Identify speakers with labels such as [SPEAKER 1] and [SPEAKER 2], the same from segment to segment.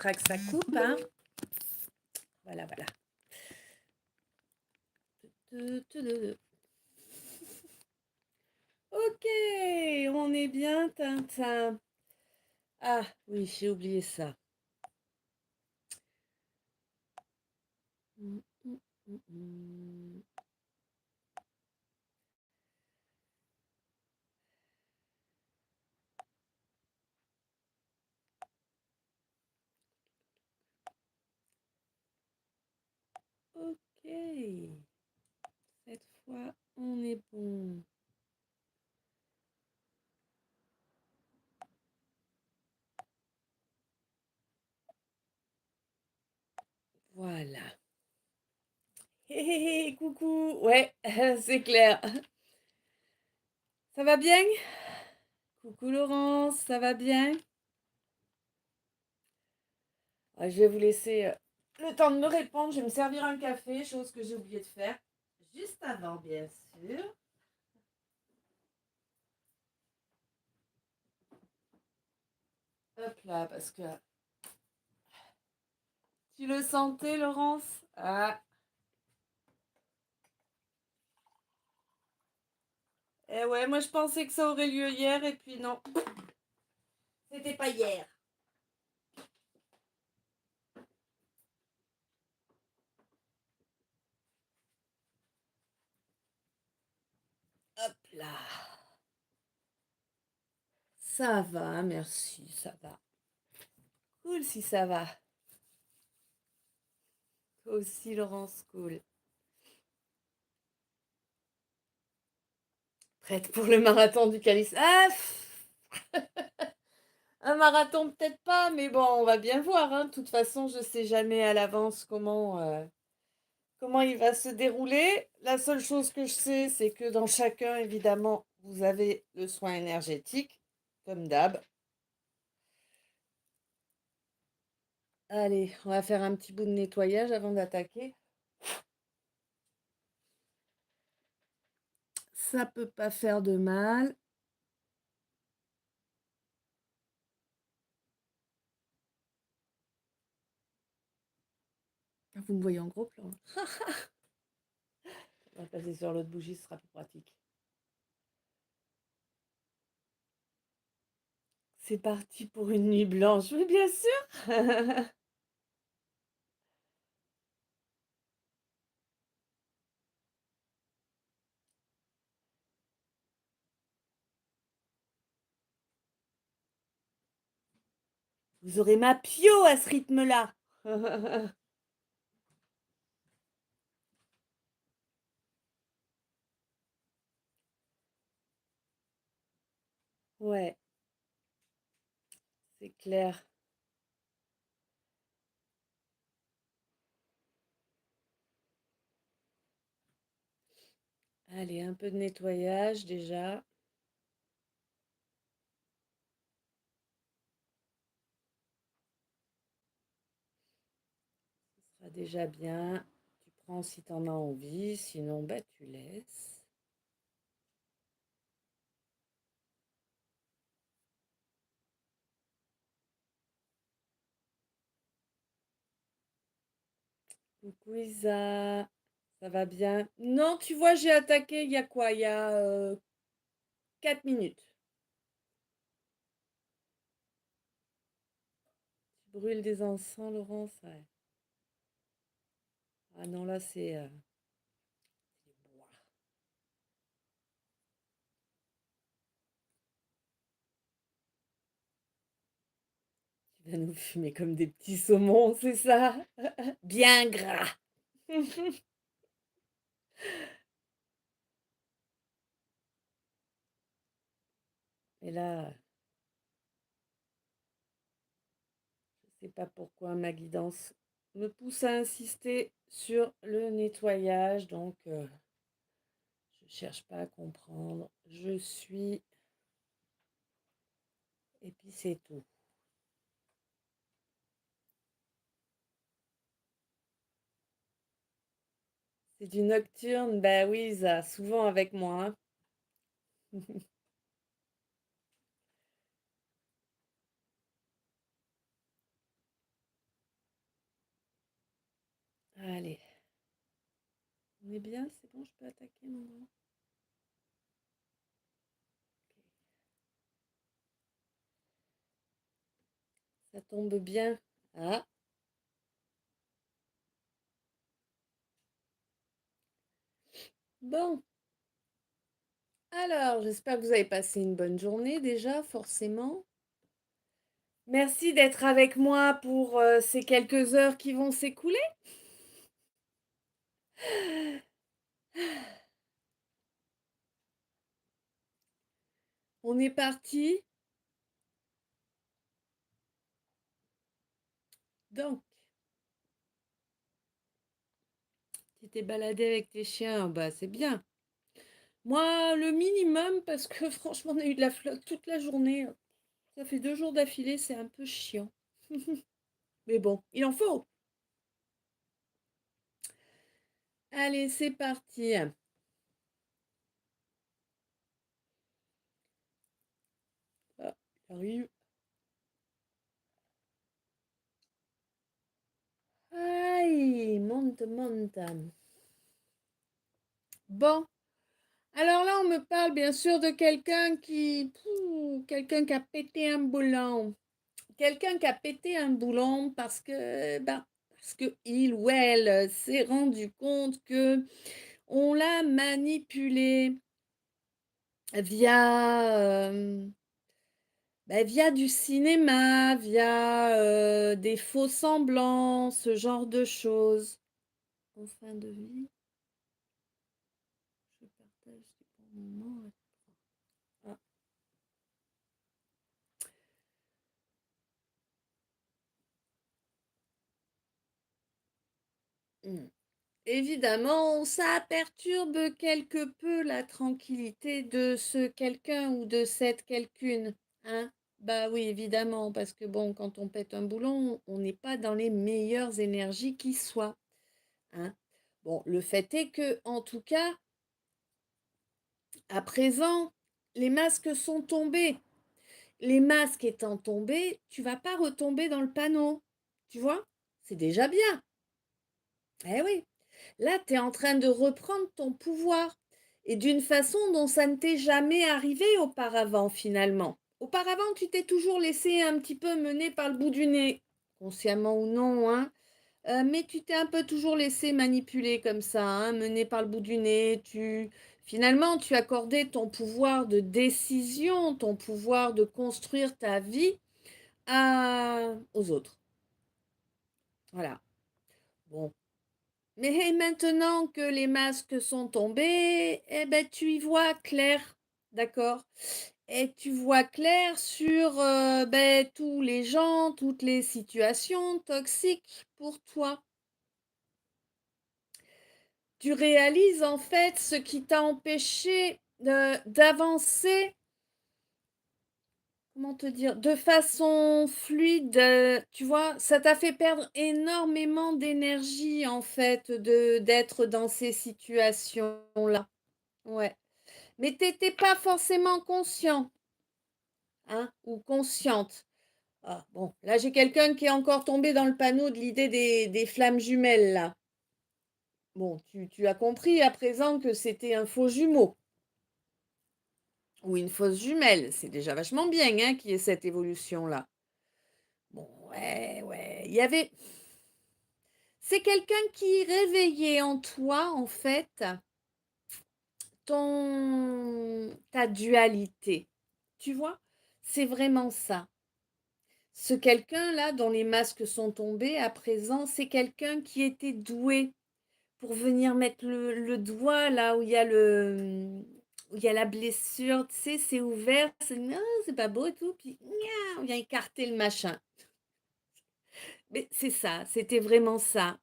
[SPEAKER 1] faudra que ça coupe, hein. Voilà, voilà. Ok, on est bien, Tintin. Ah oui, j'ai oublié ça. Mm, mm, mm, mm. Ok, cette fois, on est bon. Voilà. Hé hé hé, coucou. Ouais, c'est clair. Ça va bien? Coucou Laurence, ça va bien? Je vais vous laisser le temps de me répondre. Je vais me servir un café, chose que j'ai oublié de faire juste avant, bien sûr. Hop là, parce que tu le sentais, Laurence? Ah, eh ouais, moi je pensais que ça aurait lieu hier et puis non, c'était pas hier. Hop là. Ça va, merci, ça va. Cool si ça va. Toi aussi, Laurence, cool. Prête pour le marathon du Calice. Ah, un marathon peut-être pas, mais bon, on va bien voir, hein. De toute façon, je sais jamais à l'avance comment il va se dérouler. La seule chose que je sais, c'est que dans chacun, évidemment, vous avez le soin énergétique, comme d'hab. Allez, on va faire un petit bout de nettoyage avant d'attaquer. Ça peut pas faire de mal. Vous me voyez en gros plan. On va passer sur l'autre bougie, ce sera plus pratique. C'est parti pour une nuit blanche, oui bien sûr. Vous aurez ma pio à ce rythme-là. Ouais, c'est clair. Allez, un peu de nettoyage déjà. Ce sera déjà bien. Tu prends si t'en as envie, sinon bah tu laisses. Coucou Isa, ça va bien? Non, tu vois, j'ai attaqué il y a quoi? Il y a 4 minutes. Tu brûles des encens, Laurence? Ouais. Ah non, là, c'est des bois. Tu vas nous fumer comme des petits saumons, c'est ça? Bien gras. Et là, je ne sais pas pourquoi ma guidance me pousse à insister sur le nettoyage, donc je ne cherche pas à comprendre. Je suis, et puis c'est tout. C'est du nocturne, bah oui, ça, souvent avec moi, hein. Allez. On est bien, c'est bon, je peux attaquer mon grand. Ça tombe bien. Ah. Bon. Alors, j'espère que vous avez passé une bonne journée déjà, forcément. Merci d'être avec moi pour ces quelques heures qui vont s'écouler. On est parti. Donc, tu t'es baladé avec tes chiens, bah c'est bien. Moi, le minimum, parce que franchement, on a eu de la flotte toute la journée. Ça fait 2 jours d'affilée, c'est un peu chiant. Mais bon, il en faut. Allez, c'est parti. Ah, j'arrive. Aïe, monte, monte. Bon, alors là, on me parle bien sûr de quelqu'un qui a pété un boulon. Quelqu'un qui a pété un boulon parce que il ou elle s'est rendu compte que on l'a manipulé via, via du cinéma, via des faux semblants, ce genre de choses. En fin de vie, je partage des bons moments. Ah. Hmm. Évidemment, ça perturbe quelque peu la tranquillité de ce quelqu'un ou de cette quelqu'une, hein. Bah oui, évidemment, parce que bon, quand on pète un boulon, on n'est pas dans les meilleures énergies qui soient, hein. Bon, le fait est que, en tout cas, à présent, les masques sont tombés. Les masques étant tombés, tu vas pas retomber dans le panneau. Tu vois? C'est déjà bien. Eh oui. Là, tu es en train de reprendre ton pouvoir et d'une façon dont ça ne t'est jamais arrivé auparavant finalement. Auparavant, tu t'es toujours laissé un petit peu mener par le bout du nez, consciemment ou non, hein. Mais tu t'es un peu toujours laissé manipuler comme ça, hein, mener par le bout du nez. Finalement, tu accordais ton pouvoir de décision, ton pouvoir de construire ta vie aux autres. Voilà. Bon, mais maintenant que les masques sont tombés, eh ben, tu y vois clair, d'accord? Et tu vois clair sur tous les gens, toutes les situations toxiques pour toi. Tu réalises en fait ce qui t'a empêché d'avancer, comment te dire, de façon fluide. Tu vois, ça t'a fait perdre énormément d'énergie en fait d'être dans ces situations-là. Ouais. Mais tu étais pas forcément conscient, hein, ou consciente. Ah, bon, là j'ai quelqu'un qui est encore tombé dans le panneau de l'idée des flammes jumelles, là. Bon, tu as compris à présent que c'était un faux jumeau ou une fausse jumelle. C'est déjà vachement bien, hein, qu'il y ait cette évolution-là. Bon, ouais, ouais. C'est quelqu'un qui réveillait en toi, en fait, ta dualité. Tu vois? C'est vraiment ça. Ce quelqu'un-là, dont les masques sont tombés à présent, c'est quelqu'un qui était doué pour venir mettre le doigt là où il y a la blessure, tu sais, c'est ouvert, c'est non, c'est pas beau et tout, puis on vient écarter le machin. Mais c'est ça, c'était vraiment ça.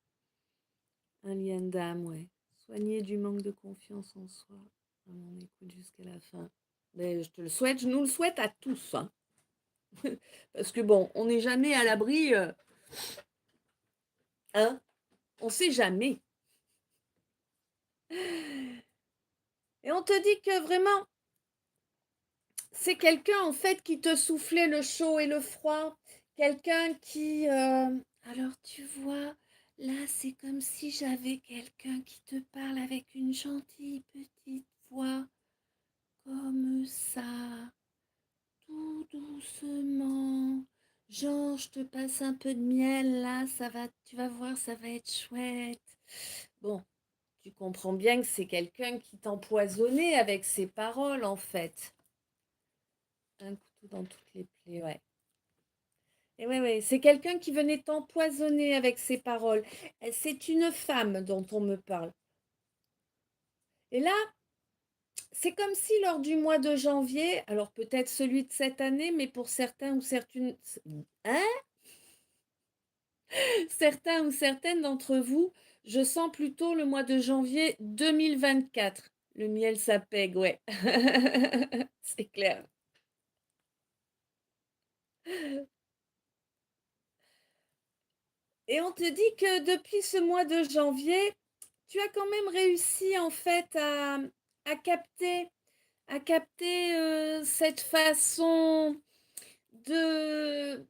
[SPEAKER 1] Un lien d'âme, ouais. Soigner du manque de confiance en soi. À mon écoute jusqu'à la fin. Mais je te le souhaite, je nous le souhaite à tous, hein. Parce que bon, on n'est jamais à l'abri, hein, on sait jamais. Et on te dit que vraiment, c'est quelqu'un en fait qui te soufflait le chaud et le froid. Quelqu'un qui... Alors tu vois, là c'est comme comme si j'avais quelqu'un qui te parle avec une gentille petite voix, comme ça, tout doucement. Genre, je te passe un peu de miel là, ça va, tu vas voir, ça va être chouette. Bon, tu comprends bien que c'est quelqu'un qui t'empoisonnait avec ses paroles en fait. Un couteau dans toutes les plaies, ouais. Et ouais, ouais, c'est quelqu'un qui venait t'empoisonner avec ses paroles. C'est une femme dont on me parle. Et là, c'est comme si lors du mois de janvier, alors peut-être celui de cette année, mais pour certains ou certaines, hein, certains ou certaines d'entre vous, je sens plutôt le mois de janvier 2024. Le miel, ça pègue, ouais. C'est clair. Et on te dit que depuis ce mois de janvier, tu as quand même réussi en fait à capter, cette façon de,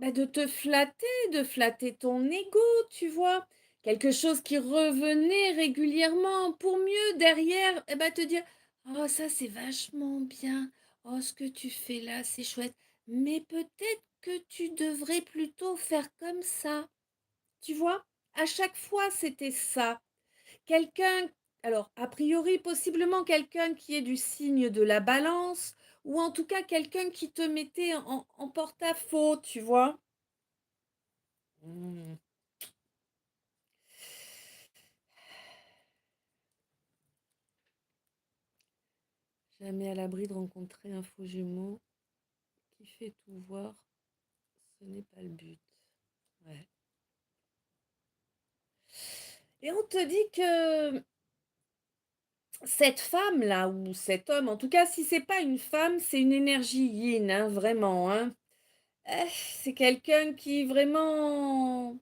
[SPEAKER 1] de te flatter, de flatter ton ego, tu vois. Quelque chose qui revenait régulièrement pour mieux derrière te dire, oh ça c'est vachement bien, oh ce que tu fais là c'est chouette, mais peut-être que tu devrais plutôt faire comme ça. Tu vois? À chaque fois, c'était ça. Quelqu'un, alors a priori, possiblement quelqu'un qui est du signe de la Balance, ou en tout cas quelqu'un qui te mettait en porte-à-faux, tu vois? Mmh. Jamais à l'abri de rencontrer un faux jumeau qui fait tout voir, ce n'est pas le but. Ouais. Et on te dit que cette femme-là, ou cet homme, en tout cas, si c'est pas une femme, c'est une énergie yin, hein, vraiment, hein. C'est quelqu'un qui vraiment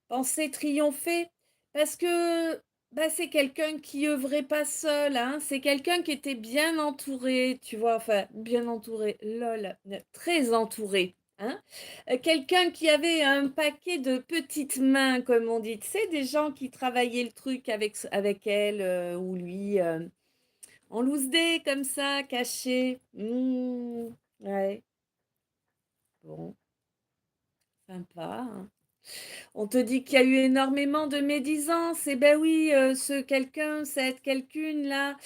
[SPEAKER 1] pensait triompher parce que, c'est quelqu'un qui œuvrait pas seul, hein. C'est quelqu'un qui était bien entouré, tu vois? Enfin, bien entouré, lol, très entouré, hein. Quelqu'un qui avait un paquet de petites mains, comme on dit. Tu sais, des gens qui travaillaient le truc avec elle, ou lui, en loose day comme ça, caché. Mmh, ouais, bon, sympa, hein. On te dit qu'il y a eu énormément de médisance. Eh ben oui, ce quelqu'un, cette quelqu'une-là,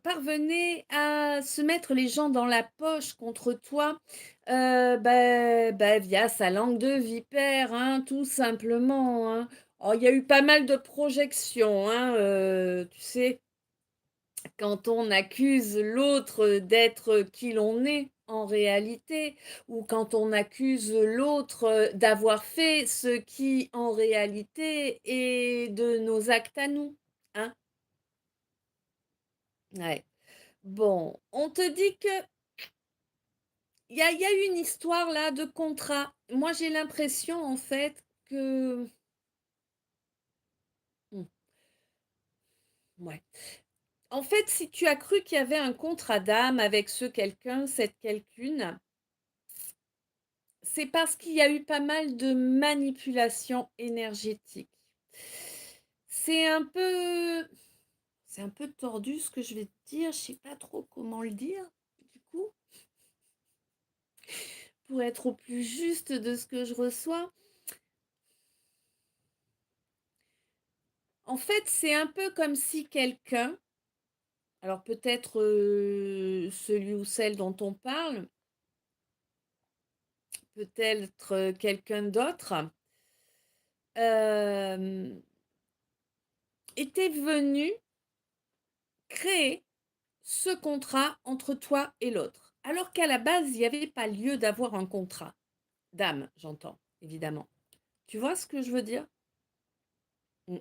[SPEAKER 1] parvenait à se mettre les gens dans la poche contre toi, via sa langue de vipère, hein, tout simplement, hein. Oh, il y a eu pas mal de projections, hein, tu sais, quand on accuse l'autre d'être qui l'on est en réalité, ou quand on accuse l'autre d'avoir fait ce qui en réalité est de nos actes à nous, hein. Ouais. Bon, on te dit que il y a une histoire là de contrat. Moi, j'ai l'impression en fait que, mmh, ouais. En fait, si tu as cru qu'il y avait un contrat d'âme avec ce quelqu'un, cette quelqu'une, c'est parce qu'il y a eu pas mal de manipulation énergétique. C'est un peu c'est un peu tordu ce que je vais te dire, je sais pas trop comment le dire, du coup, pour être au plus juste de ce que je reçois. En fait, c'est un peu comme si quelqu'un, alors peut-être, celui ou celle dont on parle, peut-être, quelqu'un d'autre, hem, était venu créer ce contrat entre toi et l'autre. Alors qu'à la base, il n'y avait pas lieu d'avoir un contrat d'âme, j'entends, évidemment. Tu vois ce que je veux dire? Mmh.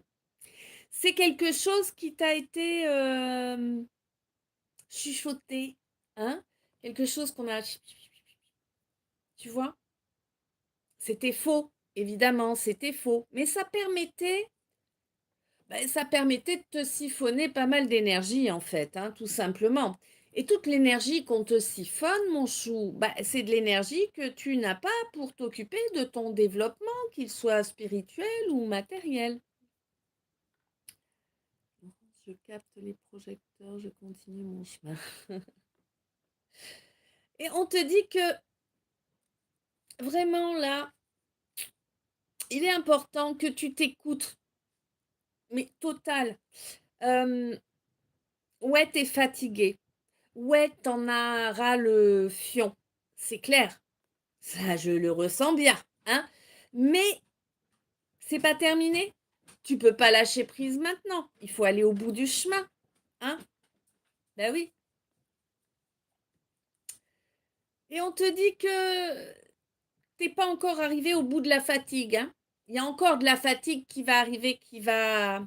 [SPEAKER 1] C'est quelque chose qui t'a été, chuchoté, hein? Quelque chose qu'on a tu vois? C'était faux, évidemment, c'était faux, mais ça permettait de te siphonner pas mal d'énergie, en fait, hein, tout simplement. Et toute l'énergie qu'on te siphonne, mon chou, bah, c'est de l'énergie que tu n'as pas pour t'occuper de ton développement, qu'il soit spirituel ou matériel. Je capte les projecteurs, je continue mon chemin. Et on te dit que vraiment là, il est important que tu t'écoutes, mais total. Ouais, t'es fatigué. Ouais, t'en as ras le fion. C'est clair. Ça, je le ressens bien, hein. Mais c'est pas terminé. Tu peux pas lâcher prise maintenant. Il faut aller au bout du chemin, hein. Ben oui. Et on te dit que t'es pas encore arrivé au bout de la fatigue, hein. Il y a encore de la fatigue qui va arriver, qui va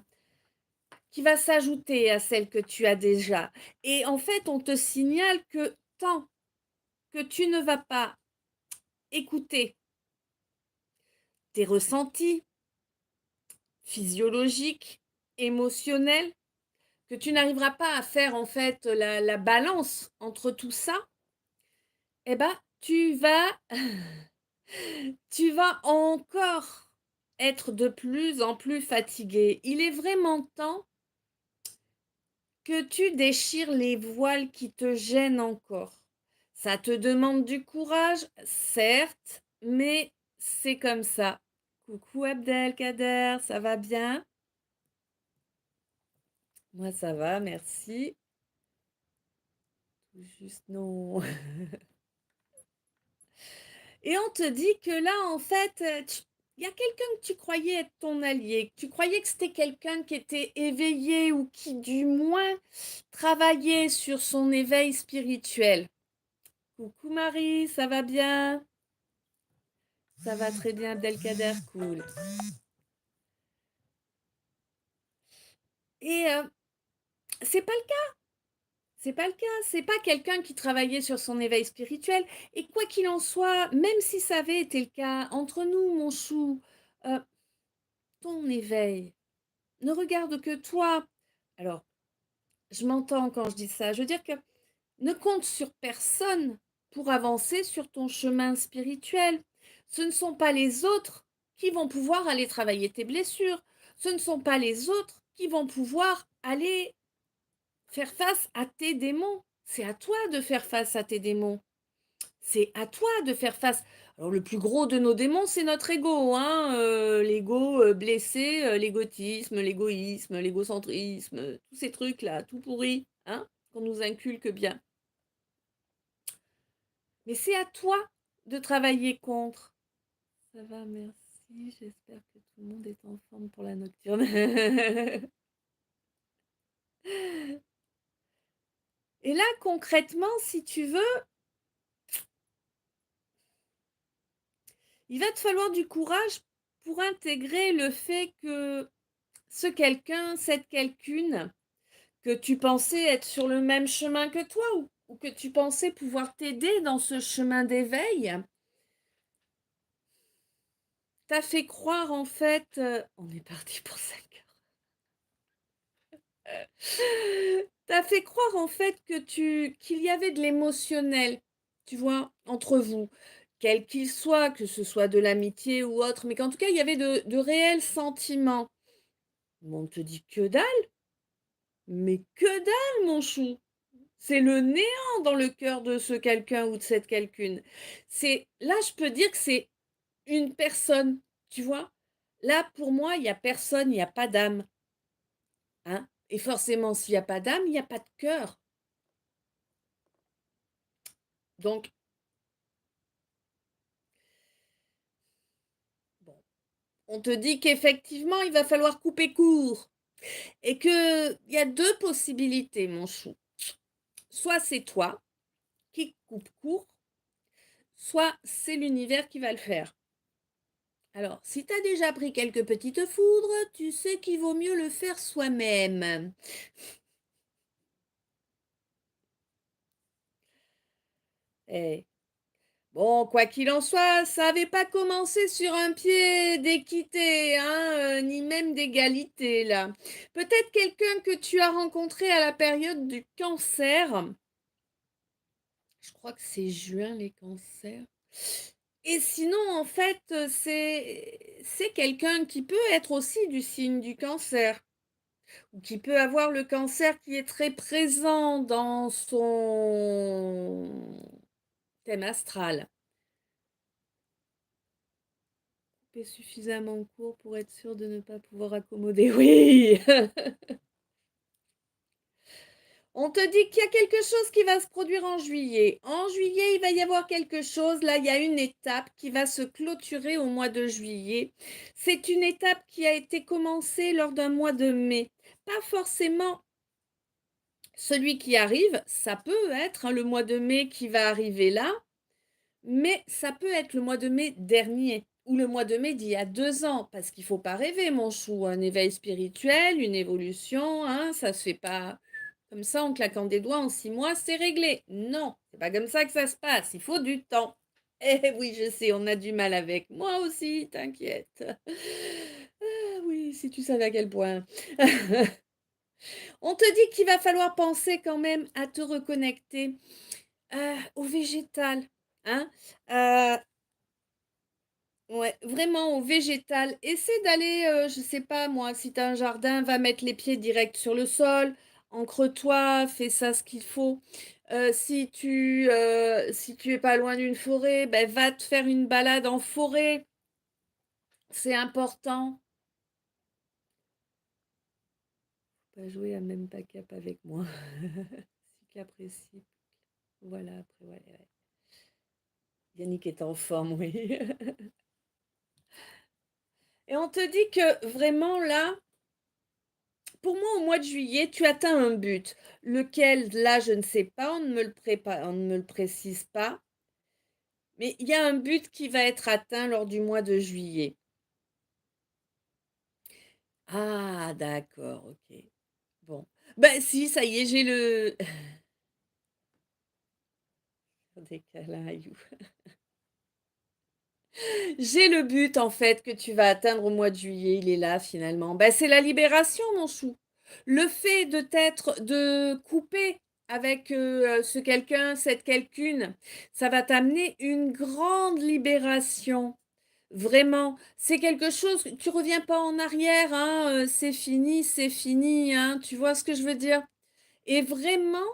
[SPEAKER 1] s'ajouter à celle que tu as déjà. Et en fait, on te signale que tant que tu ne vas pas écouter tes ressentis physiologiques, émotionnels, que tu n'arriveras pas à faire en fait la balance entre tout ça, eh ben, tu vas encore être de plus en plus fatigué. Il est vraiment temps que tu déchires les voiles qui te gênent encore. Ça te demande du courage, certes, mais c'est comme ça. Coucou Abdelkader, ça va bien? Moi, ça va, merci. Tout juste non. Et on te dit que là, en fait, il y a quelqu'un que tu croyais être ton allié, que tu croyais que c'était quelqu'un qui était éveillé ou qui, du moins, travaillait sur son éveil spirituel. Coucou Marie, ça va bien? Ça va très bien, Abdelkader, cool. Et c'est pas le cas. C'est pas le cas. C'est pas quelqu'un qui travaillait sur son éveil spirituel. Et quoi qu'il en soit, même si ça avait été le cas, entre nous, mon chou, euh, ton éveil ne regarde que toi. Alors, je m'entends quand je dis ça. Je veux dire que ne compte sur personne pour avancer sur ton chemin spirituel. Ce ne sont pas les autres qui vont pouvoir aller travailler tes blessures. Ce ne sont pas les autres qui vont pouvoir aller faire face à tes démons. C'est à toi de faire face à tes démons. C'est à toi de faire face. Alors, le plus gros de nos démons, c'est notre ego, hein, l'ego blessé, l'égotisme, l'égoïsme, l'égocentrisme, tous ces trucs-là, tout pourris, hein, qu'on nous inculque bien. Mais c'est à toi de travailler contre. Ça va, merci. J'espère que tout le monde est en forme pour la nocturne. Et là, concrètement, si tu veux, il va te falloir du courage pour intégrer le fait que ce quelqu'un, cette quelqu'une, que tu pensais être sur le même chemin que toi ou que tu pensais pouvoir t'aider dans ce chemin d'éveil, t'a fait croire en fait, on est parti pour 5 heures, t'a fait croire en fait qu'il y avait de l'émotionnel, tu vois, entre vous, quel qu'il soit, que ce soit de l'amitié ou autre, mais qu'en tout cas, il y avait de réels sentiments. Mais on te dit que dalle, mais que dalle, mon chou. C'est le néant dans le cœur de ce quelqu'un ou de cette quelqu'une. Là, je peux dire que c'est une personne, tu vois. Là, pour moi, il y a personne, il y a pas d'âme, hein. Et forcément, s'il y a pas d'âme, il y a pas de cœur. Donc, bon, on te dit qu'effectivement, il va falloir couper court et qu'il y a 2 possibilités, mon chou. Soit c'est toi qui coupes court, soit c'est l'univers qui va le faire. Alors, si tu as déjà pris quelques petites foudres, tu sais qu'il vaut mieux le faire soi-même. Eh, bon, quoi qu'il en soit, ça n'avait pas commencé sur un pied d'équité, hein, ni même d'égalité, là. Peut-être quelqu'un que tu as rencontré à la période du cancer Je crois que c'est juin les cancers. Et sinon, en fait, c'est quelqu'un qui peut être aussi du signe du cancer, ou qui peut avoir le cancer qui est très présent dans son thème astral. Couper suffisamment court pour être sûr de ne pas pouvoir accommoder. Oui! On te dit qu'il y a quelque chose qui va se produire en juillet. En juillet, il va y avoir quelque chose. Là, il y a une étape qui va se clôturer au mois de juillet. C'est une étape qui a été commencée lors d'un mois de mai. Pas forcément celui qui arrive, ça peut être le mois de mai qui va arriver là, mais ça peut être le mois de mai dernier ou le mois de mai d'il y a 2 ans, parce qu'il ne faut pas rêver, mon chou. Un éveil spirituel, une évolution, hein, ça se fait pas comme ça en claquant des doigts en 6 mois, c'est réglé. Non, c'est pas comme ça que ça se passe. Il faut du temps. Eh oui, je sais, on a du mal avec. Moi aussi, t'inquiète. Ah oui, si tu savais à quel point. On te dit qu'il va falloir penser quand même à te reconnecter au végétal. Hein. Ouais, vraiment au végétal. Essaie d'aller, je sais pas moi, si tu as un jardin, va mettre les pieds direct sur le sol, ancre-toi, fais ça ce qu'il faut. Si tu es pas loin d'une forêt, ben, va te faire une balade en forêt, c'est important. Pas jouer à même pas cap avec moi. Si qu'apprécie. Voilà, après, ouais, ouais. Yannick est en forme, oui. Et on te dit que vraiment là, pour moi, au mois de juillet, tu atteins un but. Lequel, là, je ne sais pas, on ne me le précise pas. Mais il y a un but qui va être atteint lors du mois de juillet. Ah, d'accord, ok. Bon. Ben si, ça y est, j'ai le... Des câlins, Ayou. J'ai le but, en fait, que tu vas atteindre au mois de juillet. Il est là, finalement. Ben, c'est la libération, mon chou. Le fait de couper avec ce quelqu'un, cette quelqu'une, ça va t'amener une grande libération. Vraiment, c'est quelque chose, tu reviens pas en arrière, hein, c'est fini, hein, tu vois ce que je veux dire? Et vraiment,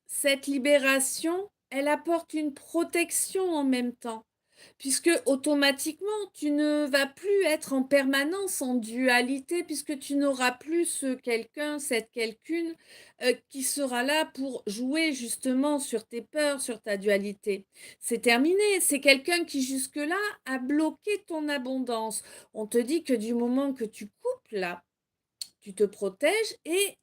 [SPEAKER 1] cette libération, elle apporte une protection en même temps, puisque automatiquement, tu ne vas plus être en permanence en dualité, puisque tu n'auras plus ce quelqu'un, cette quelqu'une qui sera là pour jouer justement sur tes peurs, sur ta dualité. C'est terminé, c'est quelqu'un qui jusque-là a bloqué ton abondance. On te dit que du moment que tu coupes là, tu te protèges et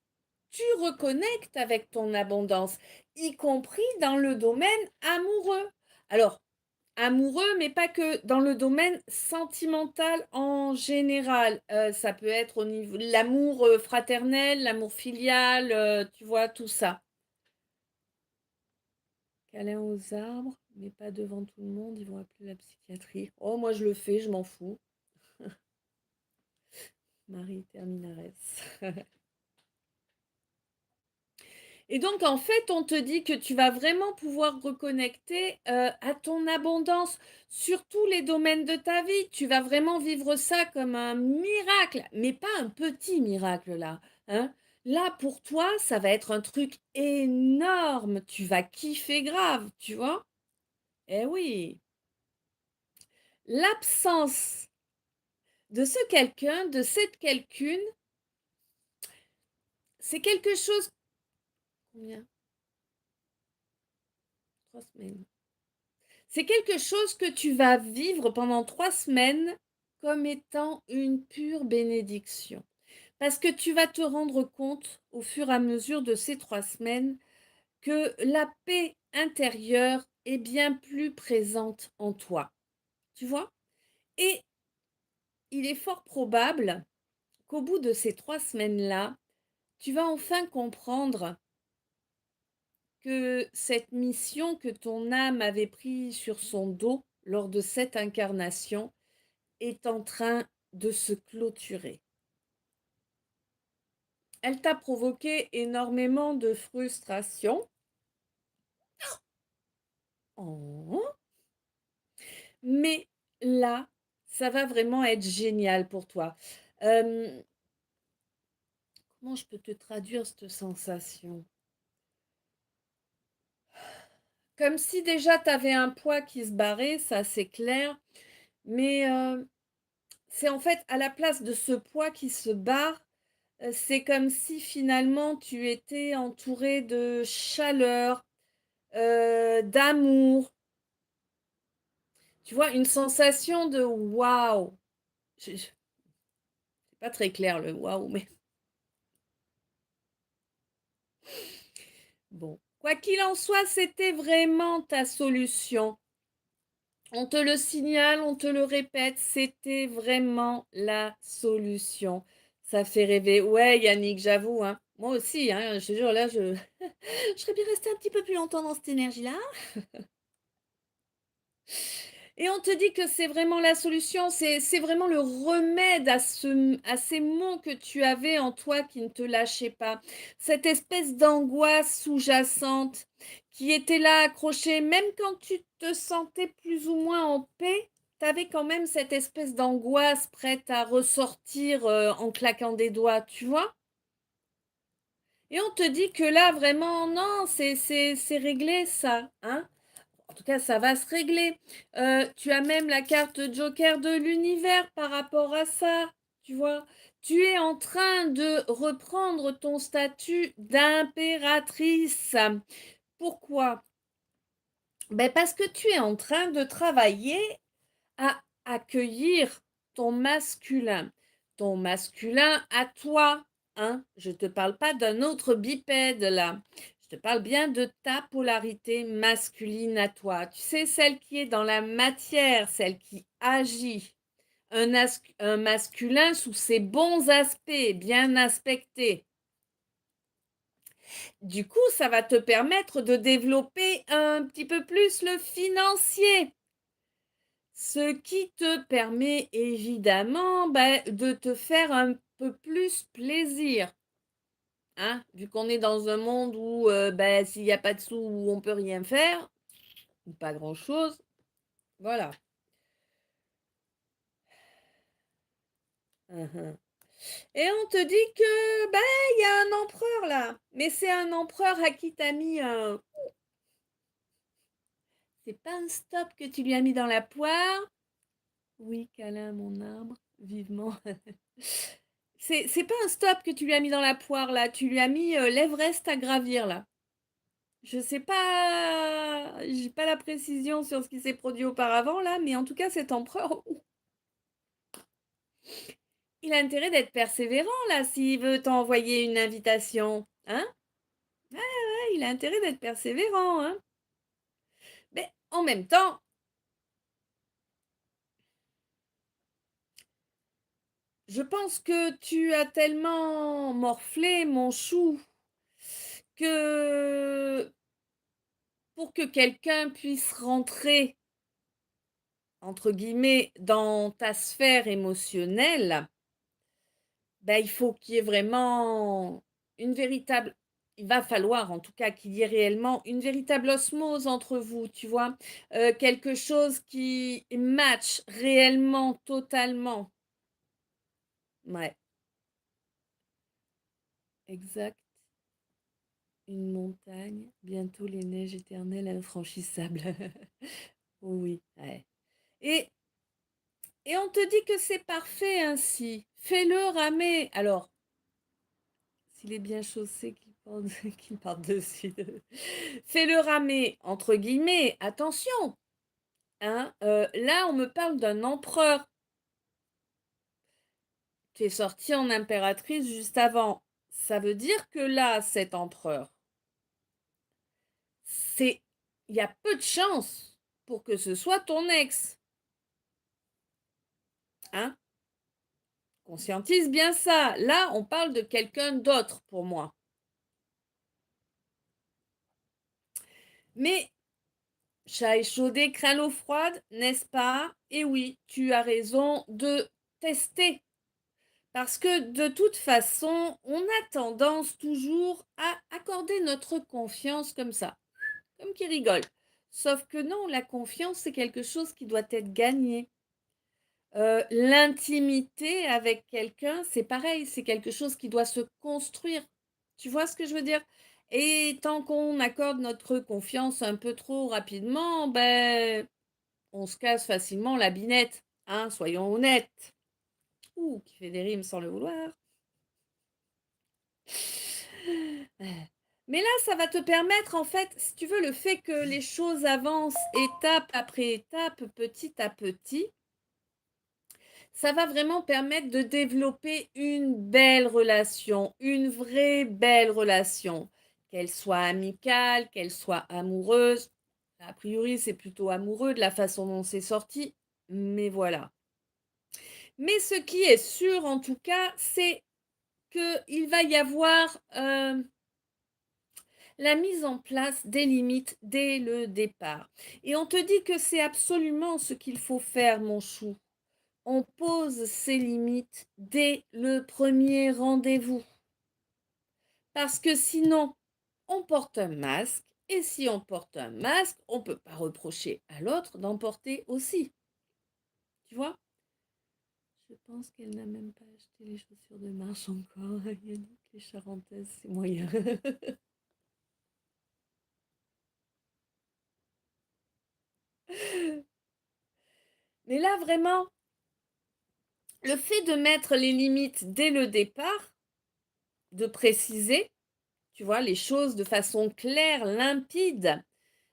[SPEAKER 1] tu reconnectes avec ton abondance, y compris dans le domaine amoureux. Alors, amoureux, mais pas que, dans le domaine sentimental en général. Ça peut être au niveau de l'amour fraternel, l'amour filial, tu vois, tout ça. Câlin aux arbres, mais pas devant tout le monde, ils vont appeler la psychiatrie. Oh, moi je le fais, je m'en fous. Marie Terminares. Et donc, en fait, on te dit que tu vas vraiment pouvoir reconnecter à ton abondance sur tous les domaines de ta vie. Tu vas vraiment vivre ça comme un miracle, mais pas un petit miracle là. Hein. Là, pour toi, ça va être un truc énorme. Tu vas kiffer grave, tu vois? Eh oui. L'absence de ce quelqu'un, de cette quelqu'une, c'est quelque chose. Combien? 3 semaines. C'est quelque chose que tu vas vivre pendant 3 semaines comme étant une pure bénédiction. Parce que tu vas te rendre compte au fur et à mesure de ces 3 semaines que la paix intérieure est bien plus présente en toi. Tu vois? Et il est fort probable qu'au bout de ces 3 semaines-là, tu vas enfin comprendre que cette mission que ton âme avait prise sur son dos lors de cette incarnation est en train de se clôturer. Elle t'a provoqué énormément de frustration. Oh, mais là, ça va vraiment être génial pour toi. Hem, Comment je peux te traduire cette sensation? Comme si déjà tu avais un poids qui se barrait, ça c'est clair, mais c'est en fait à la place de ce poids qui se barre, c'est comme si finalement tu étais entouré de chaleur, d'amour. Tu vois? Une sensation de waouh! C'est pas très clair le waouh, mais bon. Quoi qu'il en soit, c'était vraiment ta solution. On te le signale, on te le répète, c'était vraiment la solution. Ça fait rêver. Ouais, Yannick, j'avoue, hein. Moi aussi, hein, je te jure, là, je je serais bien restée un petit peu plus longtemps dans cette énergie-là. Et on te dit que c'est vraiment la solution, c'est vraiment le remède à ces mots que tu avais en toi qui ne te lâchaient pas. Cette espèce d'angoisse sous-jacente qui était là accrochée, même quand tu te sentais plus ou moins en paix, tu avais quand même cette espèce d'angoisse prête à ressortir, en claquant des doigts, tu vois? Et on te dit que là, vraiment, non, c'est réglé ça, hein? En tout cas, ça va se régler. Tu as même la carte joker de l'univers par rapport à ça, tu vois? Tu es en train de reprendre ton statut d'impératrice. Pourquoi? Ben parce que tu es en train de travailler à accueillir ton masculin. Ton masculin à toi, hein. Je ne te parle pas d'un autre bipède là. Je te parle bien de ta polarité masculine à toi. Tu sais, celle qui est dans la matière, celle qui agit. Un masculin sous ses bons aspects, bien aspectés. Du coup, ça va te permettre de développer un petit peu plus le financier. Ce qui te permet évidemment, bah, de te faire un peu plus plaisir, hein. Vu qu'on est dans un monde où, bah, s'il y a pas de sous, on peut rien faire ou pas grand-chose, voilà. Mmh. Et on te dit que, bah, il y a un empereur là, mais c'est un empereur à qui tu mis un c'est pas un stop que tu lui as mis dans la poire. Oui, câlin mon arbre, vivement. C'est pas un stop que tu lui as mis dans la poire là, tu lui as mis, l'Everest à gravir là. Je sais pas, j'ai pas la précision sur ce qui s'est produit auparavant là, mais en tout cas cet empereur, il a intérêt d'être persévérant là, s'il veut t'envoyer une invitation, hein? Ouais, il a intérêt d'être persévérant, hein? Mais en même temps, je pense que tu as tellement morflé mon chou que pour que quelqu'un puisse rentrer entre guillemets «dans ta sphère émotionnelle», bah, il faut qu'il y ait vraiment une véritable il va falloir en tout cas qu'il y ait réellement une véritable osmose entre vous, tu vois? Quelque chose qui match réellement, totalement. Ouais, exact. Une montagne, bientôt les neiges éternelles infranchissables. Oui, ouais. Et on te dit que c'est parfait ainsi. Fais-le ramer. Alors, s'il est bien chaussé, qu'il porte qu'il parte dessus. Fais-le ramer entre guillemets, attention, hein, là, on me parle d'un empereur. Tu es sortie en impératrice juste avant. Ça veut dire que là, cet empereur, c'est il y a peu de chances pour que ce soit ton ex, hein? Conscientise bien ça. Là, on parle de quelqu'un d'autre pour moi. Mais chat échaudé craint l'eau froide, n'est-ce pas? Et oui, tu as raison de tester. Parce que de toute façon, on a tendance toujours à accorder notre confiance comme ça, comme qui rigole. Sauf que non, la confiance, c'est quelque chose qui doit être gagné. L'intimité avec quelqu'un, c'est pareil, c'est quelque chose qui doit se construire. Tu vois ce que je veux dire? Et tant qu'on accorde notre confiance un peu trop rapidement, ben, on se casse facilement la binette, hein, soyons honnêtes. Ouh, qui fait des rimes sans le vouloir. Mais là, ça va te permettre, en fait, si tu veux, le fait que les choses avancent étape après étape, petit à petit, ça va vraiment permettre de développer une belle relation, une vraie belle relation, qu'elle soit amicale, qu'elle soit amoureuse. A priori, c'est plutôt amoureux de la façon dont c'est sorti, mais voilà. Mais ce qui est sûr, en tout cas, c'est qu'il va y avoir la mise en place des limites dès le départ. Et on te dit que c'est absolument ce qu'il faut faire, mon chou. On pose ses limites dès le premier rendez-vous. Parce que sinon, on porte un masque. Et si on porte un masque, on ne peut pas reprocher à l'autre d'en porter aussi. Tu vois? Je pense qu'elle n'a même pas acheté les chaussures de marche encore. Yannick, les Charentaises, c'est moyen. Mais là, vraiment, le fait de mettre les limites dès le départ, de préciser, tu vois, les choses de façon claire, limpide,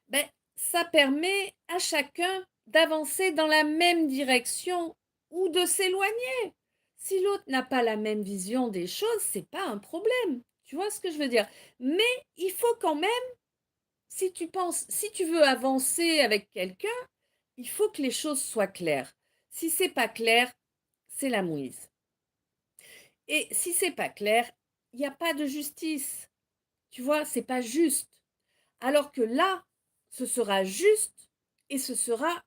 [SPEAKER 1] ben, ça permet à chacun d'avancer dans la même direction ou de s'éloigner. Si l'autre n'a pas la même vision des choses, c'est pas un problème. Tu vois ce que je veux dire? Mais il faut quand même, si tu veux avancer avec quelqu'un, il faut que les choses soient claires. Si c'est pas clair, c'est la mouise. Et si c'est pas clair, il n'y a pas de justice. Tu vois, c'est pas juste. Alors que là, ce sera juste et ce sera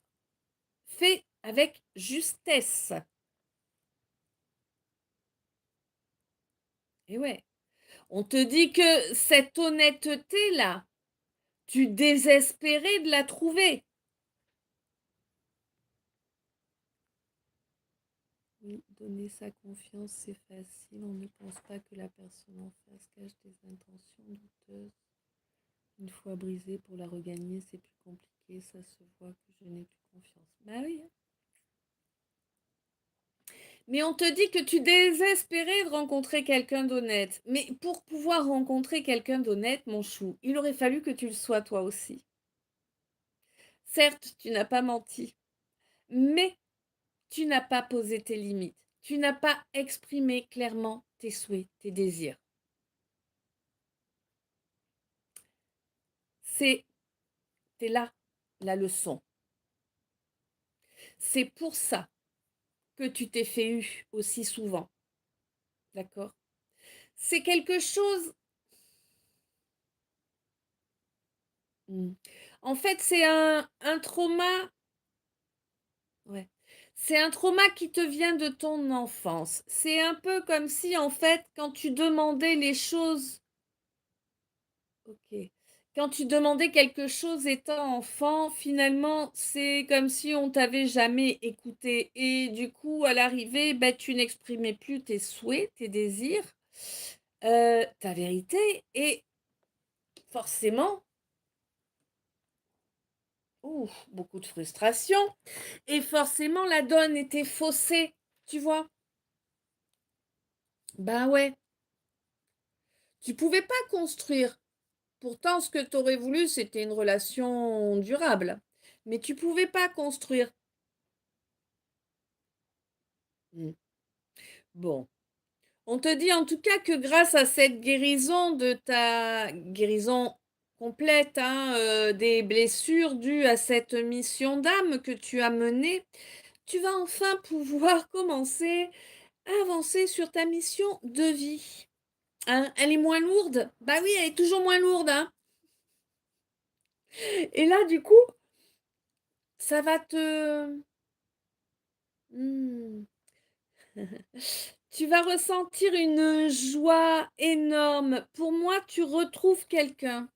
[SPEAKER 1] fait avec justesse. Et ouais, on te dit que cette honnêteté-là, tu désespérais de la trouver. Oui, donner sa confiance, c'est facile. On ne pense pas que la personne en face cache des intentions douteuses. Une fois brisée, pour la regagner, c'est plus compliqué. Ça se voit que je n'ai plus confiance. Bah oui. Mais on te dit que tu désespérais de rencontrer quelqu'un d'honnête. Mais pour pouvoir rencontrer quelqu'un d'honnête, mon chou, il aurait fallu que tu le sois toi aussi. Certes, tu n'as pas menti, mais tu n'as pas posé tes limites. Tu n'as pas exprimé clairement tes souhaits, tes désirs. C'est là la leçon. C'est pour ça que tu t'es fait eu aussi souvent. D'accord? C'est quelque chose. En fait, c'est un trauma. Ouais. C'est un trauma qui te vient de ton enfance. C'est un peu comme si, en fait, quand tu demandais les choses. Ok. Quand tu demandais quelque chose étant enfant, finalement, c'est comme si on t'avait jamais écouté. Et du coup, à l'arrivée, ben, tu n'exprimais plus tes souhaits, tes désirs, ta vérité. Et forcément, beaucoup de frustration. Et forcément, la donne était faussée. Tu vois? Ben ouais. Tu pouvais pas construire. Pourtant, ce que tu aurais voulu, c'était une relation durable. Mais tu pouvais pas construire. Mm. Bon. On te dit en tout cas que grâce à cette guérison de ta guérison complète, hein, des blessures dues à cette mission d'âme que tu as menée, tu vas enfin pouvoir commencer à avancer sur ta mission de vie. Hein, elle est moins lourde? Bah oui, elle est toujours moins lourde, hein. Et là, du coup, ça va te... Hmm. Tu vas ressentir une joie énorme. Pour moi, tu retrouves quelqu'un.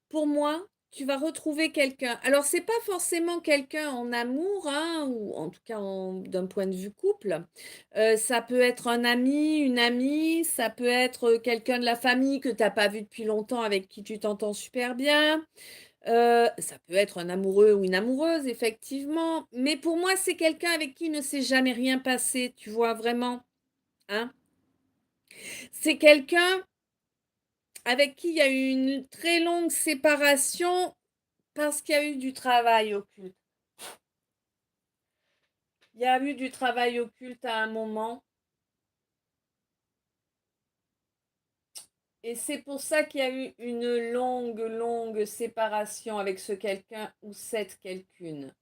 [SPEAKER 1] Pour moi, tu vas retrouver quelqu'un. Alors c'est pas forcément quelqu'un en amour, hein, ou en tout cas d'un point de vue couple. Ça peut être un ami, une amie, ça peut être, quelqu'un de la famille que tu as pas vu depuis longtemps, avec qui tu t'entends super bien. Ça peut être un amoureux ou une amoureuse effectivement, mais pour moi, c'est quelqu'un avec qui ne s'est jamais rien passé, tu vois? Vraiment, hein? C'est quelqu'un avec qui il y a eu une très longue séparation parce qu'il y a eu du travail occulte. Il y a eu du travail occulte à un moment et c'est pour ça qu'il y a eu une longue, longue séparation avec ce quelqu'un ou cette quelqu'une.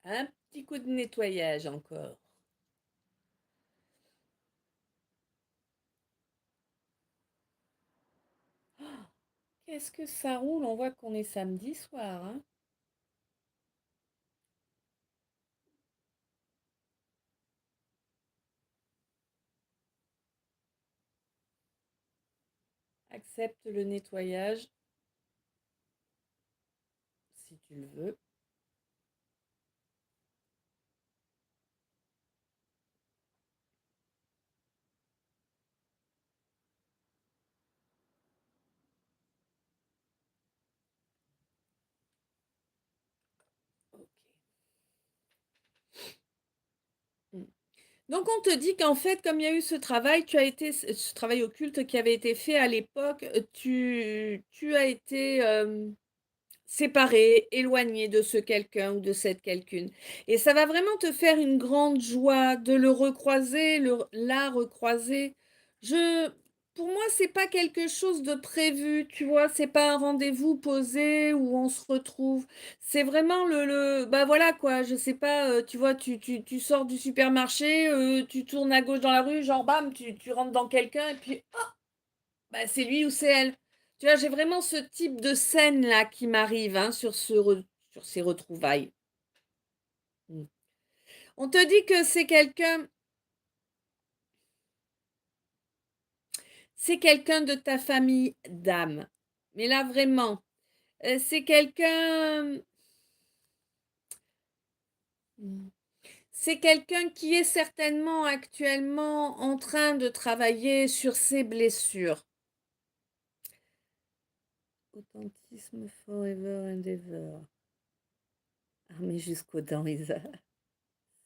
[SPEAKER 1] Un petit coup de nettoyage encore. Qu'est-ce que ça roule? On voit qu'on est samedi soir, hein? Accepte le nettoyage si tu le veux. Ok. Mm. Donc on te dit qu'en fait, comme il y a eu ce travail, ce travail occulte qui avait été fait à l'époque, tu as été séparé, éloigné de ce quelqu'un ou de cette quelqu'une. Et ça va vraiment te faire une grande joie de le recroiser, la recroiser. Je, pour moi, c'est pas quelque chose de prévu, tu vois, c'est pas un rendez-vous posé où on se retrouve. C'est vraiment bah voilà quoi, je sais pas, tu vois, tu sors du supermarché, tu tournes à gauche dans la rue, genre bam, tu rentres dans quelqu'un et puis bah, c'est lui ou c'est elle. Tu vois, j'ai vraiment ce type de scène-là qui m'arrive, hein, sur ces retrouvailles. Mm. On te dit que c'est quelqu'un de ta famille d'âme. Mais là, vraiment, c'est quelqu'un, mm, c'est quelqu'un qui est certainement actuellement en train de travailler sur ses blessures. Authentisme forever and ever. Armé jusqu'aux dents, Isa.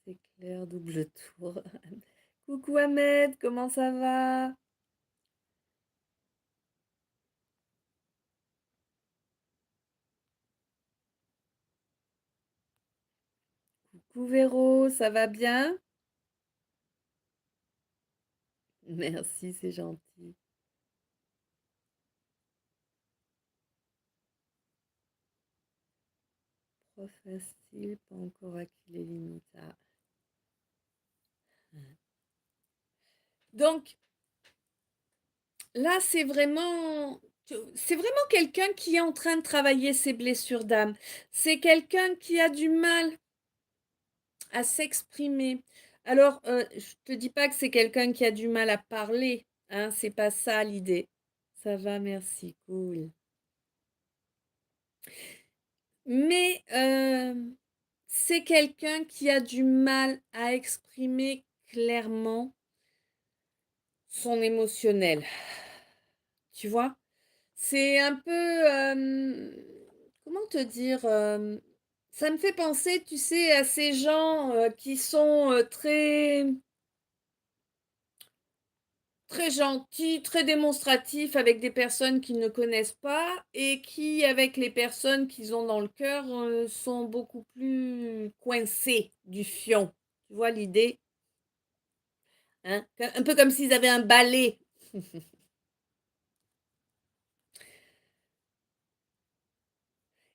[SPEAKER 1] C'est clair, double tour. Coucou Ahmed, comment ça va? Coucou Véro, ça va bien? Merci, c'est gentil. Trop facile, pas encore acquis les limites. Ah. Donc là, c'est vraiment quelqu'un qui est en train de travailler ses blessures d'âme. C'est quelqu'un qui a du mal à s'exprimer. Alors, je te dis pas que c'est quelqu'un qui a du mal à parler, hein, c'est pas ça l'idée. Ça va, merci, cool. Mais c'est quelqu'un qui a du mal à exprimer clairement son émotionnel. Tu vois? C'est un peu, comment te dire? Ça me fait penser, tu sais, à ces gens, qui sont, très gentils, très démonstratifs avec des personnes qu'ils ne connaissent pas et qui, avec les personnes qu'ils ont dans le cœur, sont beaucoup plus coincés du fion. Tu vois l'idée? Hein? Un peu comme s'ils avaient un balai.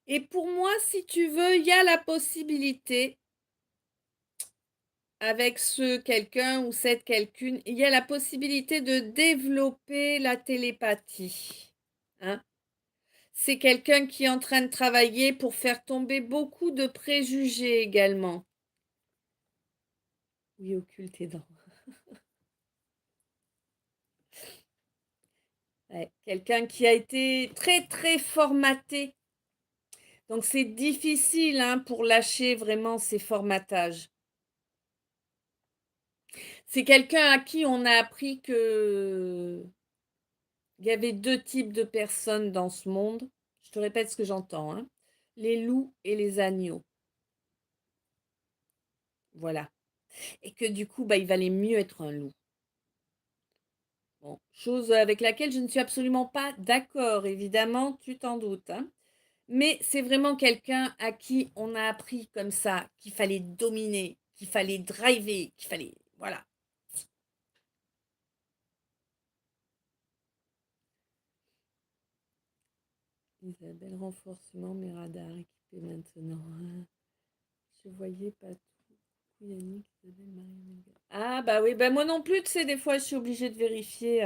[SPEAKER 1] Et pour moi, si tu veux, il y a la possibilité, avec ce quelqu'un ou cette quelqu'une, il y a la possibilité de développer la télépathie. Hein? C'est quelqu'un qui est en train de travailler pour faire tomber beaucoup de préjugés également. Oui, occulte tes dents. Ouais, quelqu'un qui a été très, très formaté. Donc c'est difficile, hein, pour lâcher vraiment ces formatages. C'est quelqu'un à qui on a appris que il y avait 2 types de personnes dans ce monde. Je te répète ce que j'entends, hein. Les loups et les agneaux. Voilà. Et que du coup, bah, il valait mieux être un loup. Bon, chose avec laquelle je ne suis absolument pas d'accord, évidemment, tu t'en doutes, hein. Mais c'est vraiment quelqu'un à qui on a appris comme ça qu'il fallait dominer, qu'il fallait driver, qu'il fallait voilà. Isabelle, renforcement, mes radars équipés maintenant. Je voyais pas tout. Yannick, Isabelle, Marie, ah bah oui, bah moi non plus, tu sais, des fois je suis obligée de vérifier.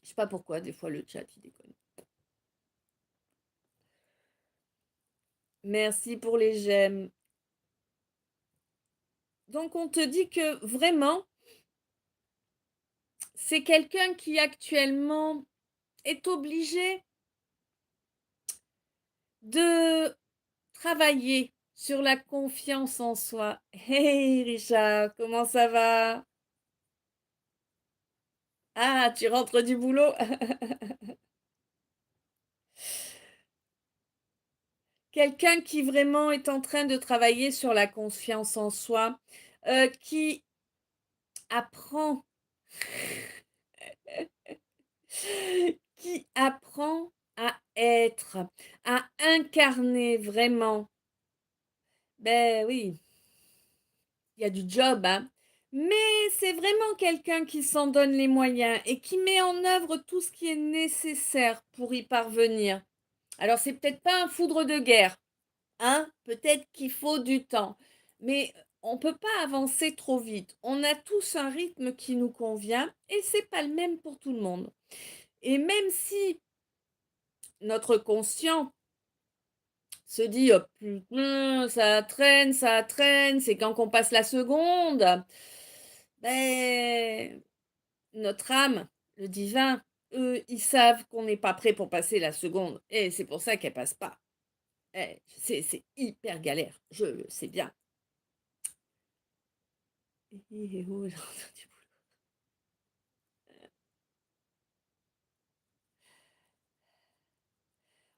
[SPEAKER 1] Je sais pas pourquoi, des fois le chat il déconne. Merci pour les j'aime. Donc on te dit que vraiment, c'est quelqu'un qui actuellement est obligé de travailler sur la confiance en soi. Hey Richard, comment ça va? Ah, tu rentres du boulot? Quelqu'un qui vraiment est en train de travailler sur la confiance en soi, qui apprend qui apprend à être, à incarner vraiment. Ben oui, il y a du job, hein, mais c'est vraiment quelqu'un qui s'en donne les moyens et qui met en œuvre tout ce qui est nécessaire pour y parvenir. Alors c'est peut-être pas un foudre de guerre, hein, peut-être qu'il faut du temps, mais on peut pas avancer trop vite. On a tous un rythme qui nous convient et c'est pas le même pour tout le monde. Et même si notre conscient se dit: «Oh putain, ça traîne, c'est quand qu'on passe la seconde». Beh, notre âme, le divin, eux, ils savent qu'on n'est pas prêt pour passer la seconde et c'est pour ça qu'elle passe pas. C'est hyper galère, je le sais bien. Eh oh, j'ai entendu.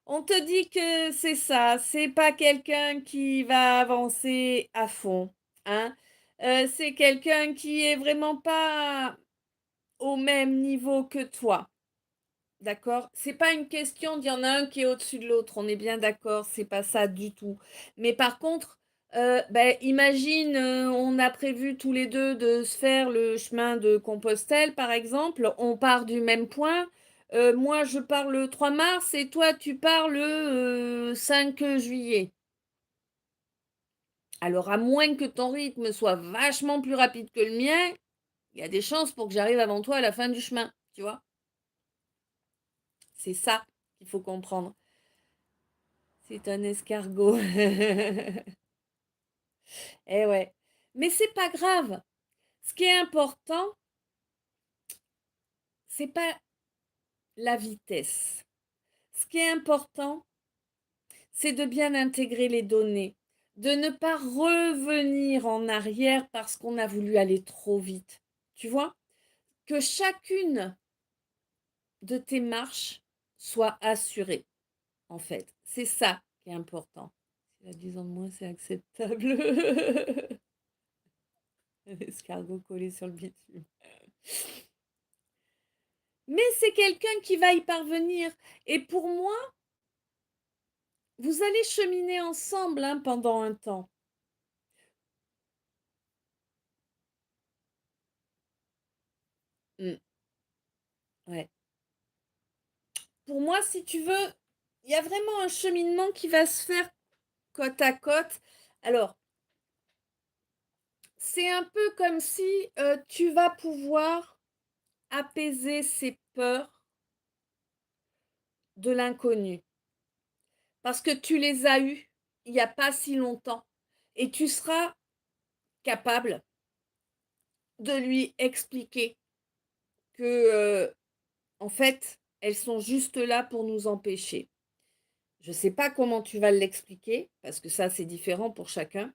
[SPEAKER 1] On te dit que c'est ça, c'est pas quelqu'un qui va avancer à fond, hein. C'est quelqu'un qui est vraiment pas au même niveau que toi, d'accord? C'est pas une question d'il y en a un qui est au-dessus de l'autre, on est bien d'accord, c'est pas ça du tout. Mais par contre, imagine, on a prévu tous les 2 de se faire le chemin de Compostelle, par exemple, on part du même point. Moi, je pars le 3 mars et toi, tu pars le, 5 juillet. Alors à moins que ton rythme soit vachement plus rapide que le mien, il y a des chances pour que j'arrive avant toi à la fin du chemin, tu vois? C'est ça qu'il faut comprendre. C'est un escargot. Eh ouais. Mais c'est pas grave. Ce qui est important, c'est pas la vitesse. Ce qui est important, c'est de bien intégrer les données, de ne pas revenir en arrière parce qu'on a voulu aller trop vite. Tu vois? Que chacune de tes marches soit assurée, en fait. C'est ça qui est important. Si à 10 ans de moins, c'est acceptable. L'escargot collé sur le bitume. Mais c'est quelqu'un qui va y parvenir. Et pour moi, vous allez cheminer ensemble, hein, pendant un temps. Mmh, ouais. Pour moi, si tu veux, il y a vraiment un cheminement qui va se faire côte à côte. Alors, c'est un peu comme si, tu vas pouvoir apaiser ses peurs de l'inconnu. Parce que tu les as eus il n'y a pas si longtemps. Et tu seras capable de lui expliquer que, en fait, elles sont juste là pour nous empêcher. Je ne sais pas comment tu vas l'expliquer, parce que ça, c'est différent pour chacun.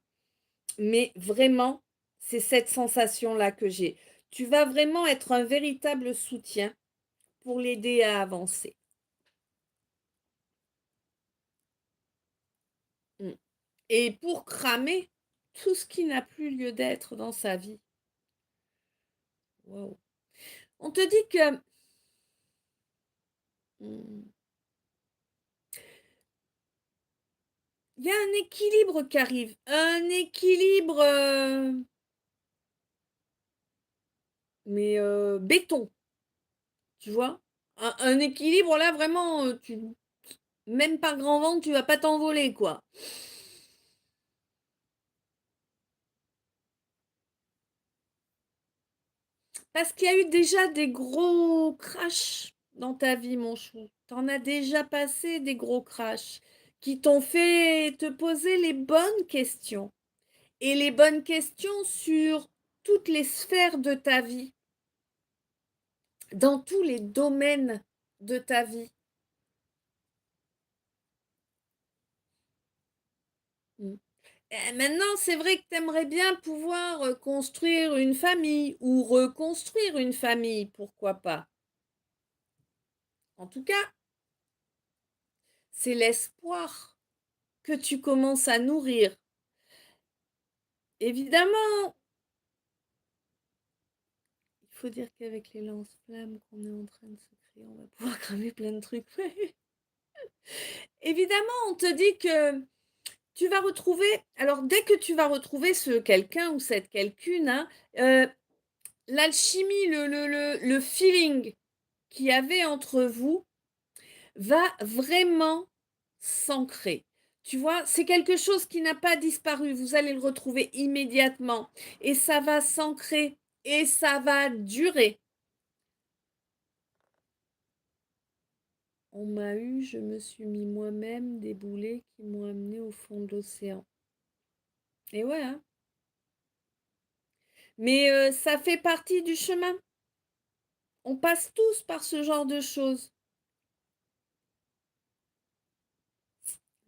[SPEAKER 1] Mais vraiment, c'est cette sensation-là que j'ai. Tu vas vraiment être un véritable soutien pour l'aider à avancer. Mm. Et pour cramer tout ce qui n'a plus lieu d'être dans sa vie. Wow. On te dit que il y a un équilibre qui arrive. Un équilibre, mais béton, tu vois? Un équilibre là vraiment, même par grand vent, tu vas pas t'envoler, quoi. Parce qu'il y a eu déjà des gros crashs dans ta vie, mon chou. Tu en as déjà passé des gros crashs qui t'ont fait te poser les bonnes questions. Et les bonnes questions sur toutes les sphères de ta vie, dans tous les domaines de ta vie. Mm. Et maintenant, c'est vrai que tu aimerais bien pouvoir construire une famille ou reconstruire une famille, pourquoi pas. En tout cas, c'est l'espoir que tu commences à nourrir. Évidemment, il faut dire qu'avec les lance-flammes qu'on est en train de se créer, on va pouvoir cramer plein de trucs. Évidemment, on te dit que tu vas retrouver, alors dès que tu vas retrouver ce quelqu'un ou cette quelqu'une, hein, l'alchimie, le feeling qu'il y avait entre vous va vraiment s'ancrer. Tu vois, c'est quelque chose qui n'a pas disparu. Vous allez le retrouver immédiatement et ça va s'ancrer et ça va durer. On m'a eu, je me suis mis moi-même des boulets qui m'ont amené au fond de l'océan. Et ouais, hein. Mais ça fait partie du chemin. On passe tous par ce genre de choses.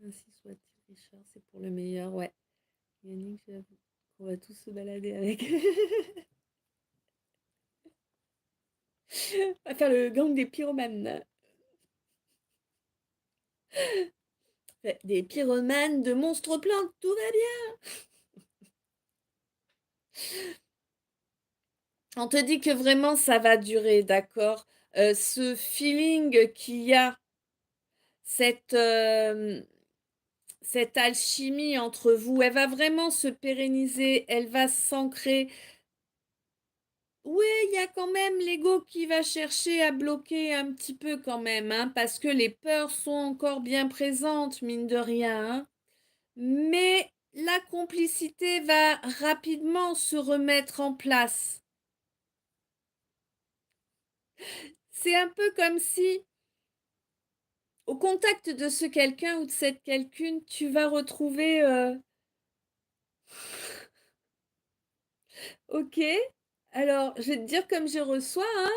[SPEAKER 1] Ainsi soit-il, Richard, c'est pour le meilleur, ouais. Yannick, j'avoue qu'on va tous se balader avec. On va faire le gang des pyromanes. Des pyromanes de monstres plantes, tout va bien. On te dit que vraiment ça va durer, d'accord? Ce feeling qu'il y a, cette, cette alchimie entre vous, elle va vraiment se pérenniser, elle va s'ancrer. Oui, il y a quand même l'ego qui va chercher à bloquer un petit peu quand même, hein, parce que les peurs sont encore bien présentes, mine de rien, hein. Mais la complicité va rapidement se remettre en place. C'est un peu comme si, au contact de ce quelqu'un ou de cette quelqu'une, tu vas retrouver... Ok, alors je vais te dire comme je reçois, hein,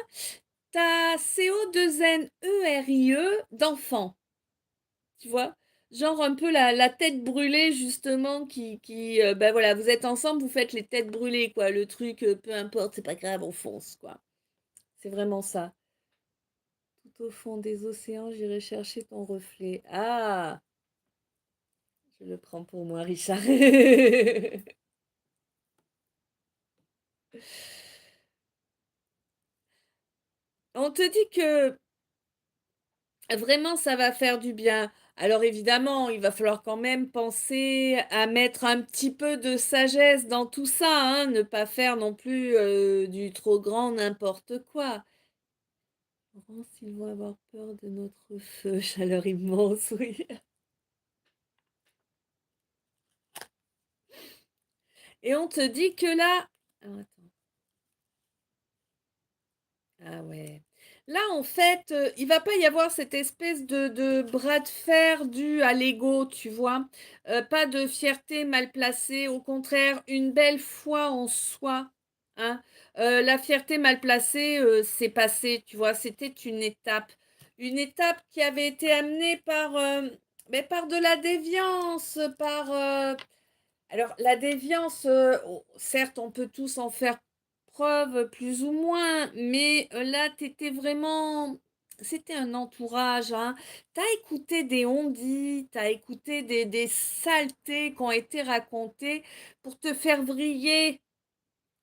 [SPEAKER 1] ta CO2NERIE d'enfant, tu vois? Genre un peu la tête brûlée justement ben voilà, vous êtes ensemble, vous faites les têtes brûlées, quoi. Le truc, peu importe, c'est pas grave, on fonce, quoi. C'est vraiment ça. Tout au fond des océans, j'irai chercher ton reflet. Ah, je le prends pour moi, Richard. On te dit que vraiment ça va faire du bien. Alors évidemment, il va falloir quand même penser à mettre un petit peu de sagesse dans tout ça, hein, ne pas faire non plus du trop grand n'importe quoi. Laurence, ils vont avoir peur de notre feu, chaleur immense, oui. Et on te dit que là... Ah, attends. Ah ouais. Là, en fait, il va pas y avoir cette espèce de bras de fer dû à l'ego, tu vois. Pas de fierté mal placée, au contraire, une belle foi en soi, hein. La fierté mal placée, c'est passé, tu vois. C'était une étape qui avait été amenée par, mais par de la déviance, par alors, la déviance, certes, on peut tous en faire preuve plus ou moins, mais là, t'étais vraiment. C'était un entourage, hein. T'as écouté des on-dit, t'as écouté des saletés qui ont été racontées pour te faire vriller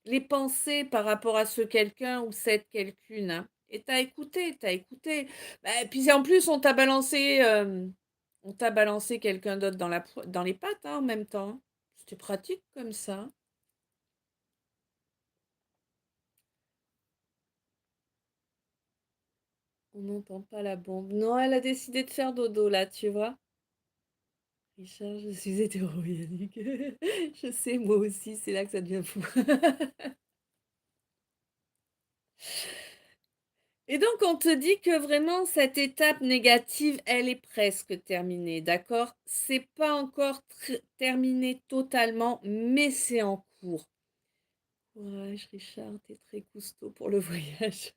[SPEAKER 1] les pensées par rapport à ce quelqu'un ou cette quelqu'une, hein. Et t'as écouté, t'as écouté. Bah, et puis en plus, on t'a balancé quelqu'un d'autre dans les pattes, hein, en même temps, hein. C'était pratique comme ça. On n'entend pas la bombe. Non, elle a décidé de faire dodo là, tu vois. Richard, je suis hétéro, Yannick. Je sais, moi aussi, c'est là que ça devient fou. Et donc, on te dit que vraiment, cette étape négative, elle est presque terminée, d'accord? C'est pas encore terminé totalement, mais c'est en cours. Courage, Richard, t'es très costaud pour le voyage.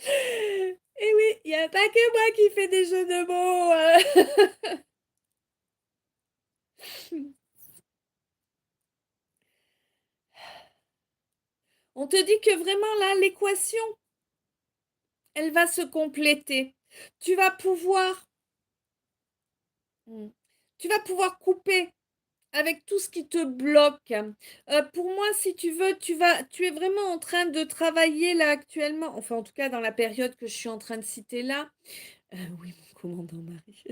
[SPEAKER 1] Et oui, il n'y a pas que moi qui fais des jeux de mots. On te dit que vraiment là, l'équation, elle va se compléter. Tu vas pouvoir, hmm, tu vas pouvoir couper avec tout ce qui te bloque. Pour moi, si tu veux, tu es vraiment en train de travailler là actuellement, enfin en tout cas dans la période que je suis en train de citer là. Oui, mon commandant Marie.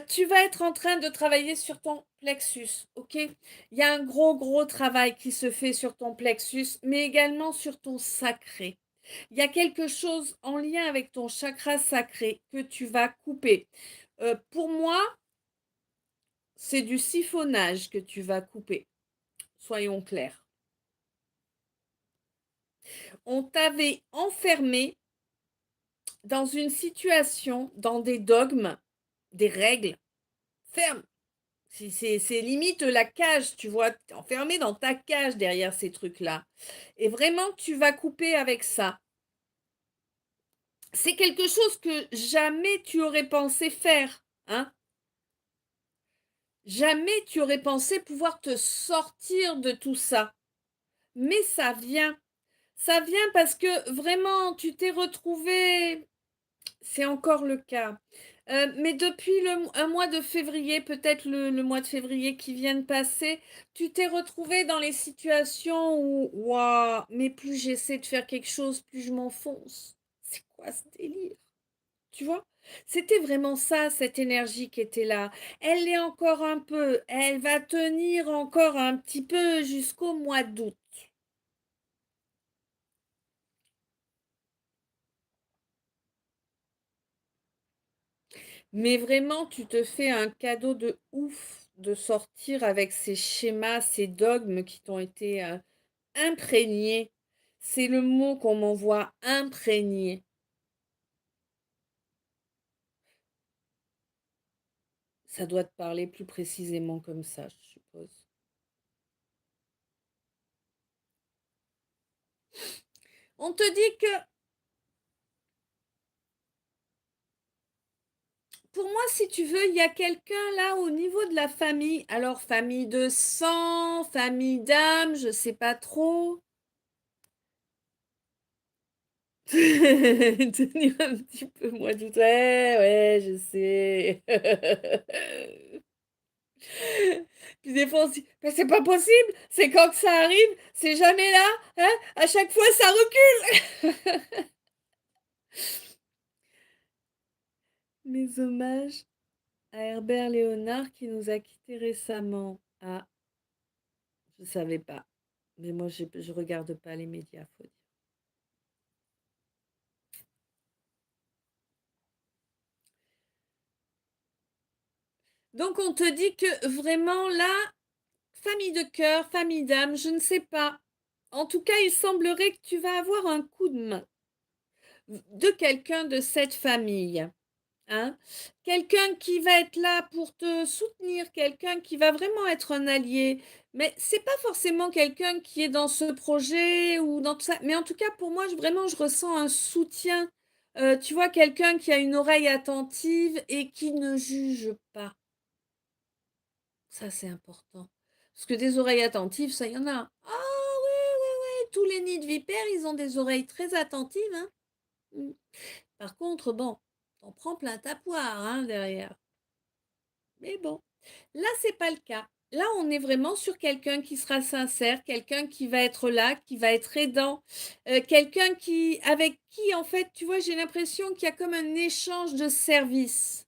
[SPEAKER 1] Tu vas être en train de travailler sur ton plexus, ok? Il y a un gros travail qui se fait sur ton plexus, mais également sur ton sacré. Il y a quelque chose en lien avec ton chakra sacré que tu vas couper. Pour moi, c'est du siphonnage que tu vas couper. Soyons clairs. On t'avait enfermé dans une situation, dans des dogmes, des règles fermes. C'est limite la cage, tu vois, t'es enfermé dans ta cage derrière ces trucs-là. Et vraiment, tu vas couper avec ça. C'est quelque chose que jamais tu aurais pensé faire, hein. Jamais tu aurais pensé pouvoir te sortir de tout ça. Mais ça vient. Ça vient parce que vraiment, tu t'es retrouvé. C'est encore le cas. Mais depuis un mois de février, peut-être le mois de février qui vient de passer, tu t'es retrouvé dans les situations où, waouh, mais plus j'essaie de faire quelque chose, plus je m'enfonce. C'est quoi ce délire? Tu vois? C'était vraiment ça, cette énergie qui était là. Elle est encore un peu, elle va tenir encore un petit peu jusqu'au mois d'août. Mais vraiment, tu te fais un cadeau de ouf de sortir avec ces schémas, ces dogmes qui t'ont été imprégnés. C'est le mot qu'on m'envoie, imprégné. Ça doit te parler plus précisément comme ça, je suppose. On te dit que, pour moi, si tu veux, il y a quelqu'un là au niveau de la famille. Alors, famille de sang, famille d'âme, je sais pas trop. Tenir un petit peu moins de ouais, ouais, je sais. Puis des fois on se dit, mais c'est pas possible, c'est quand que ça arrive, c'est jamais là, hein, à chaque fois ça recule. Mes hommages à Herbert Léonard qui nous a quittés récemment. Ah, je savais pas. Mais moi je regarde pas les médias, faut dire. Donc on te dit que vraiment là, famille de cœur, famille d'âme, je ne sais pas. En tout cas, il semblerait que tu vas avoir un coup de main de quelqu'un de cette famille. Hein? Quelqu'un qui va être là pour te soutenir, quelqu'un qui va vraiment être un allié. Mais c'est pas forcément quelqu'un qui est dans ce projet ou dans tout ça. Mais en tout cas, pour moi, vraiment, je ressens un soutien. Tu vois, quelqu'un qui a une oreille attentive et qui ne juge pas. Ça, c'est important. Parce que des oreilles attentives, ça, il y en a. Ah ouais, ouais, ouais. Tous les nids de vipères, ils ont des oreilles très attentives. Hein. Mm. Par contre, bon, t'en prends plein ta poire hein, derrière. Mais bon, là, c'est pas le cas. Là, on est vraiment sur quelqu'un qui sera sincère, quelqu'un qui va être là, qui va être aidant, quelqu'un qui, avec qui, en fait, tu vois, j'ai l'impression qu'il y a comme un échange de services.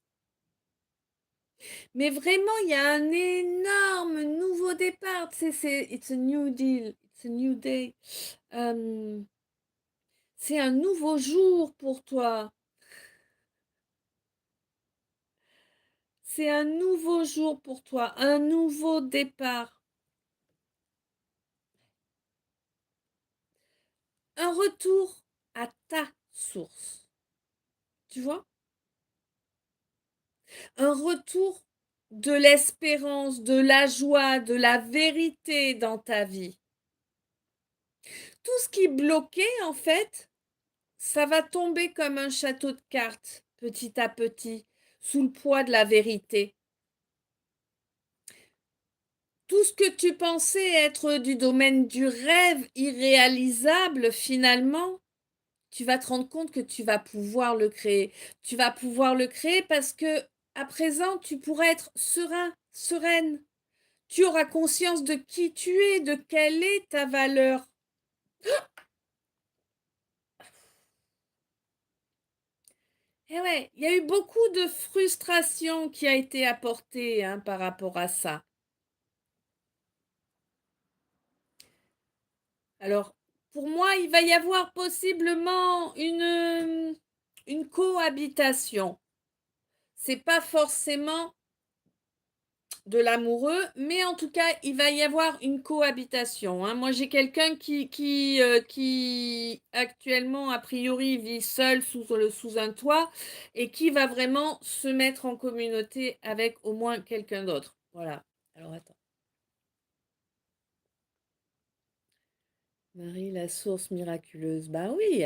[SPEAKER 1] Mais vraiment, il y a un énorme nouveau départ. It's a new deal, it's a new day. C'est un nouveau jour pour toi. C'est un nouveau jour pour toi, un nouveau départ. Un retour à ta source. Tu vois? Un retour de l'espérance, de la joie, de la vérité dans ta vie. Tout ce qui bloquait, en fait, ça va tomber comme un château de cartes, petit à petit, sous le poids de la vérité. Tout ce que tu pensais être du domaine du rêve irréalisable, finalement, tu vas te rendre compte que tu vas pouvoir le créer. Tu vas pouvoir le créer parce que à présent, tu pourras être serein, sereine. Tu auras conscience de qui tu es, de quelle est ta valeur. Et ouais, il y a eu beaucoup de frustration qui a été apportée hein, par rapport à ça. Alors, pour moi, il va y avoir possiblement une cohabitation. C'est pas forcément de l'amoureux, mais en tout cas, il va y avoir une cohabitation. Hein. Moi, j'ai quelqu'un qui actuellement, a priori, vit seul sous un toit et qui va vraiment se mettre en communauté avec au moins quelqu'un d'autre. Voilà. Alors, attends. Marie, la source miraculeuse. Ben oui,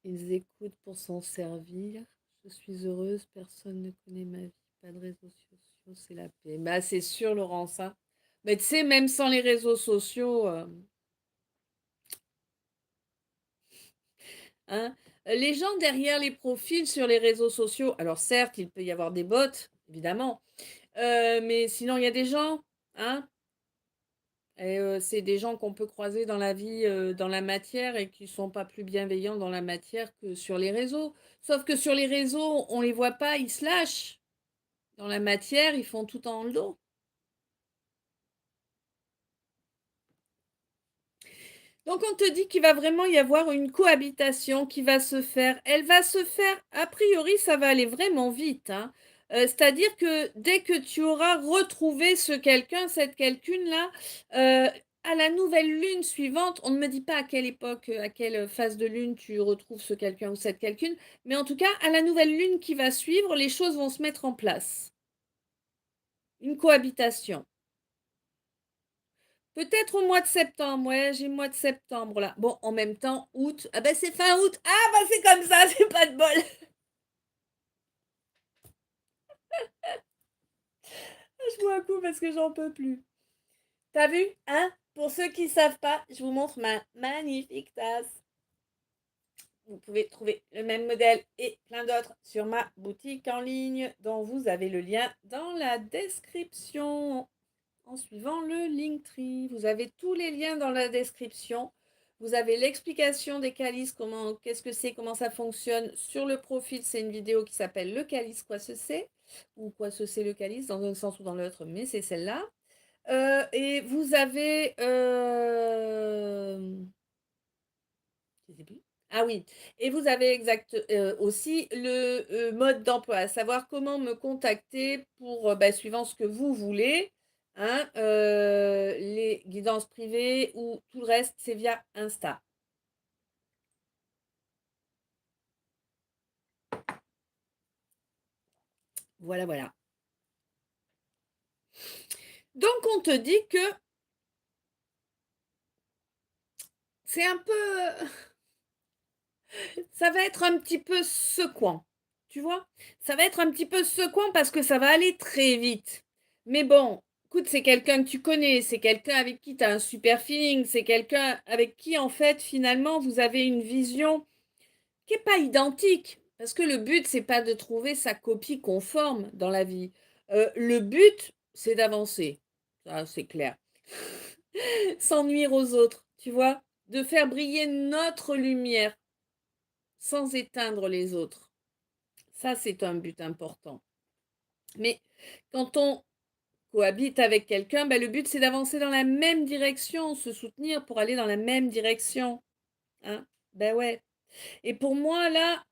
[SPEAKER 1] ils écoutent pour s'en servir. Je suis heureuse, personne ne connaît ma vie. Pas de réseaux sociaux, c'est la paix. Bah, c'est sûr, Laurence. Hein. Mais tu sais, même sans les réseaux sociaux, hein, les gens derrière les profils sur les réseaux sociaux, alors certes, il peut y avoir des bots, évidemment, mais sinon, il y a des gens, hein, et c'est des gens qu'on peut croiser dans la vie, dans la matière et qui sont pas plus bienveillants dans la matière que sur les réseaux. Sauf que sur les réseaux, on les voit pas, ils se lâchent. Dans la matière, ils font tout en le dos. Donc on te dit qu'il va vraiment y avoir une cohabitation qui va se faire. Elle va se faire, a priori, ça va aller vraiment vite. Hein. C'est-à-dire que dès que tu auras retrouvé ce quelqu'un, cette quelqu'une-là, à la nouvelle lune suivante, on ne me dit pas à quelle époque, à quelle phase de lune tu retrouves ce quelqu'un ou cette quelqu'une, mais en tout cas, à la nouvelle lune qui va suivre, les choses vont se mettre en place. Une cohabitation. Peut-être au mois de septembre, ouais, j'ai le mois de septembre là. Bon, en même temps, août. Ah ben c'est fin août. Ah ben c'est comme ça, c'est pas de bol. Je bois un coup parce que j'en peux plus. T'as vu, hein? Pour ceux qui savent pas, je vous montre ma magnifique tasse. Vous pouvez trouver le même modèle et plein d'autres sur ma boutique en ligne dont vous avez le lien dans la description. En suivant le Linktree. Vous avez tous les liens dans la description. Vous avez l'explication des calices, qu'est-ce que c'est, comment ça fonctionne. Sur le profil, c'est une vidéo qui s'appelle Le calice, quoi ce c'est, ou quoi ce c'est le calice, dans un sens ou dans l'autre, mais c'est celle-là. Et vous avez... je sais plus. Ah oui, et vous avez aussi le mode d'emploi, à savoir comment me contacter pour, suivant ce que vous voulez, hein, les guidance privée ou tout le reste, c'est via Insta. Voilà, voilà. Donc, on te dit que c'est un peu... Ça va être un petit peu secouant, tu vois? Ça va être un petit peu secouant parce que ça va aller très vite. Mais bon, écoute, c'est quelqu'un que tu connais, c'est quelqu'un avec qui tu as un super feeling, c'est quelqu'un avec qui, en fait, finalement, vous avez une vision qui n'est pas identique. Parce que le but, c'est pas de trouver sa copie conforme dans la vie. Le but, c'est d'avancer. Ça, c'est clair. Sans nuire aux autres, tu vois? De faire briller notre lumière sans éteindre les autres. Ça, c'est un but important. Mais quand on cohabite avec quelqu'un, ben, le but, c'est d'avancer dans la même direction, se soutenir pour aller dans la même direction. Hein? Ben ouais. Et pour moi, là,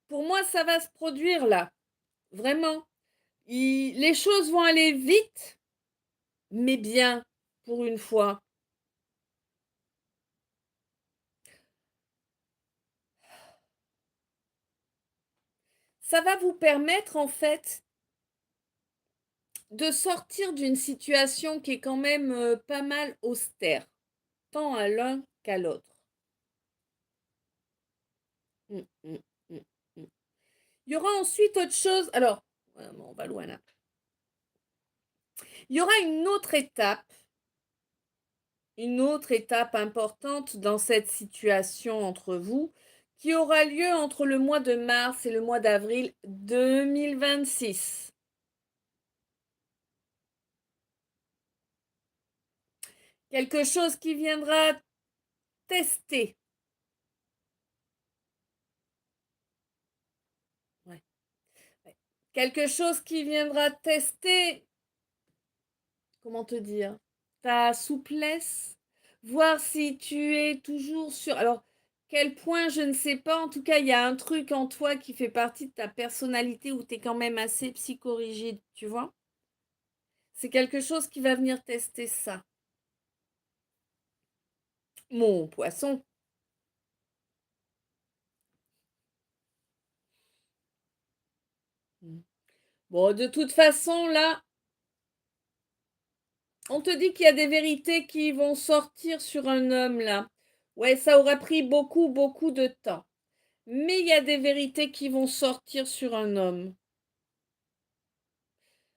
[SPEAKER 1] pour moi, ça va se produire là. Vraiment. Les choses vont aller vite, mais bien, pour une fois. Ça va vous permettre, en fait, de sortir d'une situation qui est quand même pas mal austère, tant à l'un qu'à l'autre. Mm, mm, mm, mm. Il y aura ensuite autre chose. Alors, on va loin là. Il y aura une autre étape importante dans cette situation entre vous, qui aura lieu entre le mois de mars et le mois d'avril 2026. Quelque chose qui viendra tester. Ouais, ouais. Quelque chose qui viendra tester, comment te dire, ta souplesse, voir si tu es toujours sur... Alors, quel point, je ne sais pas. En tout cas, il y a un truc en toi qui fait partie de ta personnalité où tu es quand même assez psychorigide, tu vois. C'est quelque chose qui va venir tester ça. Mon poisson. Bon, de toute façon, là, on te dit qu'il y a des vérités qui vont sortir sur un homme, là. Ouais, ça aura pris beaucoup, beaucoup de temps. Mais il y a des vérités qui vont sortir sur un homme.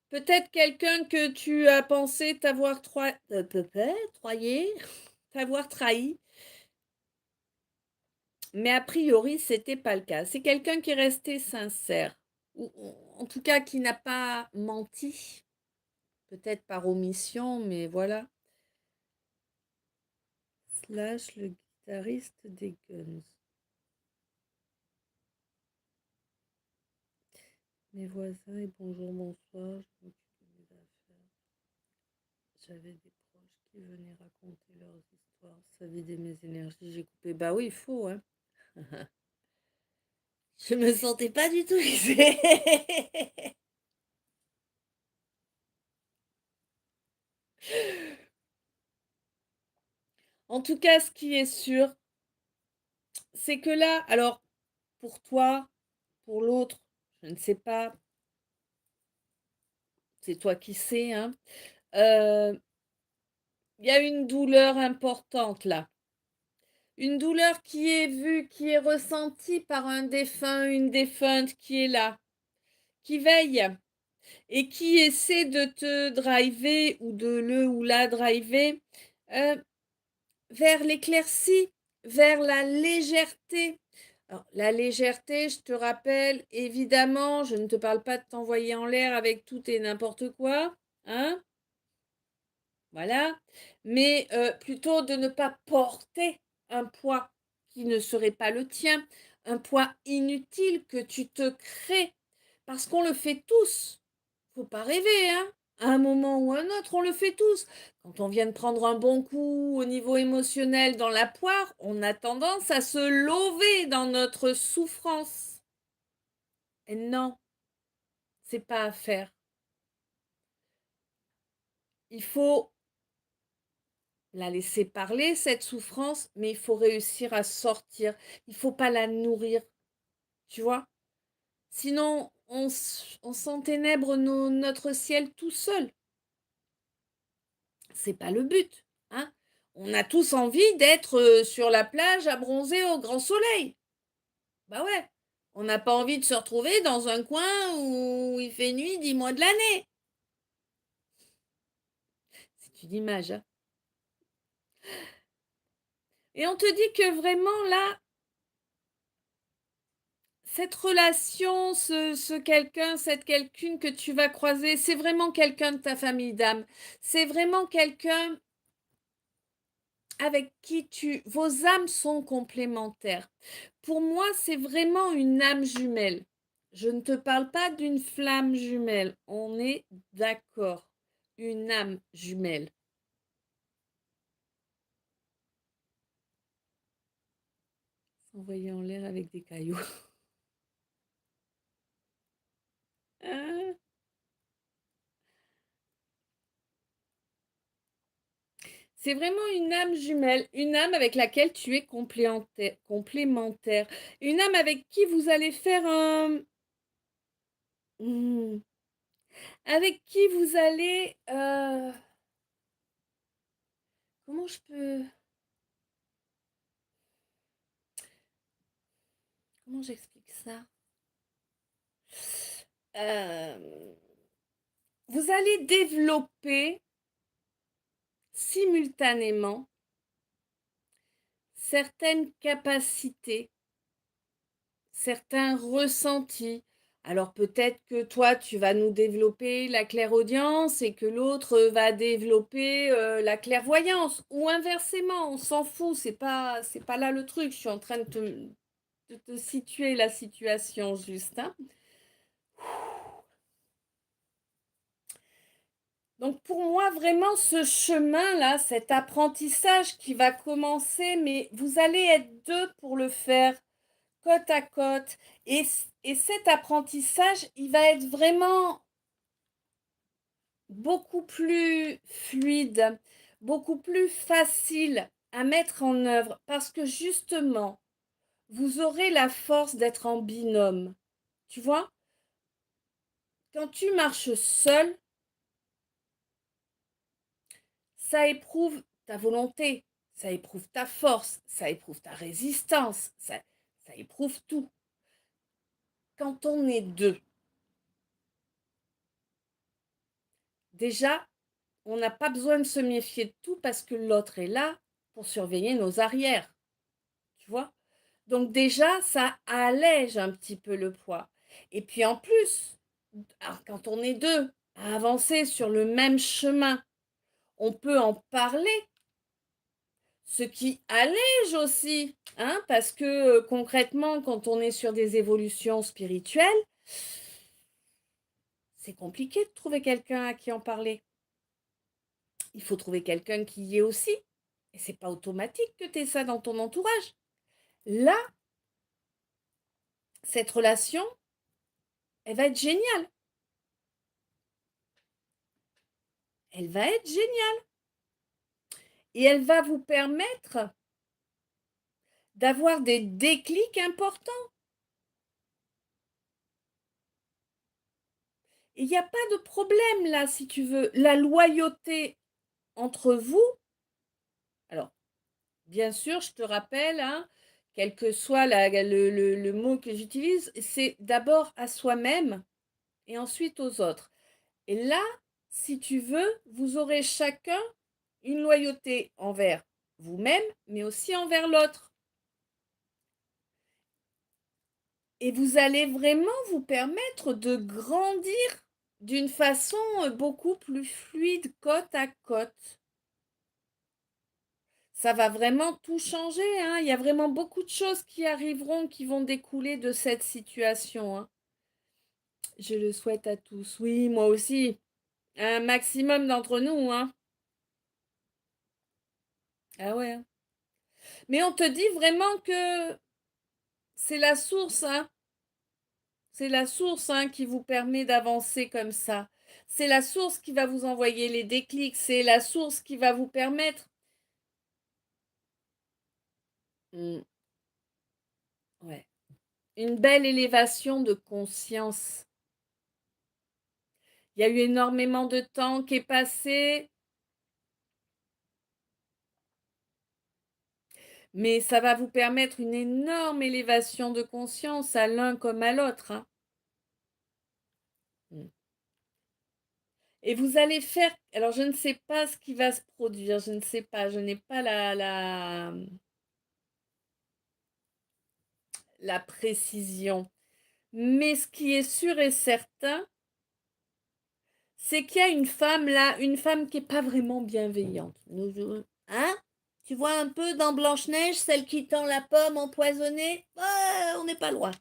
[SPEAKER 1] Peut-être quelqu'un que tu as pensé t'avoir troyé, t'avoir trahi, mais a priori, c'était pas le cas. C'est quelqu'un qui est resté sincère, ou en tout cas qui n'a pas menti, peut-être par omission, mais voilà. Slash le guitariste des Guns. Mes voisins et bonjour, bonsoir, je m'occupe de mes affaires. J'avais des proches qui venaient raconter leurs histoires, ça vidait mes énergies, j'ai coupé. Bah oui, il faut, hein. Je me sentais pas du tout visée. En tout cas, ce qui est sûr, c'est que là, alors, pour toi, pour l'autre, je ne sais pas, c'est toi qui sais, hein, il y a une douleur importante là. Une douleur qui est vue, qui est ressentie par un défunt, une défunte qui est là, qui veille et qui essaie de te driver ou de le ou la driver euh, vers l'éclaircie, vers la légèreté. Alors, la légèreté, je te rappelle, évidemment, je ne te parle pas de t'envoyer en l'air avec tout et n'importe quoi, hein, voilà, mais plutôt de ne pas porter un poids qui ne serait pas le tien, un poids inutile que tu te crées, parce qu'on le fait tous. Faut pas rêver, hein. À un moment ou un autre, on le fait tous. Quand on vient de prendre un bon coup au niveau émotionnel dans la poire, on a tendance à se lever dans notre souffrance. Et non, c'est pas à faire. Il faut la laisser parler, cette souffrance, mais il faut réussir à sortir. Il faut pas la nourrir, tu vois? Sinon, on s'enténèbre notre ciel tout seul. C'est pas le but, hein? On a tous envie d'être sur la plage à bronzer au grand soleil. Bah ouais. On n'a pas envie de se retrouver dans un coin où il fait nuit 10 mois de l'année. C'est une image, hein. Et on te dit que vraiment là, cette relation, ce quelqu'un, cette quelqu'une que tu vas croiser, c'est vraiment quelqu'un de ta famille d'âme. C'est vraiment quelqu'un avec qui vos âmes sont complémentaires. Pour moi, c'est vraiment une âme jumelle. Je ne te parle pas d'une flamme jumelle. On est d'accord. Une âme jumelle. Envoyé en l'air avec des cailloux. C'est vraiment une âme jumelle, une âme avec laquelle tu es complémentaire, une âme avec qui vous allez faire un... Hmm. Avec qui vous allez... Comment je peux... Comment j'explique ça? Euh, Vous allez développer simultanément certaines capacités, certains ressentis. Alors peut-être que toi, tu vas nous développer la clairaudience et que l'autre va développer la clairvoyance. Ou inversement, on s'en fout, c'est pas là le truc. Je suis en train de te situer la situation juste, hein. Donc pour moi, vraiment, ce chemin-là, cet apprentissage qui va commencer, mais vous allez être deux pour le faire côte à côte. Et cet apprentissage, il va être vraiment beaucoup plus fluide, beaucoup plus facile à mettre en œuvre parce que justement, vous aurez la force d'être en binôme. Tu vois, quand tu marches seul, ça éprouve ta volonté, ça éprouve ta force, ça éprouve ta résistance, ça éprouve tout. Quand on est deux, déjà, on n'a pas besoin de se méfier de tout parce que l'autre est là pour surveiller nos arrières. Tu vois? Donc déjà, ça allège un petit peu le poids. Et puis en plus, alors quand on est deux à avancer sur le même chemin, on peut en parler, ce qui allège aussi, hein, parce que concrètement, quand on est sur des évolutions spirituelles, c'est compliqué de trouver quelqu'un à qui en parler. Il faut trouver quelqu'un qui y est aussi. Et c'est pas automatique que tu aies ça dans ton entourage. Là, cette relation, elle va être géniale. Elle va être géniale. Et elle va vous permettre d'avoir des déclics importants. Il n'y a pas de problème là, si tu veux. La loyauté entre vous, alors bien sûr, je te rappelle, hein, quel que soit le mot que j'utilise, c'est d'abord à soi-même et ensuite aux autres. Et là, si tu veux, vous aurez chacun une loyauté envers vous-même, mais aussi envers l'autre. Et vous allez vraiment vous permettre de grandir d'une façon beaucoup plus fluide, côte à côte. Ça va vraiment tout changer, hein. Il y a vraiment beaucoup de choses qui arriveront, qui vont découler de cette situation, hein. Je le souhaite à tous. Oui, moi aussi. Un maximum d'entre nous, hein. Ah ouais, hein. Mais on te dit vraiment que c'est la source, hein. C'est la source hein, qui vous permet d'avancer comme ça. C'est la source qui va vous envoyer les déclics. C'est la source qui va vous permettre. Ouais. Une belle élévation de conscience. Il y a eu énormément de temps qui est passé. Mais ça va vous permettre une énorme élévation de conscience à l'un comme à l'autre. Hein. Et vous allez faire. Alors, je ne sais pas ce qui va se produire. Je ne sais pas. Je n'ai pas la précision. Mais ce qui est sûr et certain, c'est qu'il y a une femme là, une femme qui n'est pas vraiment bienveillante. Hein? Tu vois un peu dans Blanche-Neige, celle qui tend la pomme empoisonnée? On n'est pas loin.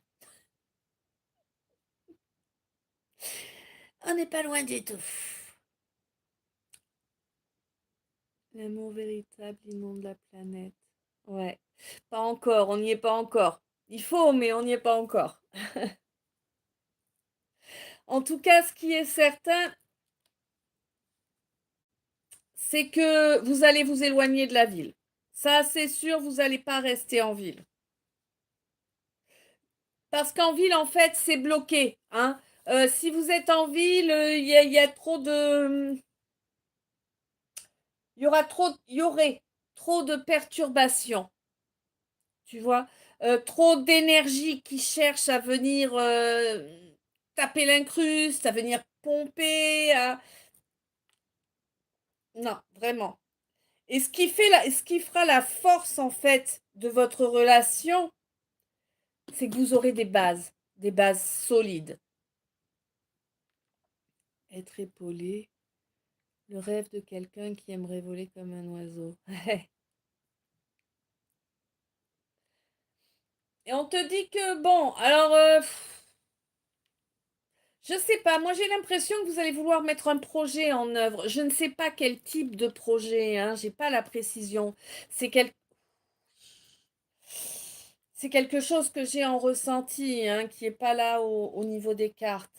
[SPEAKER 1] On n'est pas loin du tout. L'amour véritable inonde la planète. Ouais. Pas encore, on n'y est pas encore. Il faut, mais on n'y est pas encore. En tout cas, ce qui est certain, c'est que vous allez vous éloigner de la ville. Ça, c'est sûr, vous n'allez pas rester en ville. Parce qu'en ville, en fait, c'est bloqué. Hein. Si vous êtes en ville, y a trop de... Il y aurait trop de perturbations. Tu vois, trop d'énergie qui cherche à venir taper l'incruste, à venir pomper. Non, vraiment. Et ce qui fera la force, en fait, de votre relation, c'est que vous aurez des bases solides. Être épaulé, le rêve de quelqu'un qui aimerait voler comme un oiseau. Et on te dit que, bon, alors, je sais pas, moi j'ai l'impression que vous allez vouloir mettre un projet en œuvre. Je ne sais pas quel type de projet, hein, j'ai pas la précision. C'est quel... C'est quelque chose que j'ai en ressenti, hein, qui n'est pas là au niveau des cartes.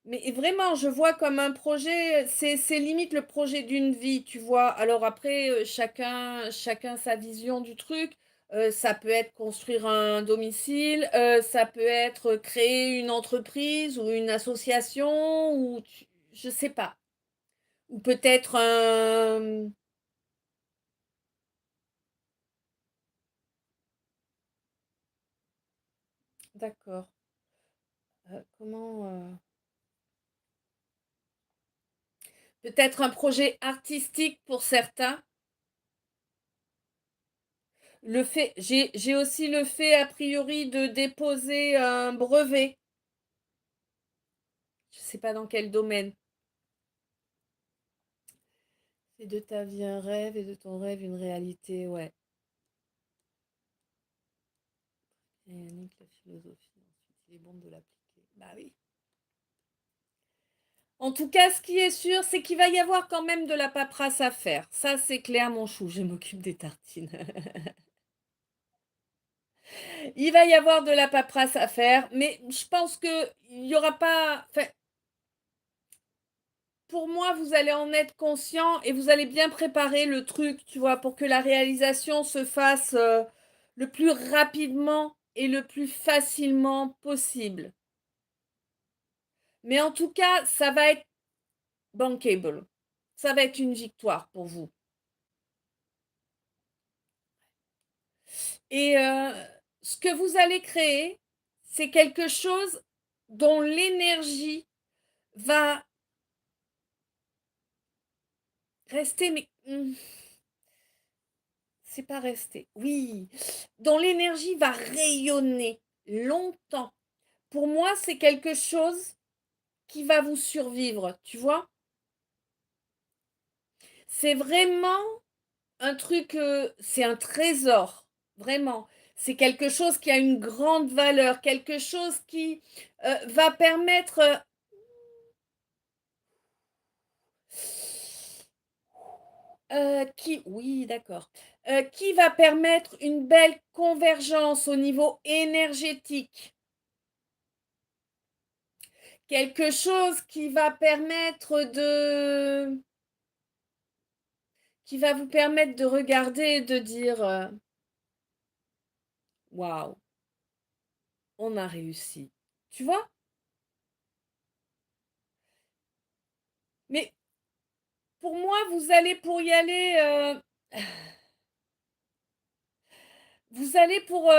[SPEAKER 1] Mais vraiment, je vois comme un projet, c'est limite le projet d'une vie, tu vois. Alors après, chacun sa vision du truc. Ça peut être construire un domicile, ça peut être créer une entreprise ou une association, ou je sais pas. Ou peut-être un... D'accord. Comment... Peut-être un projet artistique pour certains. J'ai aussi le fait a priori de déposer un brevet. Je ne sais pas dans quel domaine. C'est de ta vie un rêve et de ton rêve une réalité, ouais. Et Yannick, la philosophie, ensuite, il est bon de l'appliquer. Bah oui. En tout cas, ce qui est sûr, c'est qu'il va y avoir quand même de la paperasse à faire. Ça, c'est clair, mon chou, je m'occupe des tartines. Il va y avoir de la paperasse à faire, mais je pense qu'il n'y aura pas... Enfin, pour moi, vous allez en être conscient et vous allez bien préparer le truc, tu vois, pour que la réalisation se fasse le plus rapidement et le plus facilement possible. Mais en tout cas, ça va être bankable. Ça va être une victoire pour vous. Et ce que vous allez créer, c'est quelque chose dont l'énergie va rester, mais c'est pas rester. Oui, dont l'énergie va rayonner longtemps. Pour moi, c'est quelque chose qui va vous survivre, tu vois. C'est vraiment un truc, c'est un trésor, vraiment. C'est quelque chose qui a une grande valeur, quelque chose qui va permettre... oui, d'accord. Qui va permettre une belle convergence au niveau énergétique. quelque chose qui va vous permettre de regarder et de dire waouh, on a réussi. Tu vois? Mais pour moi, pour y aller, vous allez pour,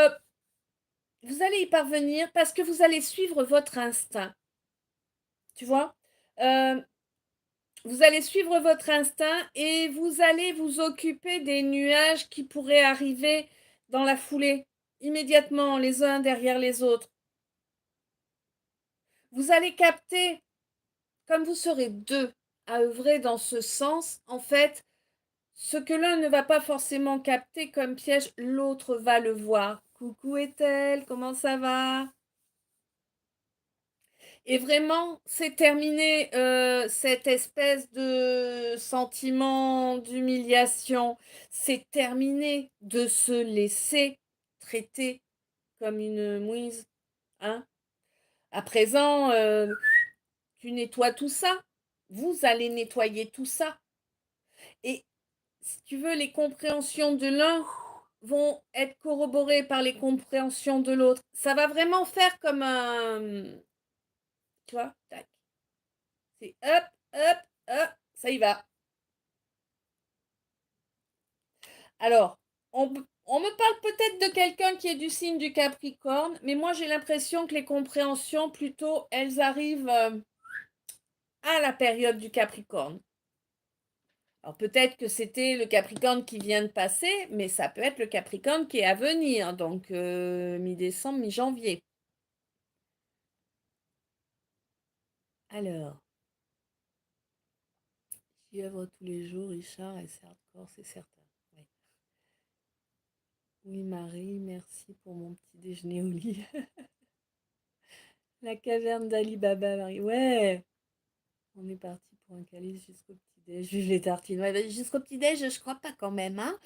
[SPEAKER 1] vous allez y parvenir parce que vous allez suivre votre instinct. Tu vois? Euh, Vous allez suivre votre instinct et vous allez vous occuper des nuages qui pourraient arriver dans la foulée, immédiatement, les uns derrière les autres. Vous allez capter, comme vous serez deux à œuvrer dans ce sens, en fait, ce que l'un ne va pas forcément capter comme piège, l'autre va le voir. Coucou Ethel, comment ça va? Et vraiment, c'est terminé cette espèce de sentiment d'humiliation. C'est terminé de se laisser traiter comme une mouise. Hein. À présent, tu nettoies tout ça. Vous allez nettoyer tout ça. Et si tu veux, les compréhensions de l'un vont être corroborées par les compréhensions de l'autre. Ça va vraiment faire comme un... Tu vois, tac. C'est hop, hop, hop, ça y va. Alors, on me parle peut-être de quelqu'un qui est du signe du Capricorne, mais moi j'ai l'impression que les compréhensions, plutôt, elles arrivent à la période du Capricorne. Alors peut-être que c'était le Capricorne qui vient de passer, mais ça peut être le Capricorne qui est à venir, donc mi-décembre, mi-janvier. Alors, j'y œuvre tous les jours, Richard, et c'est hardcore, c'est certain. Oui. Oui, Marie, merci pour mon petit déjeuner au lit. La caverne d'Ali Baba, Marie. Ouais, on est parti pour un calice jusqu'au petit-déj. Vive les tartines. Ouais, bah, jusqu'au petit-déj, je crois pas quand même, hein.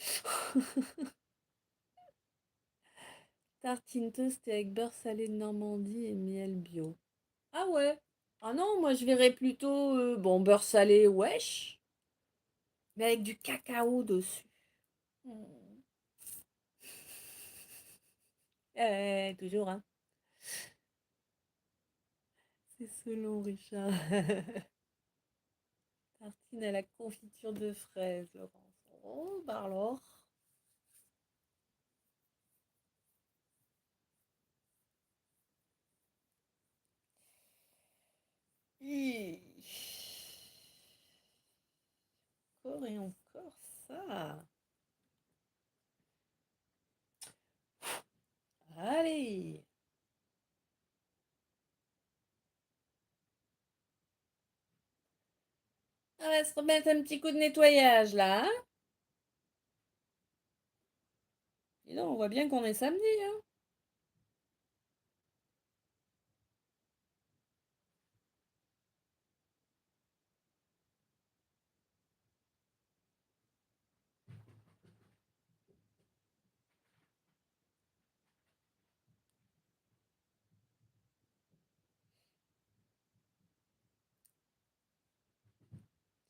[SPEAKER 1] Tartine toast avec beurre salé de Normandie et miel bio. Ah ouais. Ah non, moi je verrais plutôt, bon, beurre salé, wesh, mais avec du cacao dessus. Mm. Toujours, hein. C'est selon Richard. Tartine à la confiture de fraises, Laurence. Oh, bah alors. Hi. Encore et encore ça. Allez. On va se remettre un petit coup de nettoyage là, hein. Et là, on voit bien qu'on est samedi, hein.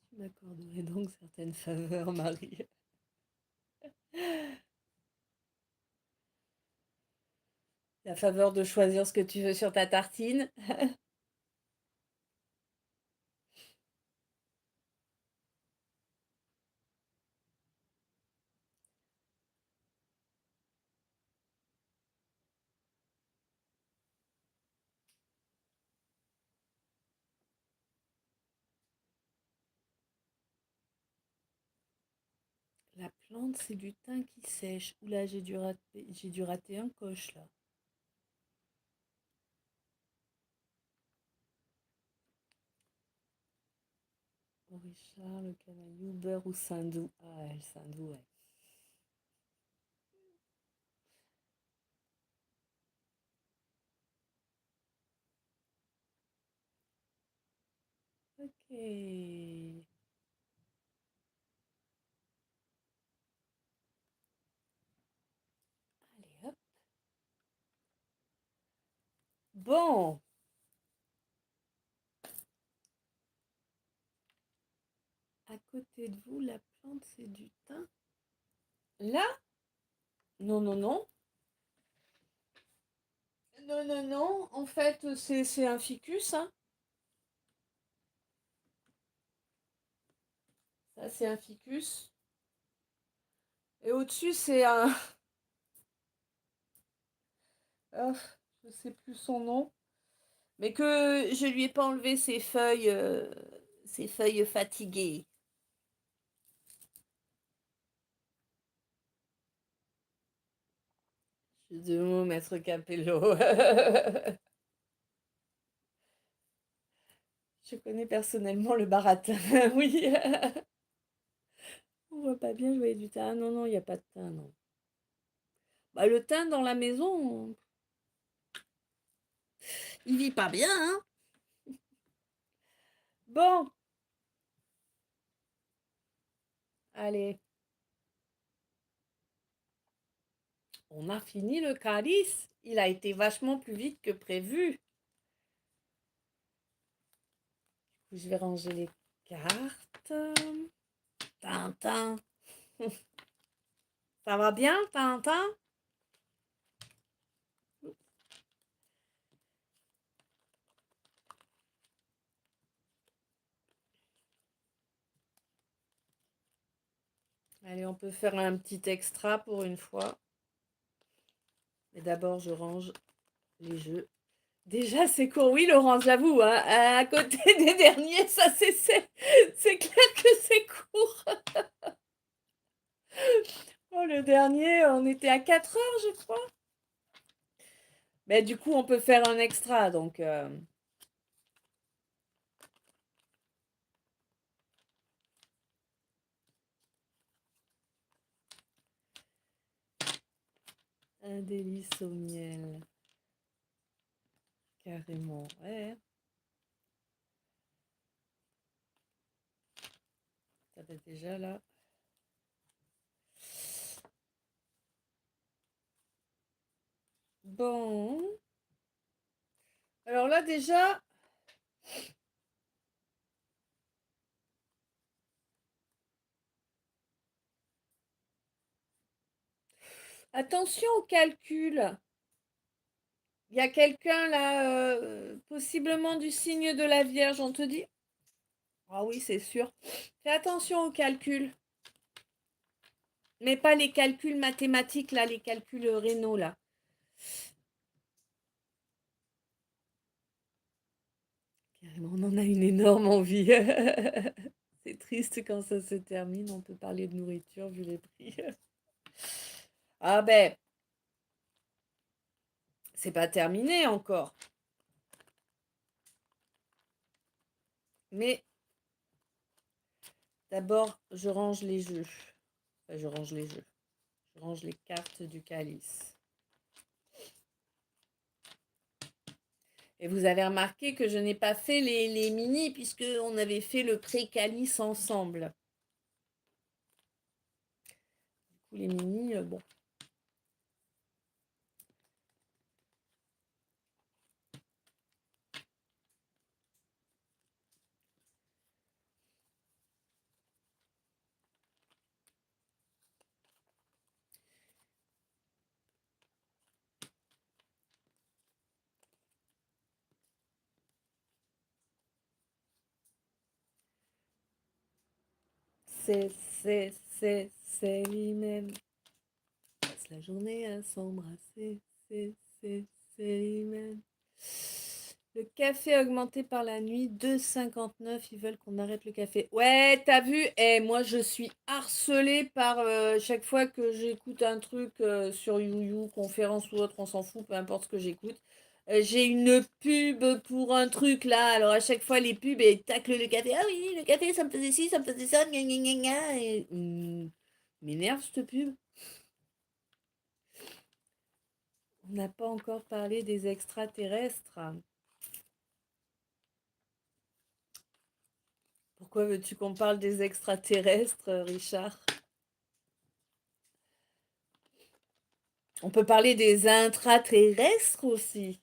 [SPEAKER 1] Tu m'accorderais donc certaines faveurs, Marie. La faveur de choisir ce que tu veux sur ta tartine. La plante, c'est du thym qui sèche. Oula, j'ai dû rater un coche là. Richard, le cavaillou, beurre ou saindoux. Ah, le saindoux, ouais. Ok. Allez, hop. Bon. À côté de vous, la plante, c'est du thym. Là? Non, non, non. Non, non, non. En fait, c'est un ficus, hein. Ça, c'est un ficus. Et au-dessus, c'est un... Oh, je sais plus son nom. Mais que je lui ai pas enlevé ses feuilles fatiguées. Je de mots, maître Capello. Je connais personnellement le baratin, oui. On voit pas bien, je voyais du thym. Ah non, non, il n'y a pas de thym, non. Bah, le thym dans la maison, il vit pas bien, hein. Bon, allez. On a fini le calice. Il a été vachement plus vite que prévu. Je vais ranger les cartes. Tintin. Ça va bien, Tintin? Allez, on peut faire un petit extra pour une fois. Mais d'abord, je range les jeux. Déjà, c'est court. Oui, Laurent, j'avoue, hein, à côté des derniers, ça, c'est clair que c'est court. Oh, le dernier, on était à 4 heures, je crois. Mais du coup, on peut faire un extra, donc... Un délice au miel. Carrément, ouais. Ça va déjà là. Bon. Alors là, déjà... Attention au calcul. Il y a quelqu'un là, possiblement du signe de la Vierge, on te dit? Ah oui, c'est sûr. Fais attention aux calculs. Mais pas les calculs mathématiques, là, les calculs rénaux, là. Carrément, on en a une énorme envie. C'est triste quand ça se termine. On peut parler de nourriture vu les prix. Ah ben, c'est pas terminé encore. Mais d'abord, je range les jeux. Enfin, je range les jeux. Je range les cartes du calice. Et vous avez remarqué que je n'ai pas fait les mini puisque on avait fait le pré-calice ensemble. Du coup, les mini, bon. C'est lui-même. Passe la journée à s'embrasser. C'est lui-même. Le café augmenté par la nuit, 2,59. Ils veulent qu'on arrête le café. Ouais, t'as vu? Moi, je suis harcelée par chaque fois que j'écoute un truc sur YouYou, conférence ou autre, on s'en fout, peu importe ce que j'écoute. J'ai une pub pour un truc là. Alors à chaque fois, les pubs, et taclent le café. Ah oui, le café, ça me faisait ci, ça me faisait ça. Gna, gna, gna, gna, et, m'énerve cette pub. On n'a pas encore parlé des extraterrestres. Pourquoi veux-tu qu'on parle des extraterrestres, Richard? On peut parler des intraterrestres aussi.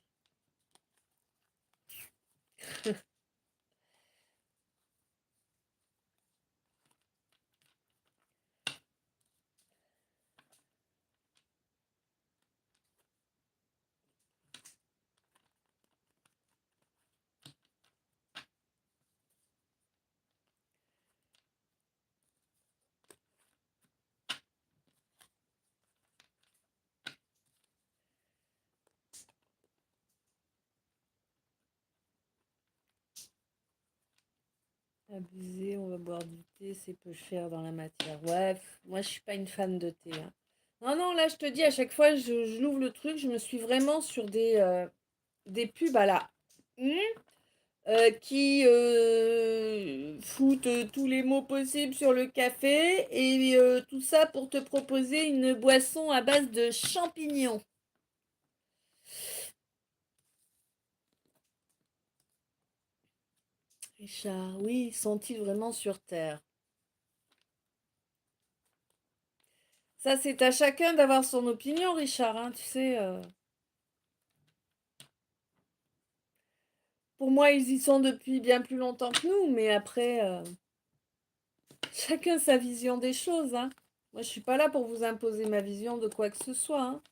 [SPEAKER 1] Abusé, on va boire du thé, c'est peu cher dans la matière. Ouais, moi je suis pas une fan de thé, hein. Non, non, là je te dis, à chaque fois je l'ouvre le truc, je me suis vraiment sur des pubs à la qui foutent tous les mots possibles sur le café et tout ça pour te proposer une boisson à base de champignons. Richard, oui, sont-ils vraiment sur Terre? Ça, c'est à chacun d'avoir son opinion, Richard, hein, tu sais. Pour moi, ils y sont depuis bien plus longtemps que nous, mais après, chacun sa vision des choses, hein. Moi, je suis pas là pour vous imposer ma vision de quoi que ce soit, hein.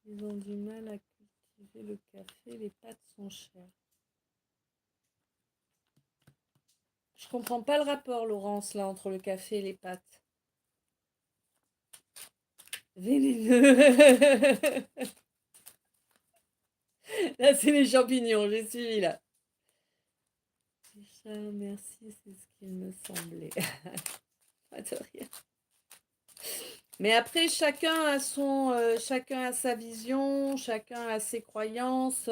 [SPEAKER 1] Ils ont du mal à cultiver le café, les pâtes sont chères. Je comprends pas le rapport, Laurence, là, entre le café et les pâtes. Vénéneux. Là, c'est les champignons, j'ai suivi, là. Richard, merci, c'est ce qu'il me semblait. Pas de rien. Mais après, chacun a sa vision, chacun a ses croyances.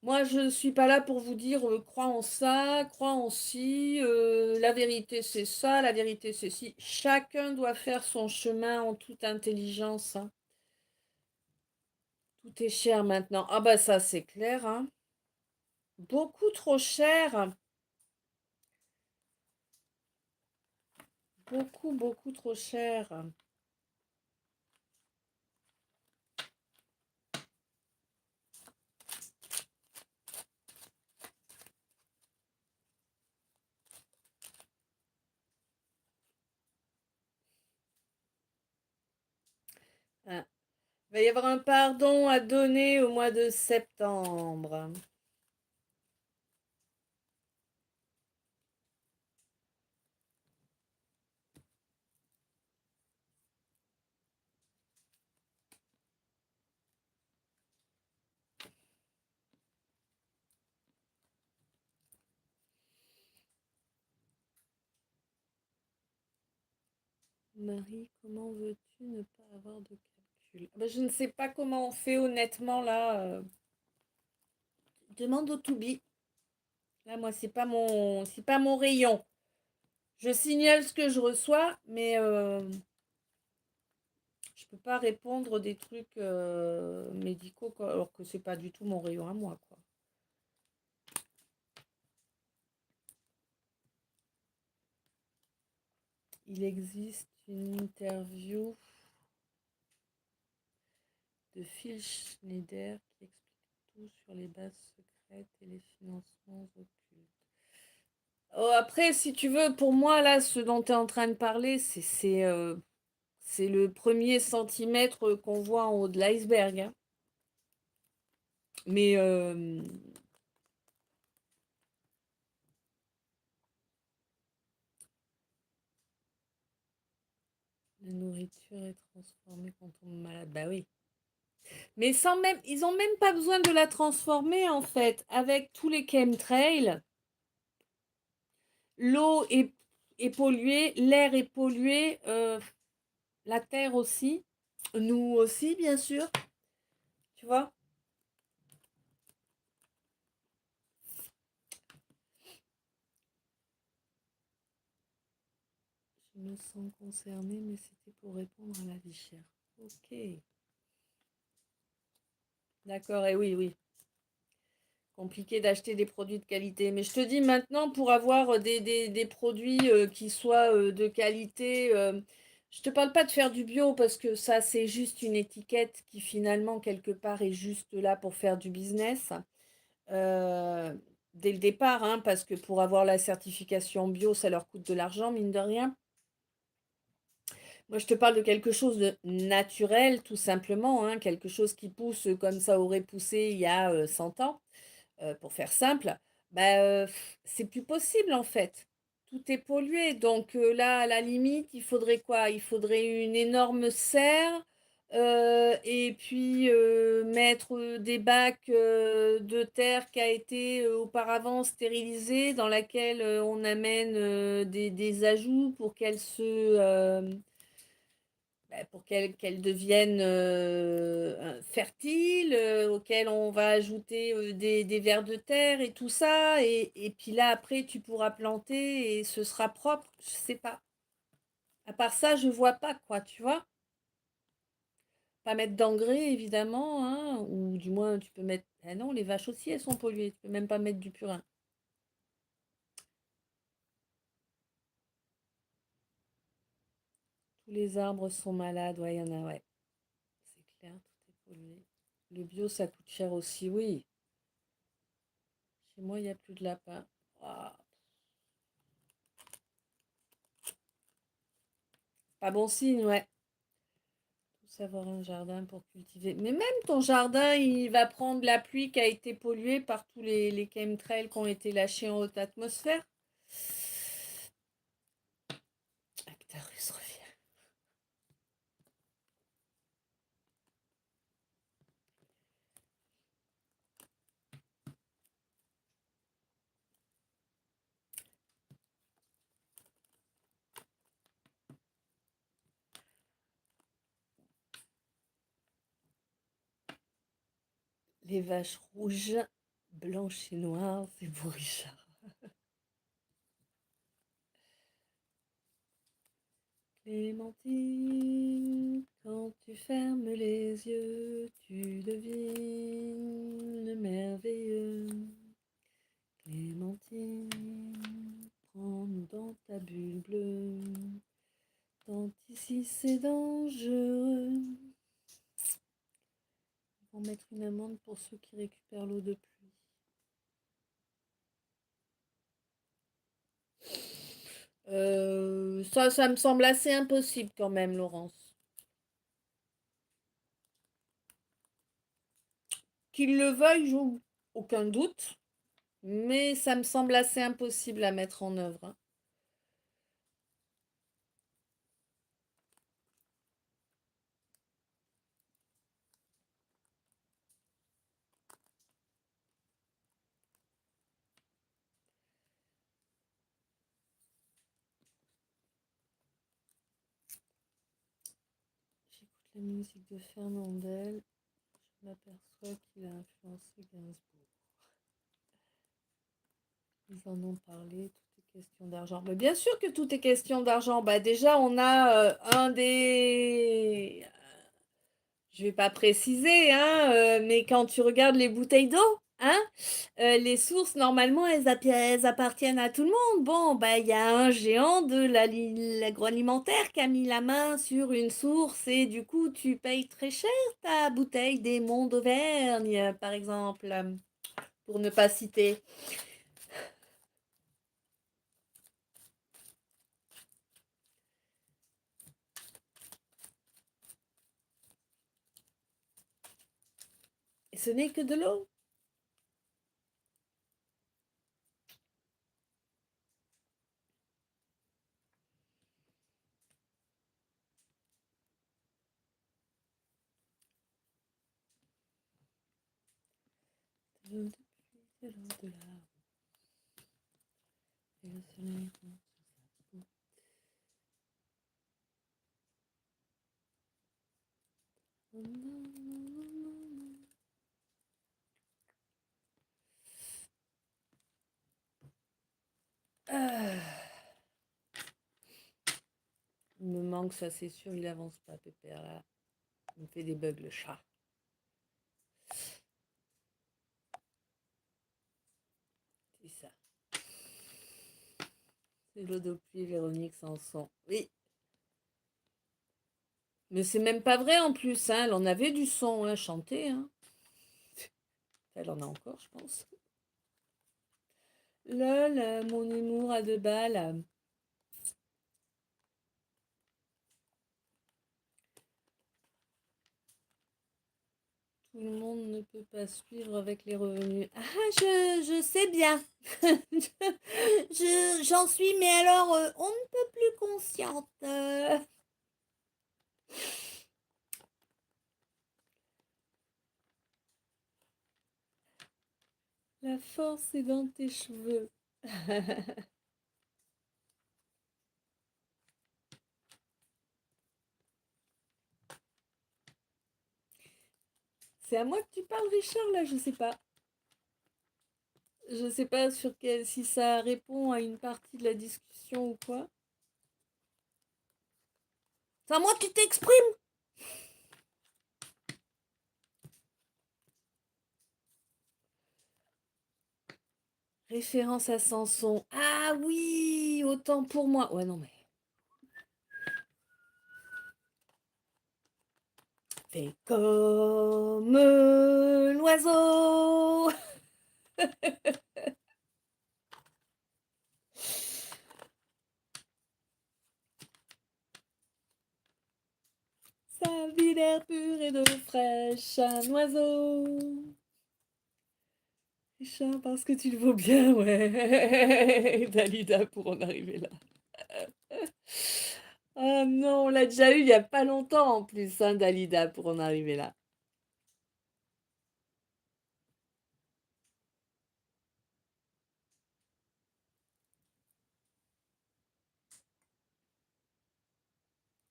[SPEAKER 1] Moi, je ne suis pas là pour vous dire crois en ça, crois en ci, la vérité c'est ça, la vérité c'est ci. Chacun doit faire son chemin en toute intelligence, hein. Tout est cher maintenant. Ah bah ça c'est clair, hein. Beaucoup trop cher. Beaucoup, beaucoup trop cher. Ah. Il va y avoir un pardon à donner au mois de septembre. Marie, comment veux-tu ne pas avoir de calcul? Ah bah, je ne sais pas comment on fait honnêtement là. Demande au Toubi. Là, moi, c'est pas mon rayon. Je signale ce que je reçois, mais je peux pas répondre des trucs médicaux, quoi, alors que c'est pas du tout mon rayon à moi, quoi. Il existe une interview de Phil Schneider qui explique tout sur les bases secrètes et les financements occultes. Oh, après, si tu veux, pour moi, là, ce dont tu es en train de parler, c'est le premier centimètre qu'on voit en haut de l'iceberg, hein. Mais la nourriture est transformée quand on est malade. Bah oui. Mais sans même, ils ont même pas besoin de la transformer en fait. Avec tous les chemtrails, l'eau est polluée, l'air est pollué, la terre aussi, nous aussi bien sûr. Tu vois? Je me sens concernée, mais c'était pour répondre à la vie chère. Ok. D'accord, et oui, oui. Compliqué d'acheter des produits de qualité. Mais je te dis maintenant, pour avoir des produits qui soient de qualité, je te parle pas de faire du bio parce que ça, c'est juste une étiquette qui finalement, quelque part, est juste là pour faire du business. euh, Dès le départ, hein, parce que pour avoir la certification bio, ça leur coûte de l'argent, mine de rien. Moi, je te parle de quelque chose de naturel, tout simplement, hein, quelque chose qui pousse comme ça aurait poussé il y a 100 ans. Pour faire simple, bah, c'est plus possible en fait. Tout est pollué. Donc là, à la limite, il faudrait quoi? Il faudrait une énorme serre, Et puis mettre des bacs de terre qui a été auparavant stérilisée, dans laquelle on amène des ajouts pour qu'elle pour qu'elle devienne fertile, auquel on va ajouter des vers de terre et tout ça. Et puis là, après, tu pourras planter et ce sera propre. Je sais pas. À part ça, je vois pas quoi, tu vois. Pas mettre d'engrais, évidemment, hein, ou du moins tu peux mettre. Ah non, les vaches aussi, elles sont polluées. Tu peux même pas mettre du purin. Tous les arbres sont malades, ouais, il y en a, ouais. C'est clair, tout est pollué. Le bio, ça coûte cher aussi, oui. Chez moi, il n'y a plus de lapins. Ouah, pas bon signe, ouais. Tous avoir un jardin pour cultiver. Mais même ton jardin, il va prendre la pluie qui a été polluée par tous les chemtrails qui ont été lâchés en haute atmosphère. Actarus revient. Les vaches rouges, blanches et noires, c'est Bourrichard. Clémentine, quand tu fermes les yeux, tu devines le merveilleux. Clémentine, prends-nous dans ta bulle bleue, tant ici c'est dangereux. Ils vont mettre une amende pour ceux qui récupèrent l'eau de pluie. Ça me semble assez impossible quand même, Laurence. Qu'ils le veuillent, j'ai aucun doute, mais ça me semble assez impossible à mettre en œuvre, hein. J'écoute la musique de Fernandel, je m'aperçois qu'il a influencé Gainsbourg. Ils en ont parlé, tout est question d'argent. Mais bien sûr que tout est question d'argent. Bah déjà, on a un des... Je vais pas préciser, hein, mais quand tu regardes les bouteilles d'eau, hein, les sources, normalement, elles appartiennent à tout le monde. Bon, bah, il y a un géant de l'agroalimentaire qui a mis la main sur une source et du coup, tu payes très cher ta bouteille des Monts d'Auvergne, par exemple, pour ne pas citer. Et ce n'est que de l'eau. De l'eau depuis de l'au-delà. Et le soleil monte sur sa peau. Il me manque ça, c'est sûr, il avance pas, Pépère, là. Il me fait des bugs, le chat. C'est ça. C'est l'eau de pluie, Véronique Sanson. Oui. Mais c'est même pas vrai en plus, hein. Elle en avait du son, hein, chanter, hein. Elle en a encore, je pense. Lol, mon humour à deux balles. Tout le monde ne peut pas suivre avec les revenus. Ah, je sais bien. J'en suis, mais alors, on ne peut plus consciente. La force est dans tes cheveux. C'est à moi que tu parles, Richard, là, je sais pas. Je sais pas si ça répond à une partie de la discussion ou quoi. C'est à moi que tu t'exprimes. Référence à Samson. Ah oui, autant pour moi. Ouais, non, mais. Fais comme l'oiseau. Sa vie d'air pur et d'eau fraîche, un oiseau. Richard, parce que tu le vaux bien, ouais. Dalida pour en arriver là. Oh non, on l'a déjà eu il y a pas longtemps en plus, hein, Dalida pour en arriver là.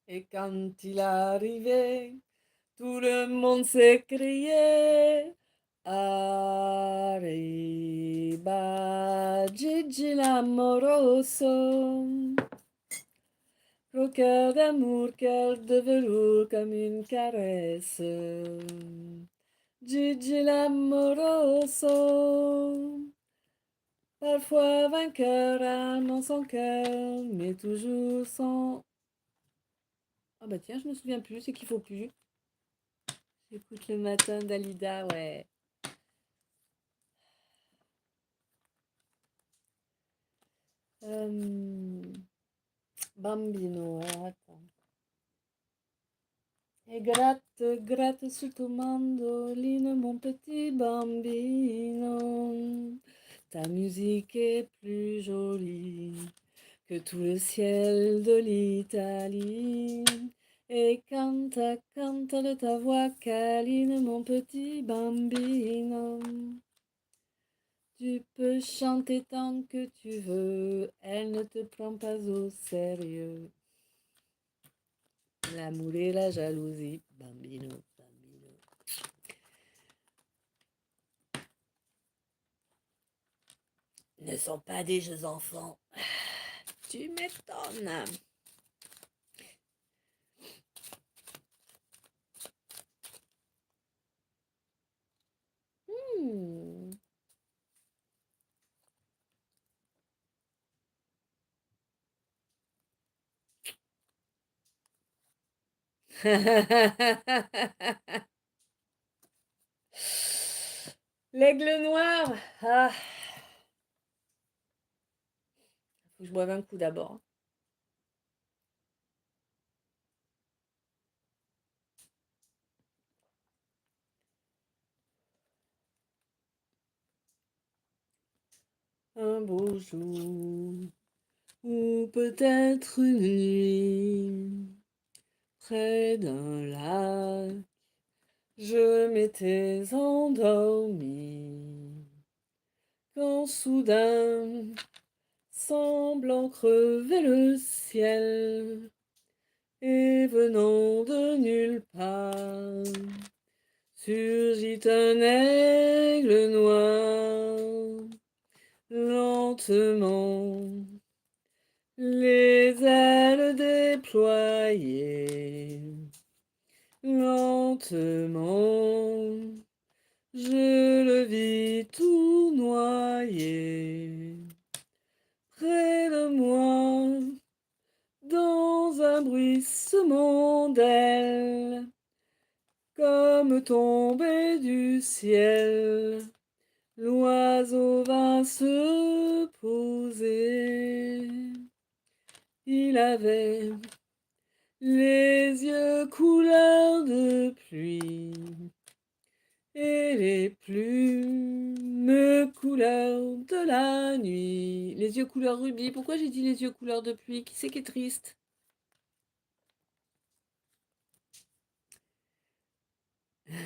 [SPEAKER 1] Et quand il arrivait, tout le monde s'écriait Arriba Gigi l'amoroso, au cœur d'amour, cœur de velours comme une caresse. Gigi l'amoroso, parfois vainqueur, âme son cœur, mais toujours sans. Ah bah tiens, je me souviens plus, c'est qu'il faut plus. J'écoute le matin Dalida, ouais. Bambino, alors attends. Et gratte, gratte sur ton mandoline, mon petit bambino. Ta musique est plus jolie que tout le ciel de l'Italie. Et canta, canta de ta voix câline, mon petit bambino. Tu peux chanter tant que tu veux, elle ne te prend pas au sérieux. L'amour et la jalousie, bambino, bambino. Ne sont pas des jeux enfants. Tu m'étonnes. Hmm. L'aigle noir. Ah, faut que je boive un coup d'abord. Un beau jour, ou peut-être une nuit, près d'un lac, je m'étais endormi. Quand soudain, semblant crever le ciel, et venant de nulle part, surgit un aigle noir, lentement, les ailes déployées, lentement, je le vis tout noyé, près de moi, dans un bruissement d'ailes, comme tombé du ciel, l'oiseau vint se poser. Il avait les yeux couleur de pluie et les plumes couleur de la nuit. Les yeux couleur rubis. Pourquoi j'ai dit les yeux couleur de pluie? Qui c'est qui est triste?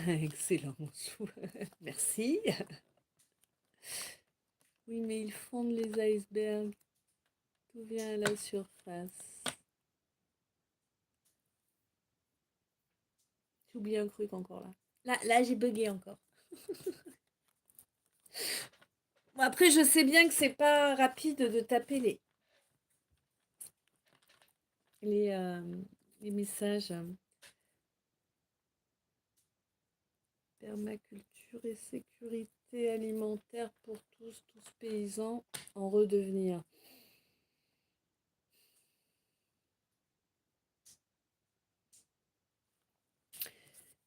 [SPEAKER 1] Excellent, mon chou. Merci. Oui, mais ils fondent les icebergs. Tout vient à la surface. J'ai oublié un truc encore là. Là, j'ai bugué encore. Bon, après, je sais bien que c'est pas rapide de taper les, euh, les messages. Permaculture et sécurité alimentaire pour tous paysans en redevenir.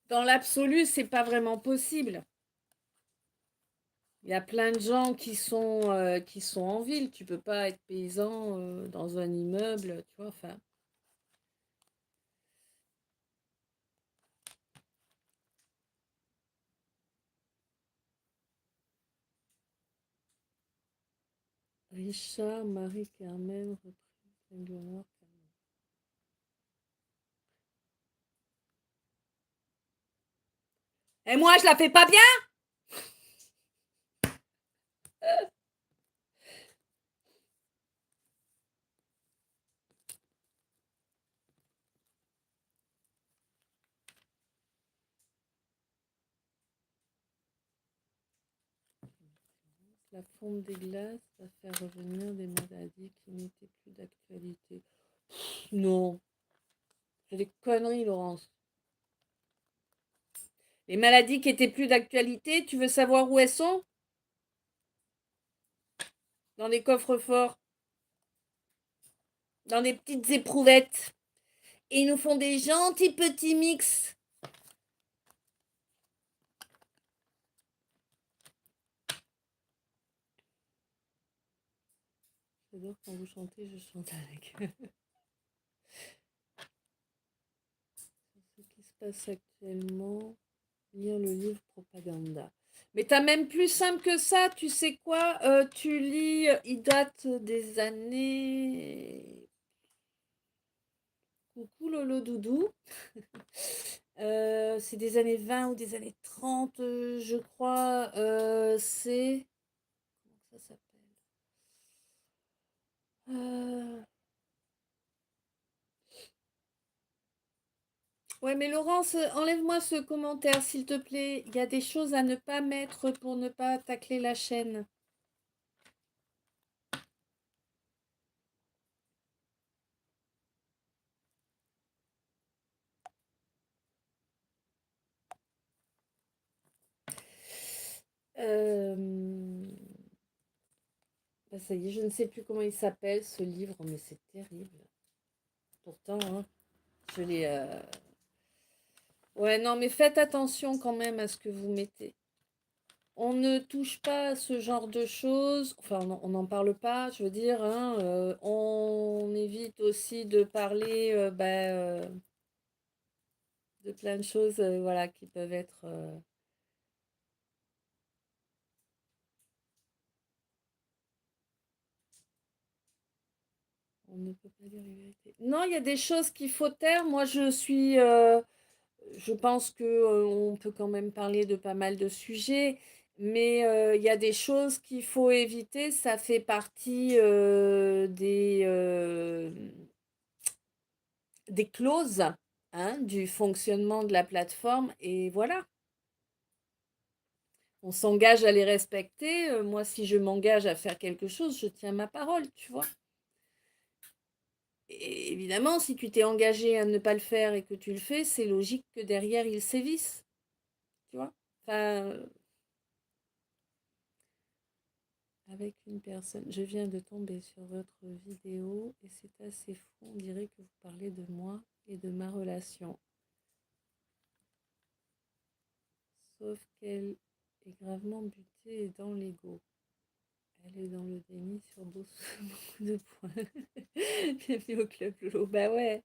[SPEAKER 1] Dans l'absolu, c'est pas vraiment possible. Il y a plein de gens qui sont en ville. Tu peux pas être paysan dans un immeuble, tu vois. Enfin, Richard, Marie-Carmen, reprise Léonore. Et moi, je la fais pas bien. La fonte des glaces va faire revenir des maladies qui n'étaient plus d'actualité. Non, c'est des conneries, Laurence. Les maladies qui étaient plus d'actualité, tu veux savoir où elles sont? Dans des coffres forts, dans des petites éprouvettes. Et ils nous font des gentils petits mix. J'adore quand vous chantez, je chante avec. Ce qui se passe actuellement, lire le livre Propaganda. Mais t'as même plus simple que ça, tu sais quoi? Tu lis, il date des années. Coucou Lolo Doudou. C'est des années 20 ou des années 30, je crois. C'est. Comment ça s'appelle? Ouais, mais Laurence, enlève-moi ce commentaire, s'il te plaît. Il y a des choses à ne pas mettre pour ne pas tacler la chaîne. Bah, ça y est, je ne sais plus comment il s'appelle ce livre, mais c'est terrible. Pourtant, hein, je l'ai. Ouais, non, mais faites attention quand même à ce que vous mettez. On ne touche pas à ce genre de choses, enfin on n'en parle pas, je veux dire, hein, on évite aussi de parler de plein de choses voilà, qui peuvent être... On ne peut pas dire la vérité. Non, il y a des choses qu'il faut taire. Moi, je pense que on peut quand même parler de pas mal de sujets, mais il y a des choses qu'il faut éviter. Ça fait partie des clauses, hein, du fonctionnement de la plateforme. Et voilà, on s'engage à les respecter. Moi, si je m'engage à faire quelque chose, je tiens ma parole, tu vois. Et évidemment, si tu t'es engagé à ne pas le faire et que tu le fais, c'est logique que derrière, ils sévissent, tu vois. Enfin, avec une personne, je viens de tomber sur votre vidéo et c'est assez fou. On dirait que vous parlez de moi et de ma relation. Sauf qu'elle est gravement butée et dans l'ego. Elle est dans le déni sur beaucoup de points. Bienvenue au club Lolo. Bah ouais,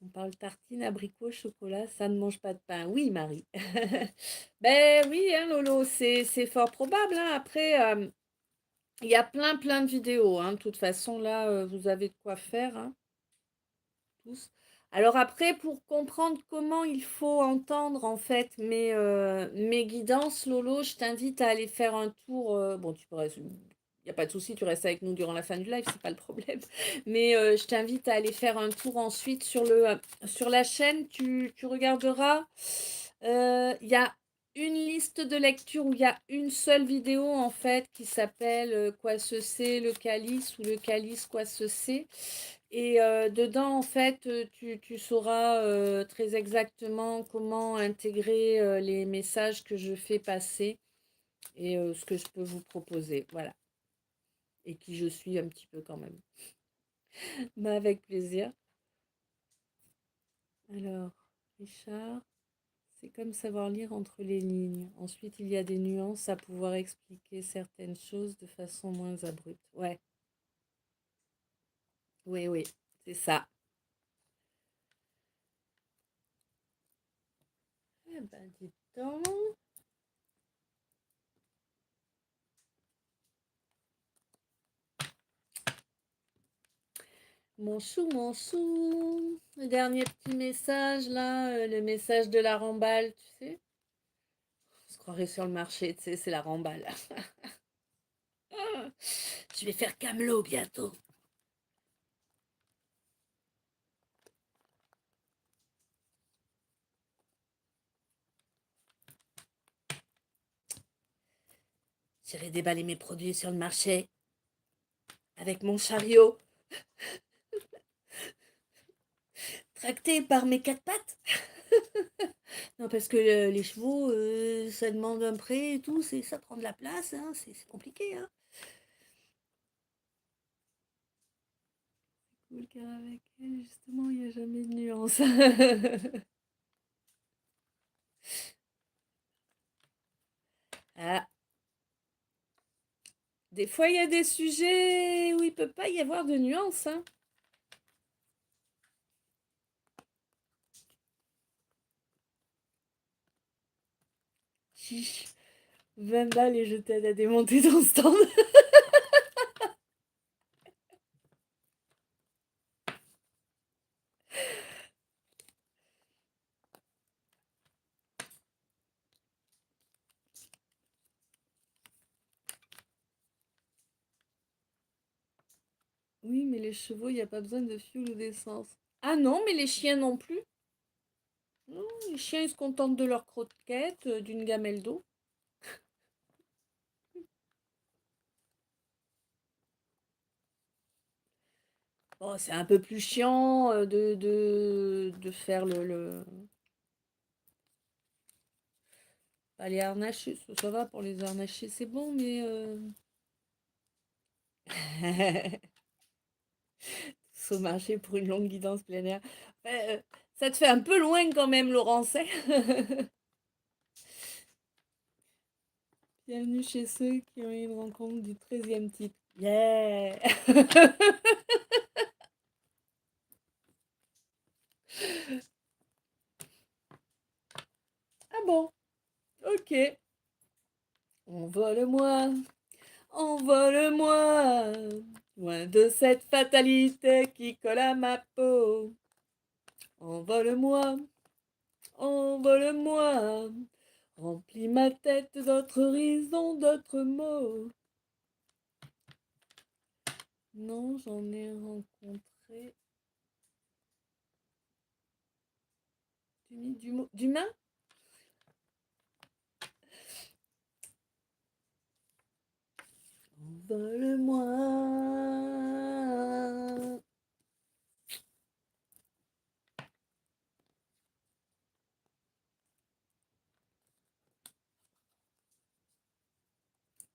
[SPEAKER 1] on parle tartine, abricot, chocolat, ça ne mange pas de pain. Oui, Marie. Ben oui, hein, Lolo, c'est fort probable, hein. Après, il y a plein de vidéos, hein. De toute façon, là, vous avez de quoi faire, hein, tous. Alors après, pour comprendre comment il faut entendre en fait mes guidances, Lolo, je t'invite à aller faire un tour. Bon, tu pourrais, il n'y a pas de souci, tu restes avec nous durant la fin du live, c'est pas le problème. Mais je t'invite à aller faire un tour ensuite sur la chaîne. Tu regarderas. Il y a une liste de lecture où il y a une seule vidéo en fait qui s'appelle Quoi se sait le calice ou le calice quoi se sait. Et dedans, en fait, tu sauras très exactement comment intégrer les messages que je fais passer et ce que je peux vous proposer. Voilà. Et qui je suis un petit peu quand même. Mais avec plaisir. Alors, Richard, c'est comme savoir lire entre les lignes. Ensuite, il y a des nuances à pouvoir expliquer certaines choses de façon moins abrupte. Ouais, oui, oui, c'est ça. Eh ben, dis donc. Mon chou. Le dernier petit message là, le message de la remballe, tu sais. On se croirait sur le marché, tu sais, c'est la remballe. Je vais faire camelot bientôt. J'irai déballer mes produits sur le marché avec mon chariot, tracté par mes quatre pattes. Non, parce que les chevaux, ça demande un pré et tout, ça prend de la place, hein, c'est compliqué. Hein. Cool, car avec elle, justement, il n'y a jamais de nuance. Ah, des fois, il y a des sujets où il peut pas y avoir de nuance. Hein. Chiche, 20 balles et je t'aide à démonter ton stand. Oui, mais les chevaux, il n'y a pas besoin de fuel ou d'essence. Ah non, mais les chiens non plus. Non, les chiens, ils se contentent de leur croquette, d'une gamelle d'eau. Bon, c'est un peu plus chiant de faire pas les harnachés, ça va pour les harnachés, c'est bon, mais au marché pour une longue guidance plein air. Ça te fait un peu loin quand même, Laurence. Hein. Bienvenue chez ceux qui ont eu une rencontre du 13e type. Yeah! Ah bon? Ok. Envole-moi, envole-moi, loin de cette fatalité qui colle à ma peau. Envole-moi, envole-moi, remplis ma tête d'autres horizons, d'autres mots. Non, j'en ai rencontré. D'humain? Envole-moi.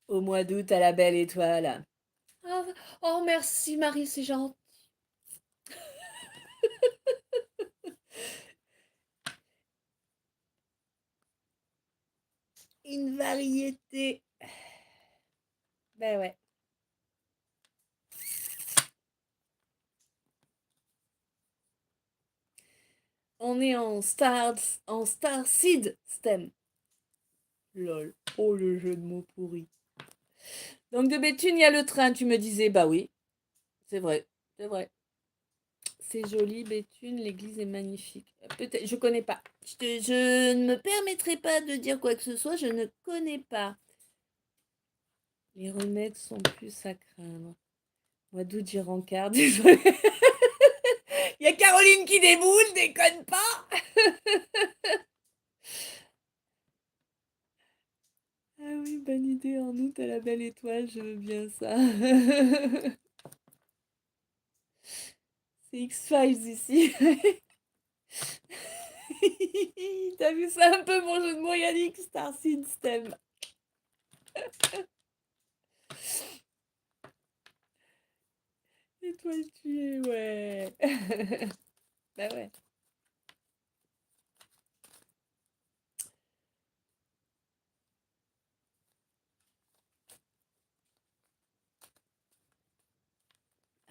[SPEAKER 1] Au mois d'août à la belle étoile. Oh, oh, merci Marie, c'est gentil. Une variété. Ben ouais. On est en Star Seed Stem. Lol. Oh, le jeu de mots pourri. Donc de Béthune, il y a le train, tu me disais. Bah oui, c'est vrai. C'est vrai. C'est joli, Béthune, l'église est magnifique. Peut-être, je connais pas. Je ne me permettrai pas de dire quoi que ce soit, je ne connais pas. Les remèdes sont plus à craindre. Mois d'août, j'y rencard, désolé. Il y a Caroline qui déboule, déconne pas. Ah oui, bonne idée, en août à la belle étoile, je veux bien ça. C'est X-Files ici. T'as vu ça un peu mon jeu de mots, Yannick? Star System. Étoile tuée, ouais. Bah ouais.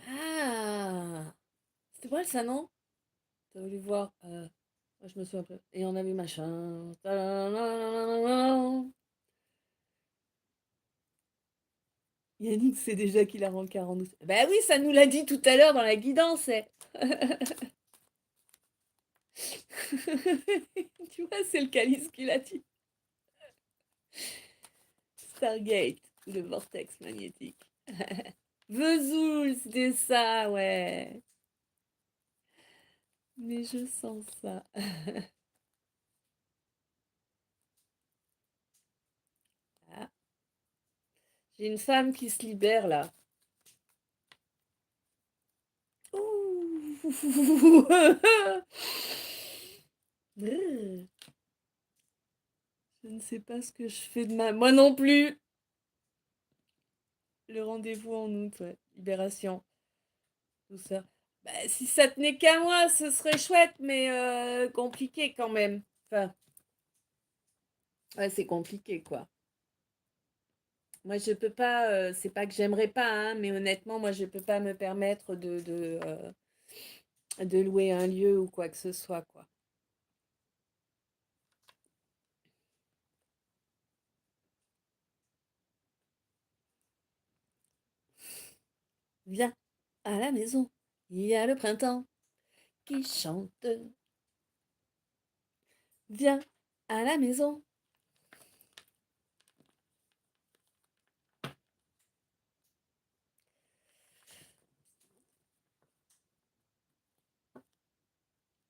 [SPEAKER 1] Ah, c'était pas ça, non? T'as voulu voir. Moi, je me souviens pas. Et on a vu machin. Yannick sait déjà qu'il a rencard en août. Bah oui, ça nous l'a dit tout à l'heure dans la guidance. Tu vois, c'est le calice qui l'a dit. Stargate, le vortex magnétique. Vesoul, c'était ça, ouais. Mais je sens ça. Ah, j'ai une femme qui se libère là. Ouh. Je ne sais pas ce que je fais de ma... Moi non plus. Le rendez-vous en août, ouais. Libération. Tout ça. Bah, si ça tenait qu'à moi, ce serait chouette, mais compliqué quand même. Enfin, ouais, c'est compliqué, quoi. Moi, je peux pas, c'est pas que j'aimerais pas, hein, mais honnêtement, moi, je peux pas me permettre de louer un lieu ou quoi que ce soit, quoi. Viens à la maison, il y a le printemps qui chante. Viens à la maison.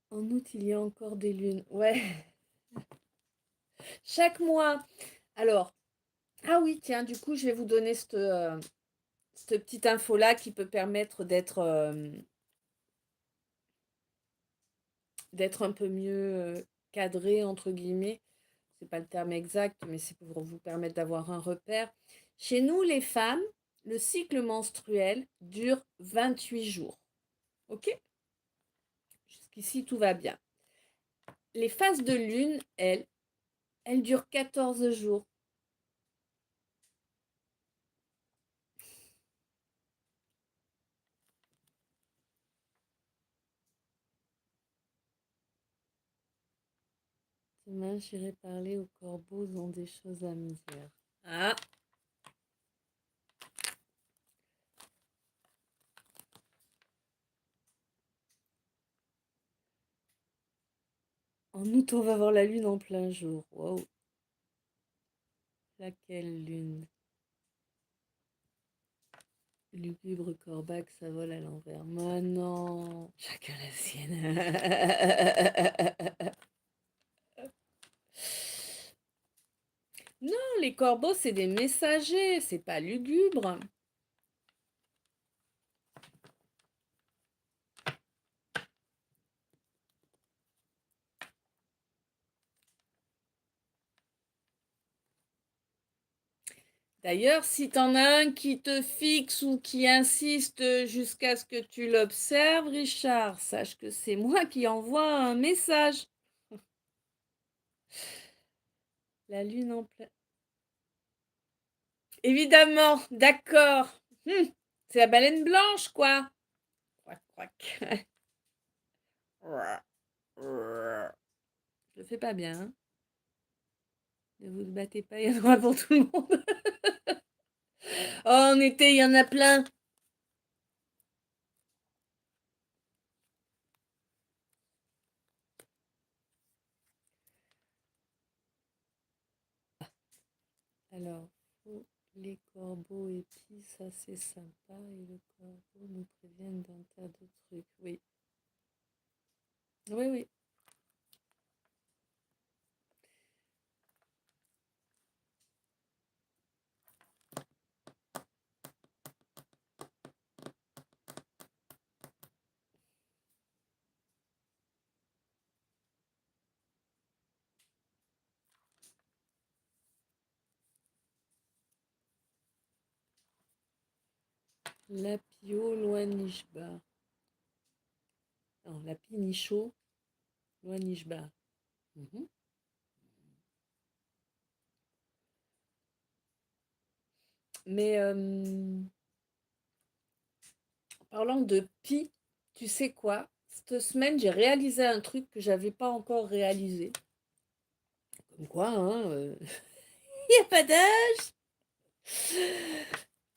[SPEAKER 1] En août, il y a encore des lunes. Ouais, chaque mois. Alors, ah oui, tiens, du coup, je vais vous donner cette petite info-là qui peut permettre d'être un peu mieux cadré, entre guillemets. C'est pas le terme exact, mais c'est pour vous permettre d'avoir un repère. Chez nous, les femmes, le cycle menstruel dure 28 jours. OK? Jusqu'ici, tout va bien. Les phases de lune, elles durent 14 jours. Demain, j'irai parler aux corbeaux, ils ont des choses à me dire. Ah, en août, on va voir la lune en plein jour. Waouh. Laquelle lune? Lugubre Corbac, ça vole à l'envers. Moi non, chacun la sienne. Non, les corbeaux, c'est des messagers, c'est pas lugubre. D'ailleurs, si t'en as un qui te fixe ou qui insiste jusqu'à ce que tu l'observes, Richard, sache que c'est moi qui envoie un message. La lune en plein. Évidemment, d'accord. C'est la baleine blanche, quoi. Croac, croac. Je le fais pas bien, hein. Ne vous battez pas, il y en aura pour tout le monde. Oh, en été, il y en a plein. Alors, les corbeaux et puis ça c'est sympa. Et le corbeau nous préviennent d'un tas de trucs. Oui, oui, oui. Lapio Loanishba. Non, Lapinicho Loanishba. Mhm. Mais parlant de pi, tu sais quoi? Cette semaine, j'ai réalisé un truc que j'avais pas encore réalisé. Comme quoi, hein, il n'y a pas d'âge.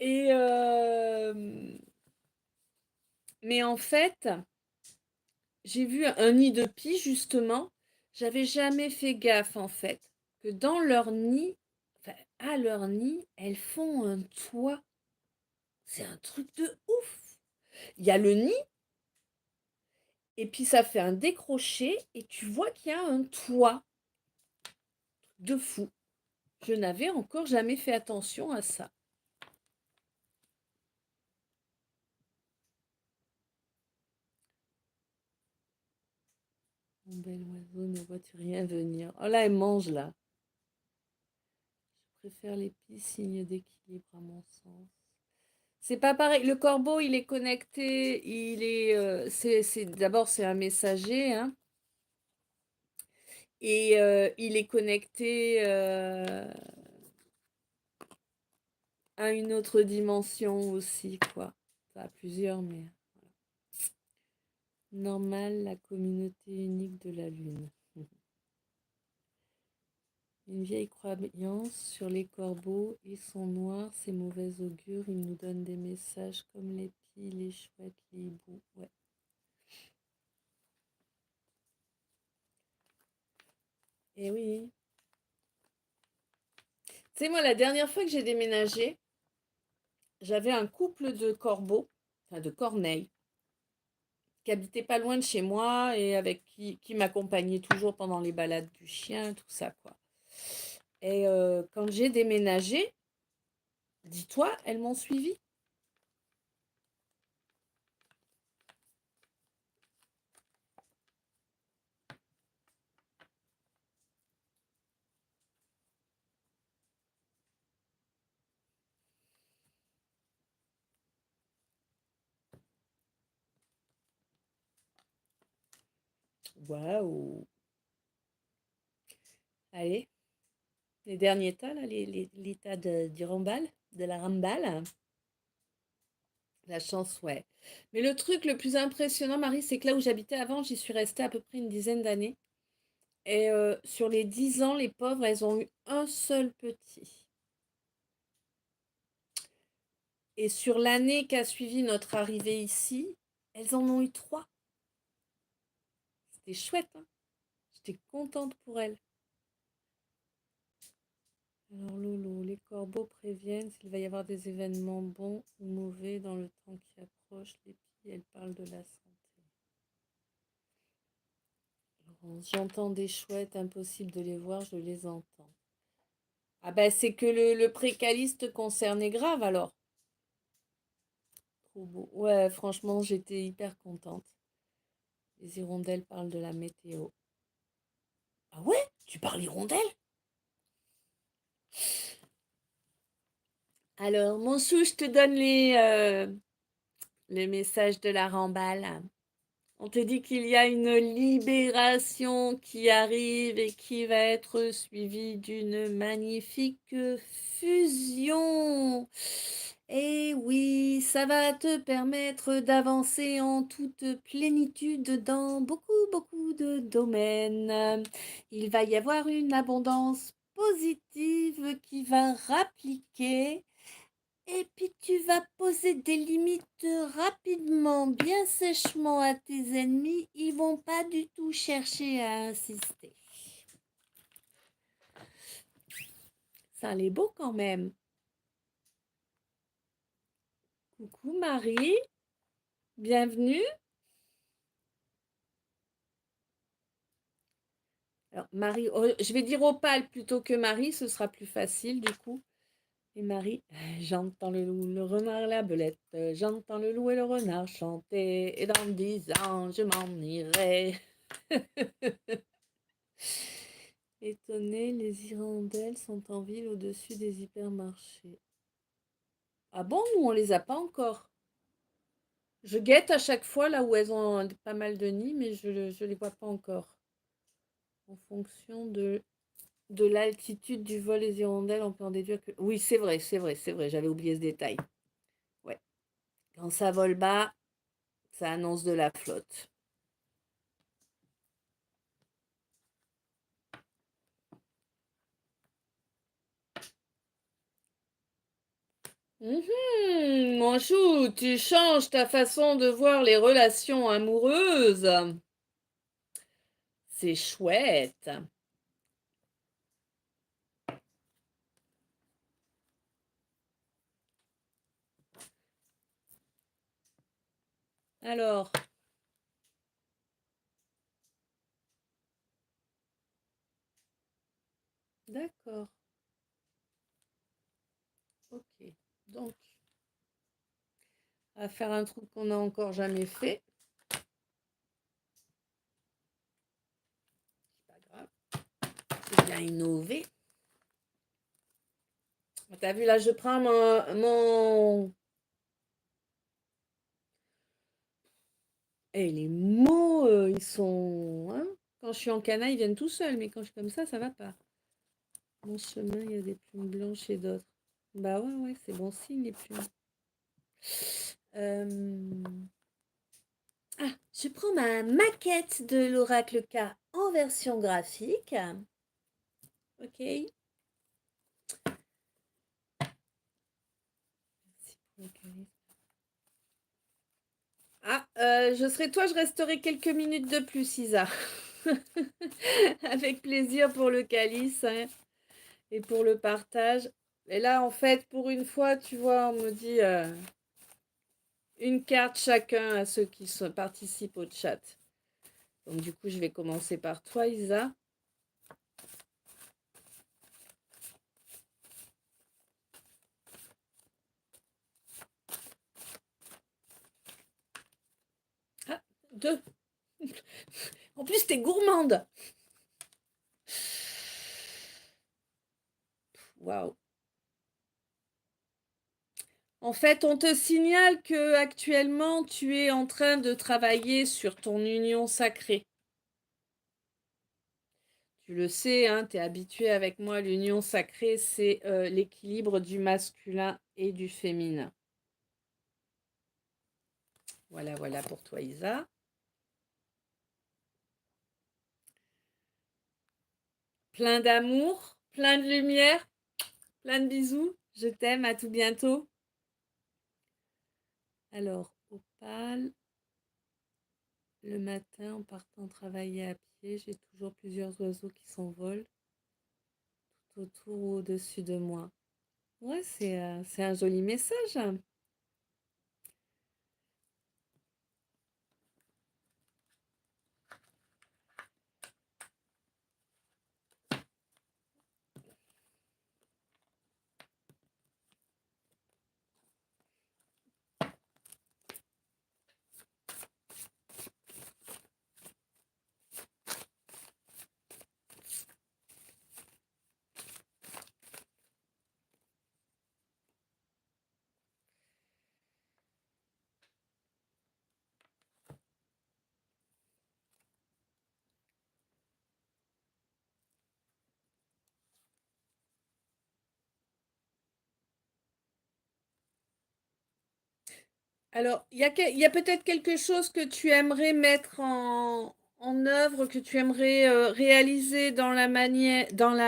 [SPEAKER 1] Et mais en fait, j'ai vu un nid de pie justement. J'avais jamais fait gaffe en fait que dans leur nid, enfin, à leur nid, elles font un toit. C'est un truc de ouf. Il y a le nid et puis ça fait un décroché et tu vois qu'il y a un toit de fou. Je n'avais encore jamais fait attention à ça. Mon bel oiseau, ne vois-tu rien venir? Oh là, elle mange là. Je préfère les pies, signe d'équilibre à mon sens. C'est pas pareil. Le corbeau, il est connecté. Il est, d'abord, c'est un messager, hein, et il est connecté à une autre dimension aussi, quoi. Pas à plusieurs, mais normal, la communauté unique de la Lune. Une vieille croyance sur les corbeaux. Ils sont noirs, c'est mauvais augure. Ils nous donnent des messages comme les pies, les chouettes, les hiboux. Ouais. Et oui. Tu sais, moi, la dernière fois que j'ai déménagé, j'avais un couple de corbeaux, enfin de corneilles, qui habitait pas loin de chez moi et avec qui m'accompagnait toujours pendant les balades du chien, tout ça, quoi. Et quand j'ai déménagé, dis-toi, elles m'ont suivi. Waouh! Allez, les derniers tas, là, les tas du rambal, de la rambale. La chance, ouais. Mais le truc le plus impressionnant, Marie, c'est que là où j'habitais avant, j'y suis restée à peu près une dizaine d'années. Et sur les 10 ans, les pauvres, elles ont eu un seul petit. Et sur l'année qui a suivi notre arrivée ici, elles en ont eu 3. C'était chouette, hein. J'étais contente pour elles. Alors Lolo, les corbeaux préviennent s'il va y avoir des événements bons ou mauvais dans le temps qui approche. Les filles, elles parlent de la santé. Laurence, j'entends des chouettes, impossible de les voir, je les entends. Ah ben c'est que le précaliste concernait grave alors. Trop beau. Ouais, franchement, j'étais hyper contente. Les hirondelles parlent de la météo. Ah ouais? Tu parles hirondelle? Alors, mon chou, je te donne les messages de la ramballe. On te dit qu'il y a une libération qui arrive et qui va être suivie d'une magnifique fusion. Et oui, ça va te permettre d'avancer en toute plénitude dans beaucoup de domaines. Il va y avoir une abondance positive qui va rappliquer et puis tu vas poser des limites rapidement, bien sèchement à tes ennemis. Ils vont pas du tout chercher à insister. Ça l'est beau quand même. Coucou Marie, bienvenue. Alors Marie, je vais dire Opale plutôt que Marie, ce sera plus facile du coup. Et Marie, j'entends le loup, le renard, la belette, j'entends le loup et le renard chanter, et dans 10 ans, je m'en irai. Étonnée, les hirondelles sont en ville au-dessus des hypermarchés. Ah bon, nous, on les a pas encore. Je guette à chaque fois là où elles ont pas mal de nids, mais je ne les vois pas encore. En fonction de l'altitude du vol des hirondelles, on peut en déduire que... Oui, c'est vrai, c'est vrai, c'est vrai, j'avais oublié ce détail. Ouais. Quand ça vole bas, ça annonce de la flotte. Mon chou, tu changes ta façon de voir les relations amoureuses. C'est chouette. Alors, d'accord. Ok. Donc, on va faire un truc qu'on n'a encore jamais fait. C'est pas grave. C'est bien innové. T'as vu, là, je prends mon... Et les mots, ils sont... hein, quand je suis en cana, ils viennent tout seuls, mais quand je suis comme ça va pas. Mon chemin, il y a des plumes blanches et d'autres. Bah ouais, ouais, c'est bon signe, les plumes. Ah, je prends ma maquette de l'oracle K en version graphique. Ok. Merci pour le charisme. Ah, je serai toi, je resterai quelques minutes de plus, Isa. Avec plaisir pour le calice, hein, et pour le partage. Et là, en fait, pour une fois, tu vois, on me dit une carte chacun à ceux qui participent au chat. Donc, du coup, je vais commencer par toi, Isa. Ah, deux. En plus, t'es gourmande. Waouh. En fait, on te signale que actuellement, tu es en train de travailler sur ton union sacrée. Tu le sais, hein, tu es habitué avec moi, l'union sacrée, c'est l'équilibre du masculin et du féminin. Voilà, voilà pour toi, Isa. Plein d'amour, plein de lumière, plein de bisous. Je t'aime, à tout bientôt. Alors, Opale, le matin, en partant travailler à pied, j'ai toujours plusieurs oiseaux qui s'envolent tout autour ou au-dessus de moi. Ouais, c'est un joli message. Alors, il y a peut-être quelque chose que tu aimerais mettre en œuvre, que tu aimerais réaliser dans la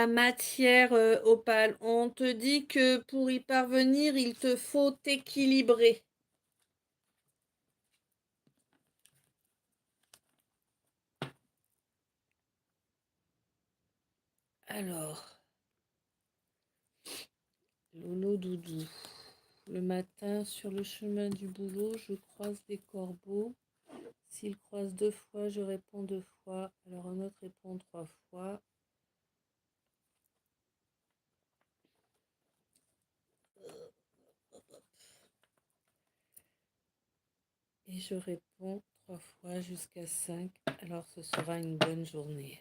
[SPEAKER 1] matière opale. On te dit que pour y parvenir, il te faut t'équilibrer. Alors, Lolo Doudou. Le matin, sur le chemin du boulot, je croise des corbeaux. S'il croise 2 fois, je réponds 2 fois. Alors un autre répond 3 fois. Et je réponds 3 fois jusqu'à 5. Alors ce sera une bonne journée.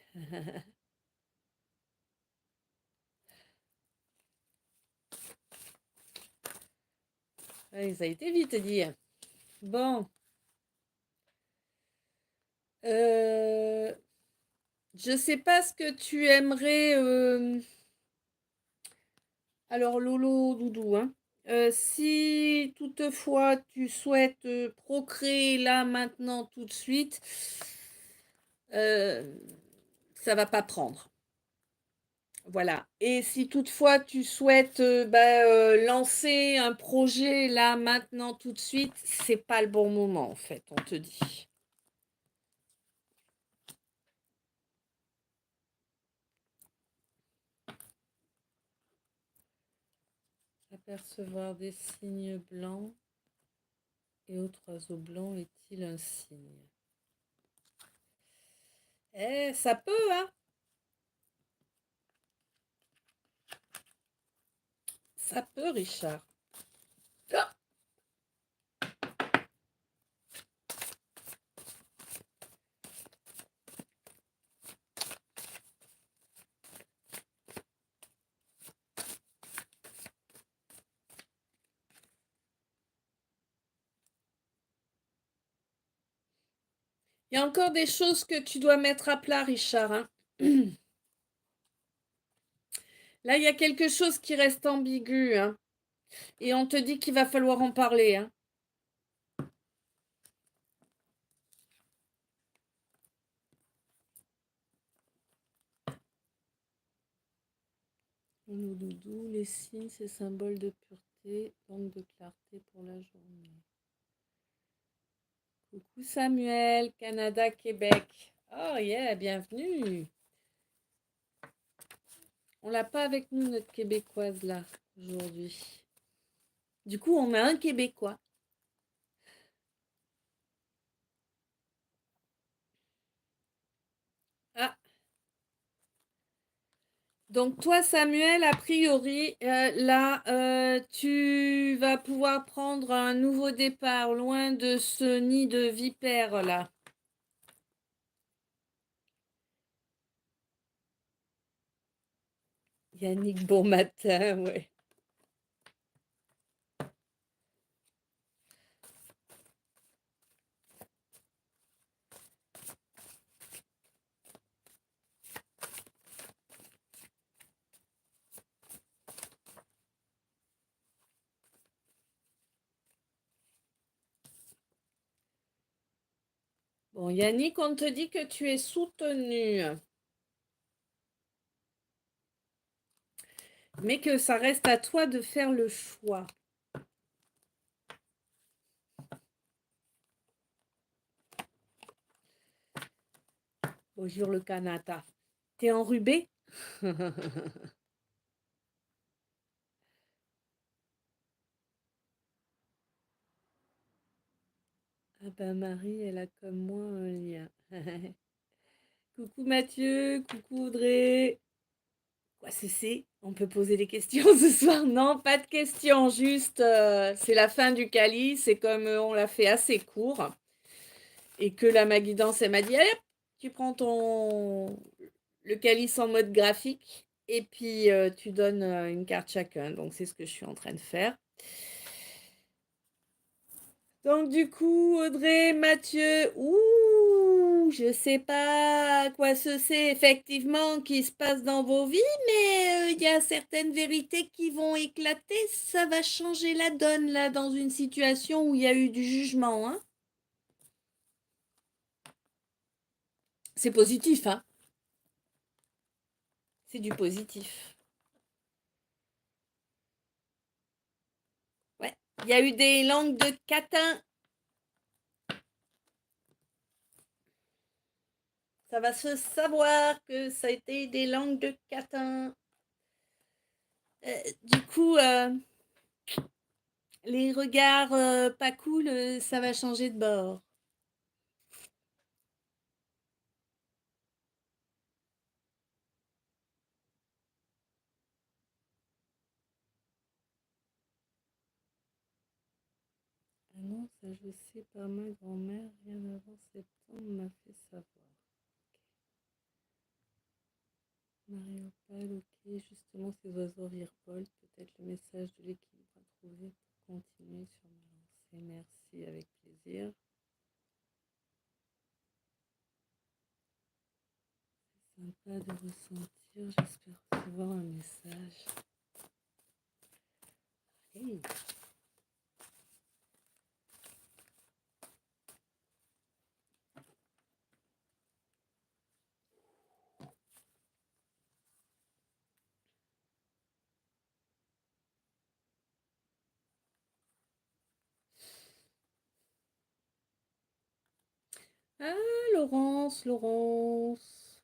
[SPEAKER 1] Ouais, ça a été vite dit. Bon. Je sais pas ce que tu aimerais. Alors, Lolo Doudou, hein. Si toutefois tu souhaites procréer là, maintenant, tout de suite, ça va pas prendre. Voilà. Et si toutefois tu souhaites lancer un projet là, maintenant, tout de suite, c'est pas le bon moment, en fait, on te dit. Apercevoir des signes blancs et autre oiseau blanc est-il un signe? Eh, ça peut, hein? Ça peut, Richard. Ah, il y a encore des choses que tu dois mettre à plat, Richard, hein. Là, il y a quelque chose qui reste ambigu, hein. Et on te dit qu'il va falloir en parler, hein. Nos doudous, les signes, c'est symbole de pureté, donc de clarté pour la journée. Coucou Samuel, Canada, Québec. Oh yeah, bienvenue. On l'a pas avec nous, notre québécoise, là, aujourd'hui. Du coup, on a un Québécois. Ah, donc toi, Samuel, a priori, là, tu vas pouvoir prendre un nouveau départ loin de ce nid de vipères là. Yannick, bon matin, ouais. Bon, Yannick, on te dit que tu es soutenu, mais que ça reste à toi de faire le choix. Bonjour le Canada. T'es enrhumé? Ah ben Marie, elle a comme moi un lien. Coucou Mathieu, coucou Audrey. Quoi c'est? On peut poser des questions ce soir? Non, pas de questions, juste c'est la fin du calice, c'est comme on l'a fait assez court et que la Maguidance, elle m'a dit, allez, tu prends le calice en mode graphique et puis tu donnes une carte chacun. Donc c'est ce que je suis en train de faire. Donc du coup, Audrey, Mathieu, ouh, je sais pas quoi ce c'est effectivement qui se passe dans vos vies, mais il y a certaines vérités qui vont éclater. Ça va changer la donne là dans une situation où il y a eu du jugement, hein. C'est positif, hein. C'est du positif. Ouais. Il y a eu des langues de catin. Ça va se savoir que ça a été des langues de catin. Du coup, les regards pas cool, ça va changer de bord. Ah non, ça je sais par ma grand-mère, rien avant septembre m'a fait savoir. Marie Opal, ok, justement ces oiseaux virevoltent, peut-être le message de l'équilibre à trouver pour continuer sur ma lancée. Merci, avec plaisir. Sympa de ressentir, j'espère recevoir un message. Hey. Ah, Laurence, Laurence.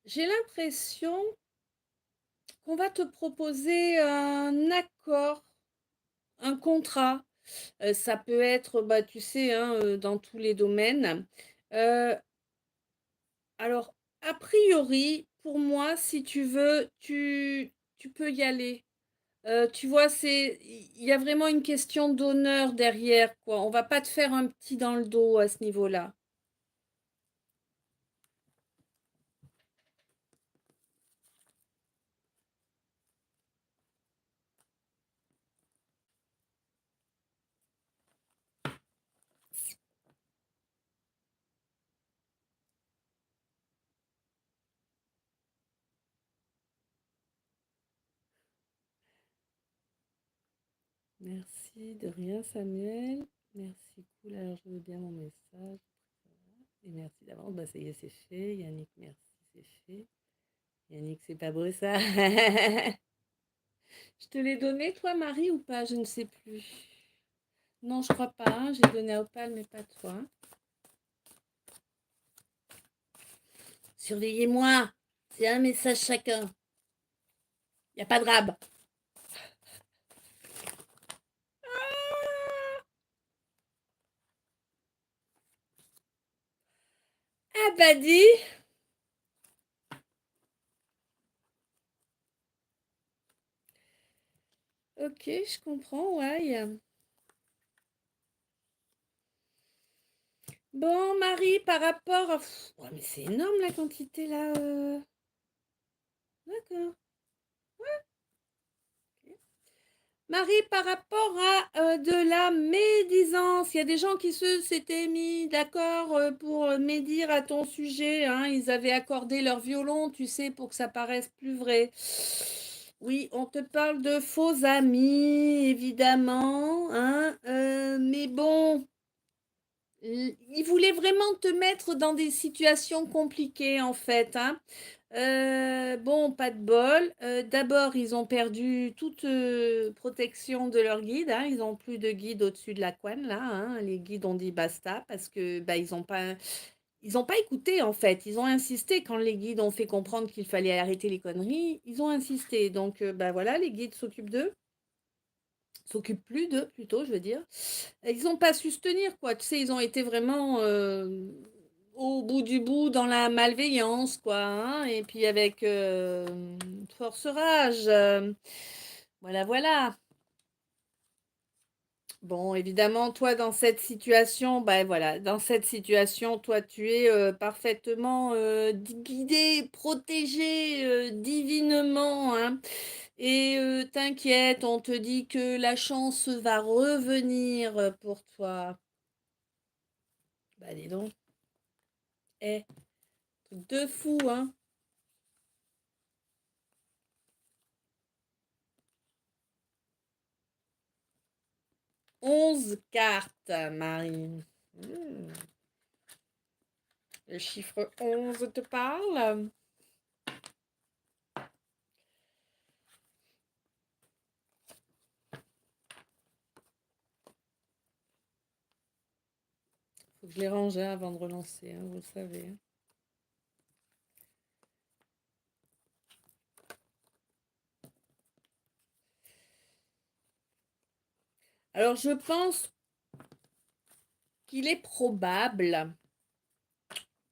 [SPEAKER 1] J'ai l'impression qu'on va te proposer un accord, un contrat. Ça peut être, bah, tu sais, hein, dans tous les domaines. Euh, alors, a priori, pour moi, si tu veux, tu peux y aller. Tu vois, il y a vraiment une question d'honneur derrière, quoi. On va pas te faire un petit dans le dos à ce niveau-là. Merci, de rien, Samuel. Merci, cool. Alors, je veux bien mon message. Et merci d'avance. Bah, ça y est, c'est fait. Yannick, merci, c'est fait. Yannick, c'est pas beau ça. Je te l'ai donné, toi, Marie, ou pas? Je ne sais plus. Non, je crois pas, hein. J'ai donné à Opal, mais pas toi. Surveillez-moi. C'est un message chacun. Il n'y a pas de rab. Ah bah dis. Ok, je comprends, ouais. Bon, Marie, par rapport à... Ouais, mais c'est énorme la quantité là. D'accord. Marie, par rapport à de la médisance, il y a des gens qui s'étaient mis d'accord pour médire à ton sujet, hein. Ils avaient accordé leur violon, tu sais, pour que ça paraisse plus vrai. Oui, on te parle de faux amis, évidemment, hein. Mais bon, ils voulaient vraiment te mettre dans des situations compliquées, en fait, hein. Bon, pas de bol. D'abord, ils ont perdu toute protection de leur guide, hein. Ils n'ont plus de guide au-dessus de la couenne, là, hein. Les guides ont dit basta parce que bah, ils ont pas écouté, en fait. Ils ont insisté quand les guides ont fait comprendre qu'il fallait arrêter les conneries. Ils ont insisté. Donc, bah voilà, les guides s'occupent d'eux. S'occupent plus d'eux, plutôt, je veux dire. Ils n'ont pas su se tenir, quoi. Tu sais, ils ont été vraiment au bout du bout dans la malveillance, quoi, hein. Et puis avec force rage. Voilà, voilà. Bon, évidemment, toi, dans cette situation, bah voilà, dans cette situation, toi, tu es parfaitement guidé, protégé divinement, hein. Et t'inquiète, on te dit que la chance va revenir pour toi. Bah dis donc. Eh, truc de fou, hein. 11 cartes, Marine. Hmm. Le chiffre 11 te parle? Faut que je les range hein, avant de relancer, hein, vous le savez. Alors, je pense qu'il est probable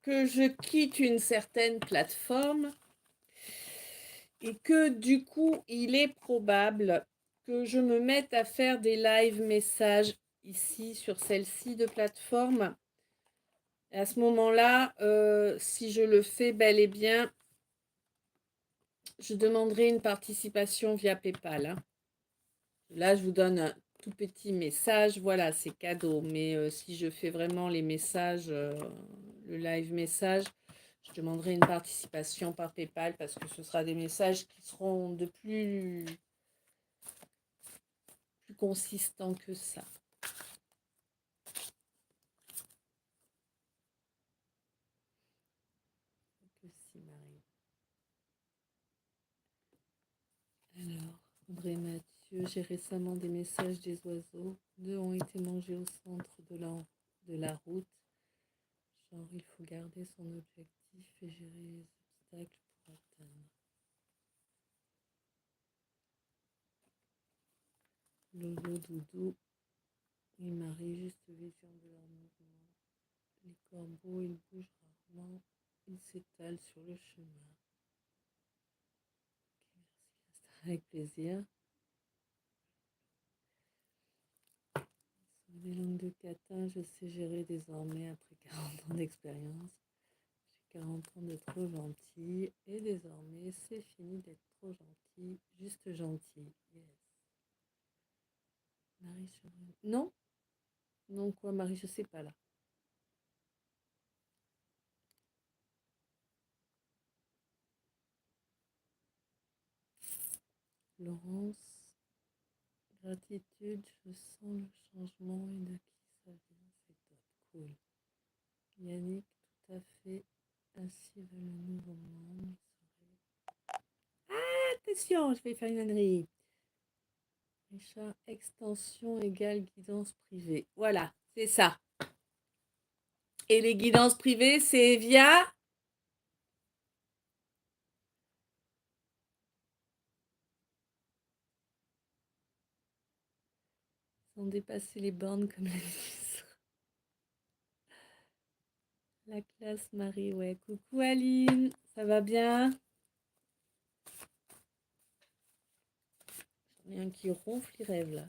[SPEAKER 1] que je quitte une certaine plateforme et que du coup, il est probable que je me mette à faire des live messages ici sur celle-ci de plateforme. Et à ce moment-là, si je le fais bel et bien, je demanderai une participation via PayPal. Hein. Là, je vous donne un tout petit message. Voilà, c'est cadeau. Mais si je fais vraiment les messages, le live message, je demanderai une participation par PayPal parce que ce sera des messages qui seront de plus consistants que ça. Alors, André Mathieu, j'ai récemment des messages des oiseaux. 2 ont été mangés au centre de la route. Genre, il faut garder son objectif et gérer les obstacles pour atteindre. Lolo, Doudou et Marie, juste vision de leur mouvement. Les corbeaux, ils bougent rarement. Ils s'étalent sur le chemin. Okay, merci, avec plaisir. Sur les langues de catin, je sais gérer désormais après 40 ans d'expérience. J'ai 40 ans de trop gentil et désormais c'est fini d'être trop gentil, juste gentil. Yes. Marie Chevrel. Non? Non quoi Marie, je sais pas là. Laurence, gratitude, je sens le changement et de qui ça vient, c'est top, cool. Yannick, tout à fait, ainsi va le nouveau monde. Attention, je vais faire une ânerie. Richard, extension égale guidance privée. Voilà, c'est ça. Et les guidances privées, c'est via sans dépasser les bornes comme la ministre. La classe Marie, ouais. Coucou Aline, ça va bien? J'en ai un qui ronfle, il rêve là.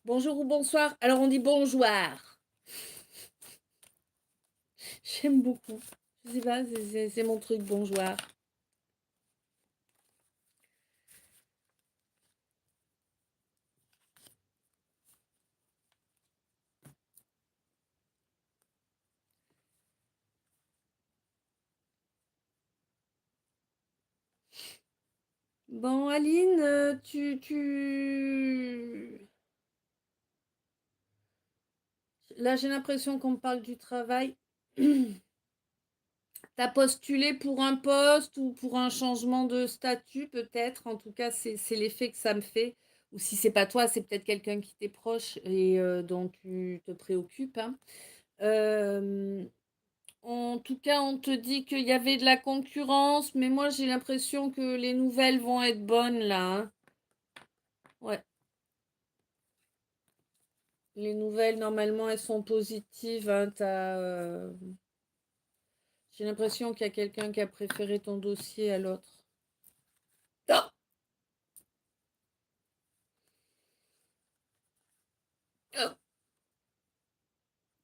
[SPEAKER 1] Bonjour ou bonsoir. Alors on dit bonjour. J'aime beaucoup. Je sais pas, c'est mon truc, bonjour. Bon, Aline, Là, j'ai l'impression qu'on me parle du travail. T'as postulé pour un poste ou pour un changement de statut, peut-être. En tout cas, c'est l'effet que ça me fait. Ou si c'est pas toi, c'est peut-être quelqu'un qui t'est proche et dont tu te préoccupes. Hein. En tout cas, on te dit qu'il y avait de la concurrence, mais moi, j'ai l'impression que les nouvelles vont être bonnes, là. Hein. Ouais. Les nouvelles, normalement, elles sont positives. Hein. J'ai l'impression qu'il y a quelqu'un qui a préféré ton dossier à l'autre. Non.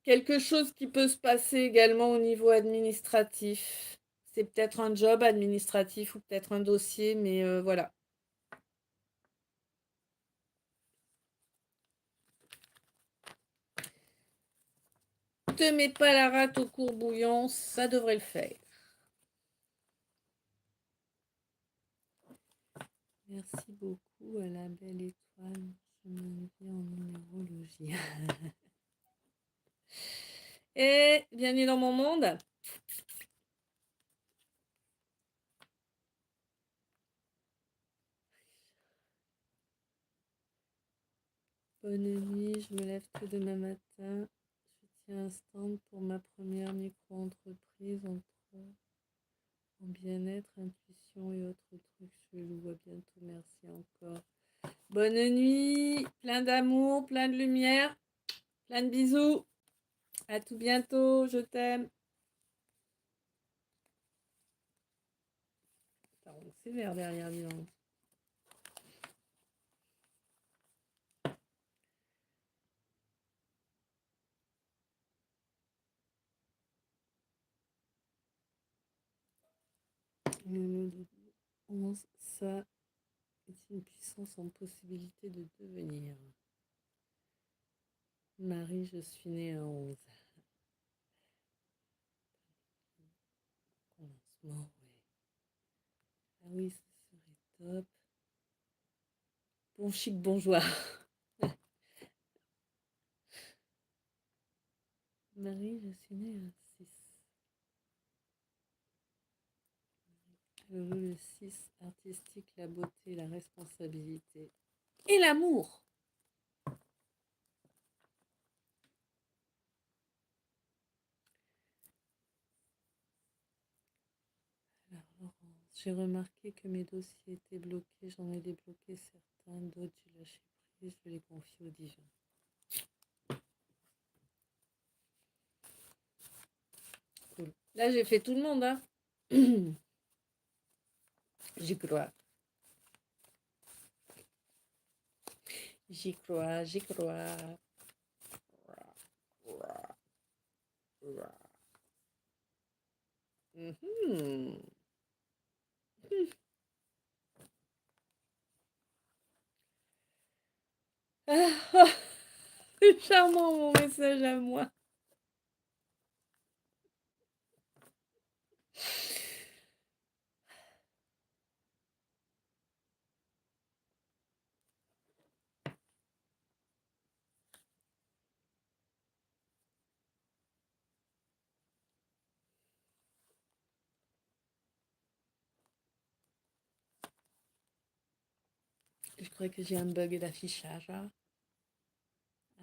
[SPEAKER 1] Quelque chose qui peut se passer également au niveau administratif. C'est peut-être un job administratif ou peut-être un dossier, mais voilà. Ne te mets pas la rate au courbouillon, ça devrait le faire. Merci beaucoup à la belle étoile. Je m'invite en numérologie. Et bienvenue dans mon monde. Bonne nuit, je me lève que demain matin. Je tiens un stand pour ma première micro-entreprise en bien-être, intuition et autres trucs chelous. À bientôt, merci encore. Bonne nuit, plein d'amour, plein de lumière, plein de bisous. À tout bientôt, je t'aime. On est sévère derrière, dis donc. Le 11, ça est une puissance en possibilité de devenir. Marie, je suis née à 11. Commencement, ouais. Ah oui, ce serait top. Bon chic, bon joie. Marie, je suis née à 6. Le 6, artistique, la beauté, la responsabilité et l'amour. Alors, Laurence, j'ai remarqué que mes dossiers étaient bloqués. J'en ai débloqué certains, d'autres j'ai lâché prise. Je les confie au divin. Cool. Là, j'ai fait tout le monde, hein. J'y crois. J'y crois, j'y crois. Mhm. Ah, c'est charmant mon message à moi. Je crois que j'ai un bug d'affichage. Ah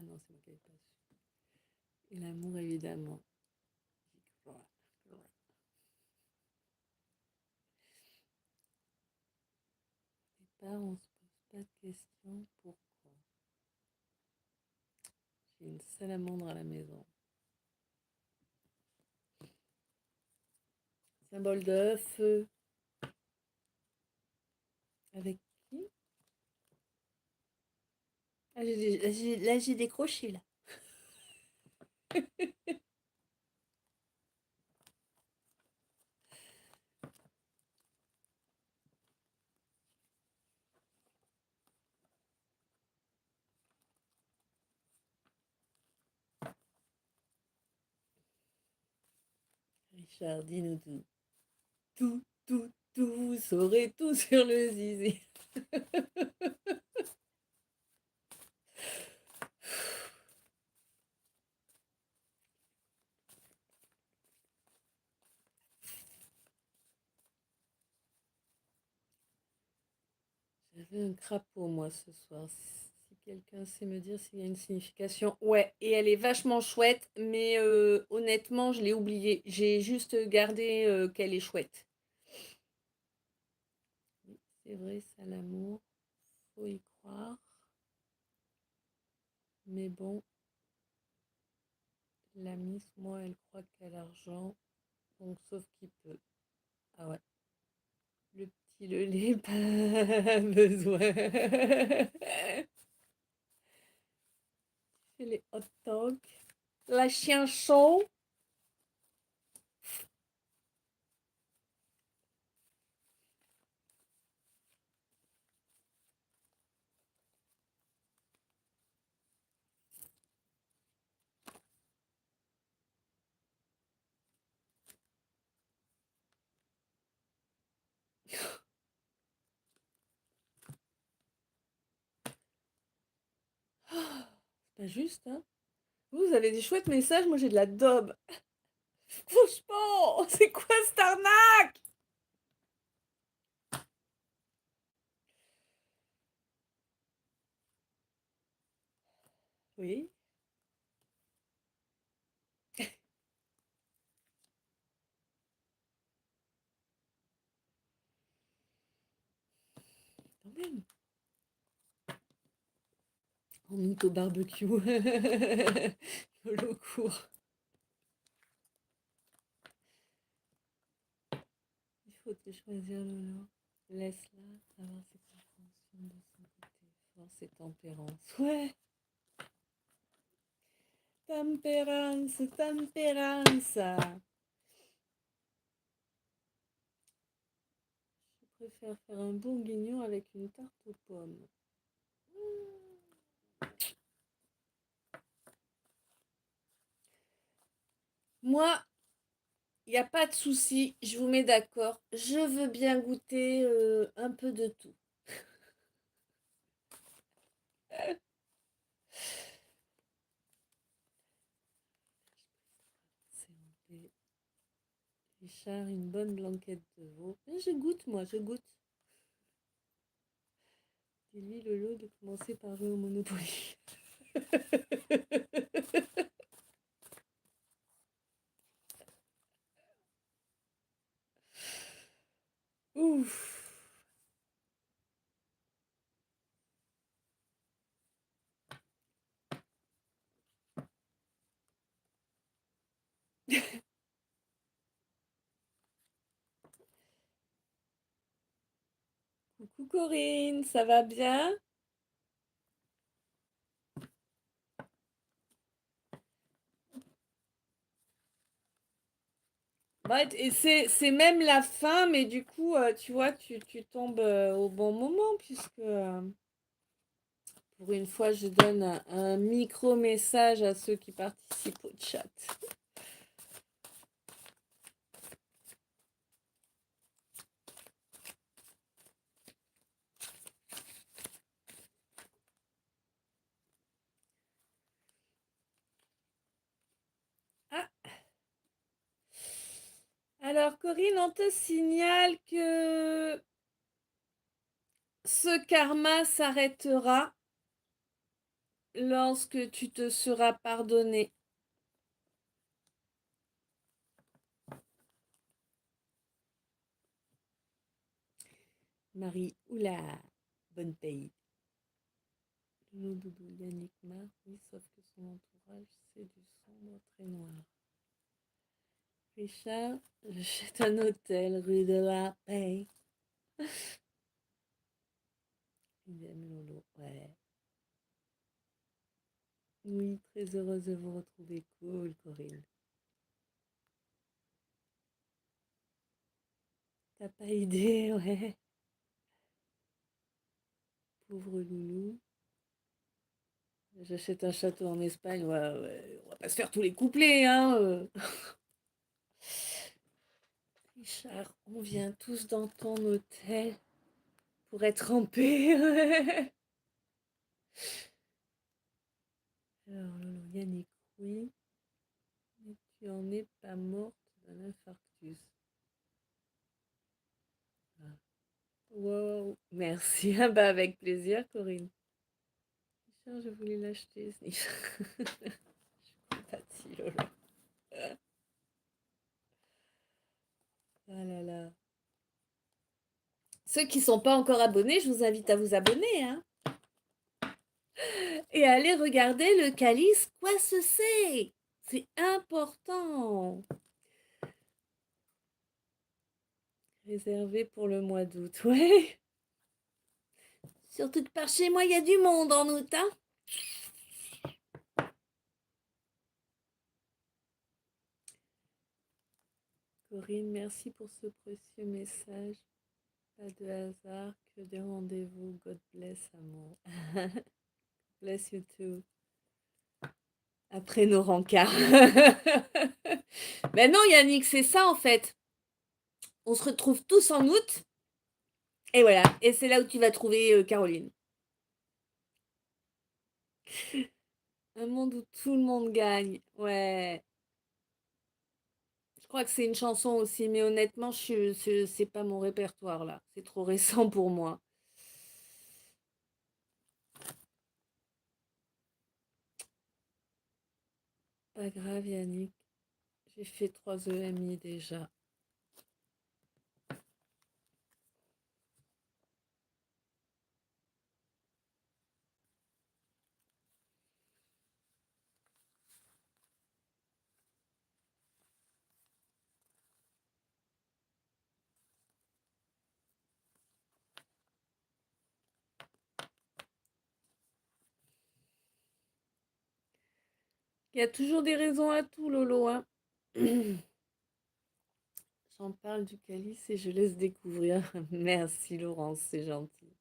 [SPEAKER 1] non, c'est moi qui n'avais pas su. Et l'amour, évidemment. J'y crois. Au départ, on se pose pas de questions. Pourquoi? J'ai une salamandre à la maison. Symbole de feu. Avec qui? Ah, là, j'ai décroché, là. Richard, dis-nous tout. Tout, vous saurez tout sur le zizi. J'avais un crapaud, moi, ce soir. Si quelqu'un sait me dire s'il y a une signification. Ouais, et elle est vachement chouette, mais honnêtement, je l'ai oubliée. J'ai juste gardé qu'elle est chouette. Oui, c'est vrai, ça, l'amour. Faut y croire. Mais bon, la Miss, moi, elle croit qu'à l'argent. Donc, sauf qui peut. Ah ouais. Le petit, le lait, pas besoin. C'est les hot dogs. La chien chaud. C'est pas juste, hein. Vous avez des chouettes messages, moi j'ai de la daube. Franchement, c'est quoi cette arnaque? Oui. Quand même. En août au barbecue. Lolo court. Il faut te choisir Lolo. Laisse-la avoir ses compréhensions de son côté. Force et tempérance. Ouais. Tempérance, tempérance. Je préfère faire un bourguignon avec une tarte aux pommes. Moi, il n'y a pas de souci, je vous mets d'accord. Je veux bien goûter un peu de tout. Richard, une bonne blanquette de veau. Je goûte, moi, je goûte. Dis-lui, Lolo, de commencer par jouer au Monopoly. Ouf. Coucou Corinne, ça va bien? Ouais, et c'est même la fin, mais du coup, tu vois, tu tombes au bon moment, puisque pour une fois, je donne un micro-message à ceux qui participent au chat. Ah, alors Corinne, on te signale que ce karma s'arrêtera lorsque tu te seras pardonné. Marie, oula, bonne paye. Doudou, doudou, Yannick Mar, oui, sauf que son entourage, c'est du sombre très noir. Richard, j'achète un hôtel rue de la Paix. Il aime Lolo, ouais. Oui, très heureuse de vous retrouver. Cool, Corinne. T'as pas idée, ouais. Pauvre loulou. J'achète un château en Espagne, ouais, ouais. On va pas se faire tous les couplets, hein. Richard, on vient tous dans ton hôtel pour être en paix. Alors, Lolo, Yannick, oui. Mais tu en es pas morte d'un infarctus. Ah. Wow, merci. Ah bah avec plaisir, Corinne. Richard, je voulais l'acheter. Je compatis, Lolo. Ah là là. Ceux qui ne sont pas encore abonnés, je vous invite à vous abonner. Hein. Et à aller regarder le calice. Quoi ce c'est? C'est important. Réservé pour le mois d'août. Ouais. Surtout que par chez moi, il y a du monde en août. Hein. Corinne, merci pour ce précieux message. Pas de hasard, que des rendez-vous. God bless, amour. Bless you too. Après nos rencarts. Ben non, Yannick, c'est ça en fait. On se retrouve tous en août. Et voilà. Et c'est là où tu vas trouver Caroline. Un monde où tout le monde gagne. Ouais. Je crois que c'est une chanson aussi, mais honnêtement, c'est pas mon répertoire là. C'est trop récent pour moi. Pas grave, Yannick. J'ai fait 3 EMI déjà. Il y a toujours des raisons à tout, Lolo, hein. J'en parle du calice et je laisse découvrir. Merci, Laurence, c'est gentil.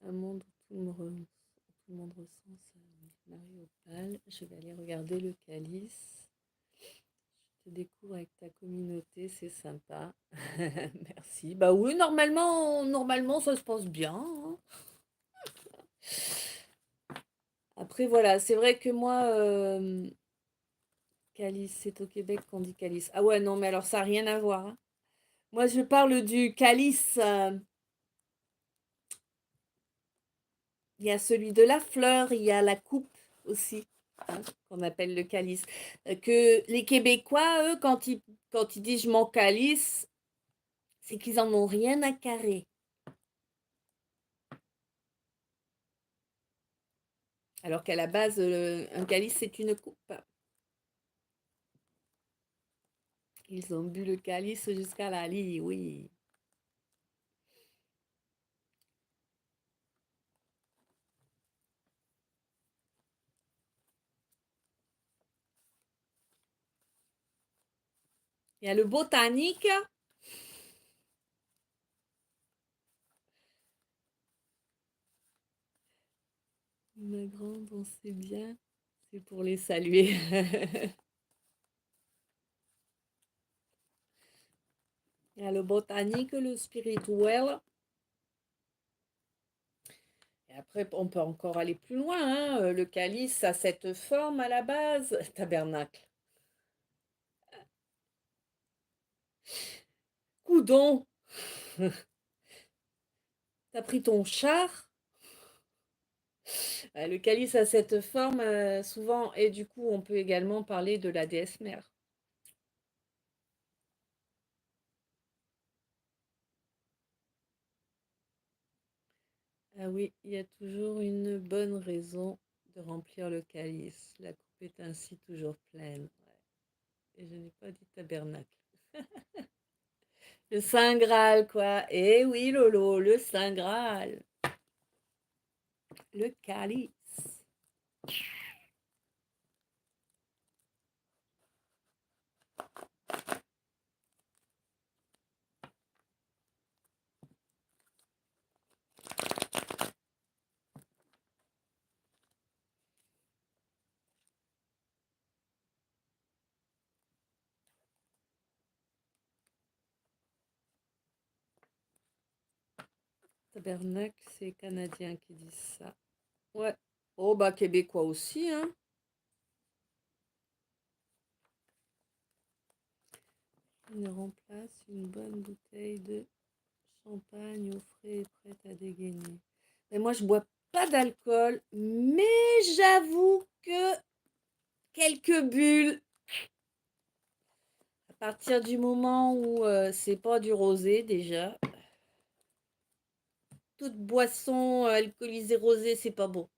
[SPEAKER 1] Un monde où tout le monde ressent ça. Marie Opale, je vais aller regarder le calice. Je te découvre avec ta communauté, c'est sympa. Merci. Bah oui, normalement ça se passe bien, hein. Après, voilà, c'est vrai que moi, calice, c'est au Québec qu'on dit calice. Ah ouais, non, mais alors ça n'a rien à voir, hein. Moi, je parle du calice. Il y a celui de la fleur, il y a la coupe aussi, hein, qu'on appelle le calice. Que les Québécois, eux, quand ils disent je m'en calice, c'est qu'ils en ont rien à carrer. Alors qu'à la base, un calice, c'est une coupe. Ils ont bu le calice jusqu'à la lie, oui. Il y a le botanique. Ma grande, on sait bien. C'est pour les saluer. Il y a le botanique, le spirituel. Et après, on peut encore aller plus loin, hein. Le calice a cette forme à la base. Tabernacle. Coudon. T'as pris ton char. Le calice a cette forme souvent. Et du coup, on peut également parler de la déesse mère. Ah oui, il y a toujours une bonne raison de remplir le calice. La coupe est ainsi toujours pleine. Ouais. Et je n'ai pas dit tabernacle. Le Saint Graal, quoi. Eh oui, Lolo, le Saint Graal. Le calice. Tabernacle, c'est les Canadiens qui disent ça. Ouais. Oh, bah, Québécois aussi, hein. Il remplace une bonne bouteille de champagne au frais et prête à dégainer. Mais moi, je bois pas d'alcool, mais j'avoue que quelques bulles, à partir du moment où c'est pas du rosé déjà, toute boisson alcoolisée rosée, c'est pas bon.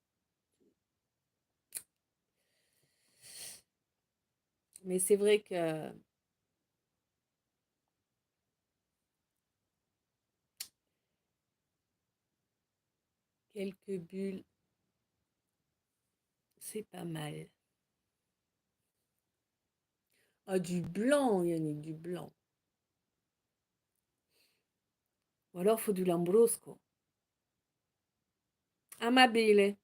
[SPEAKER 1] Mais c'est vrai que quelques bulles, c'est pas mal. Ah, du blanc, Yannick, du blanc. Ou alors, faut du Lambrusco. Amabile.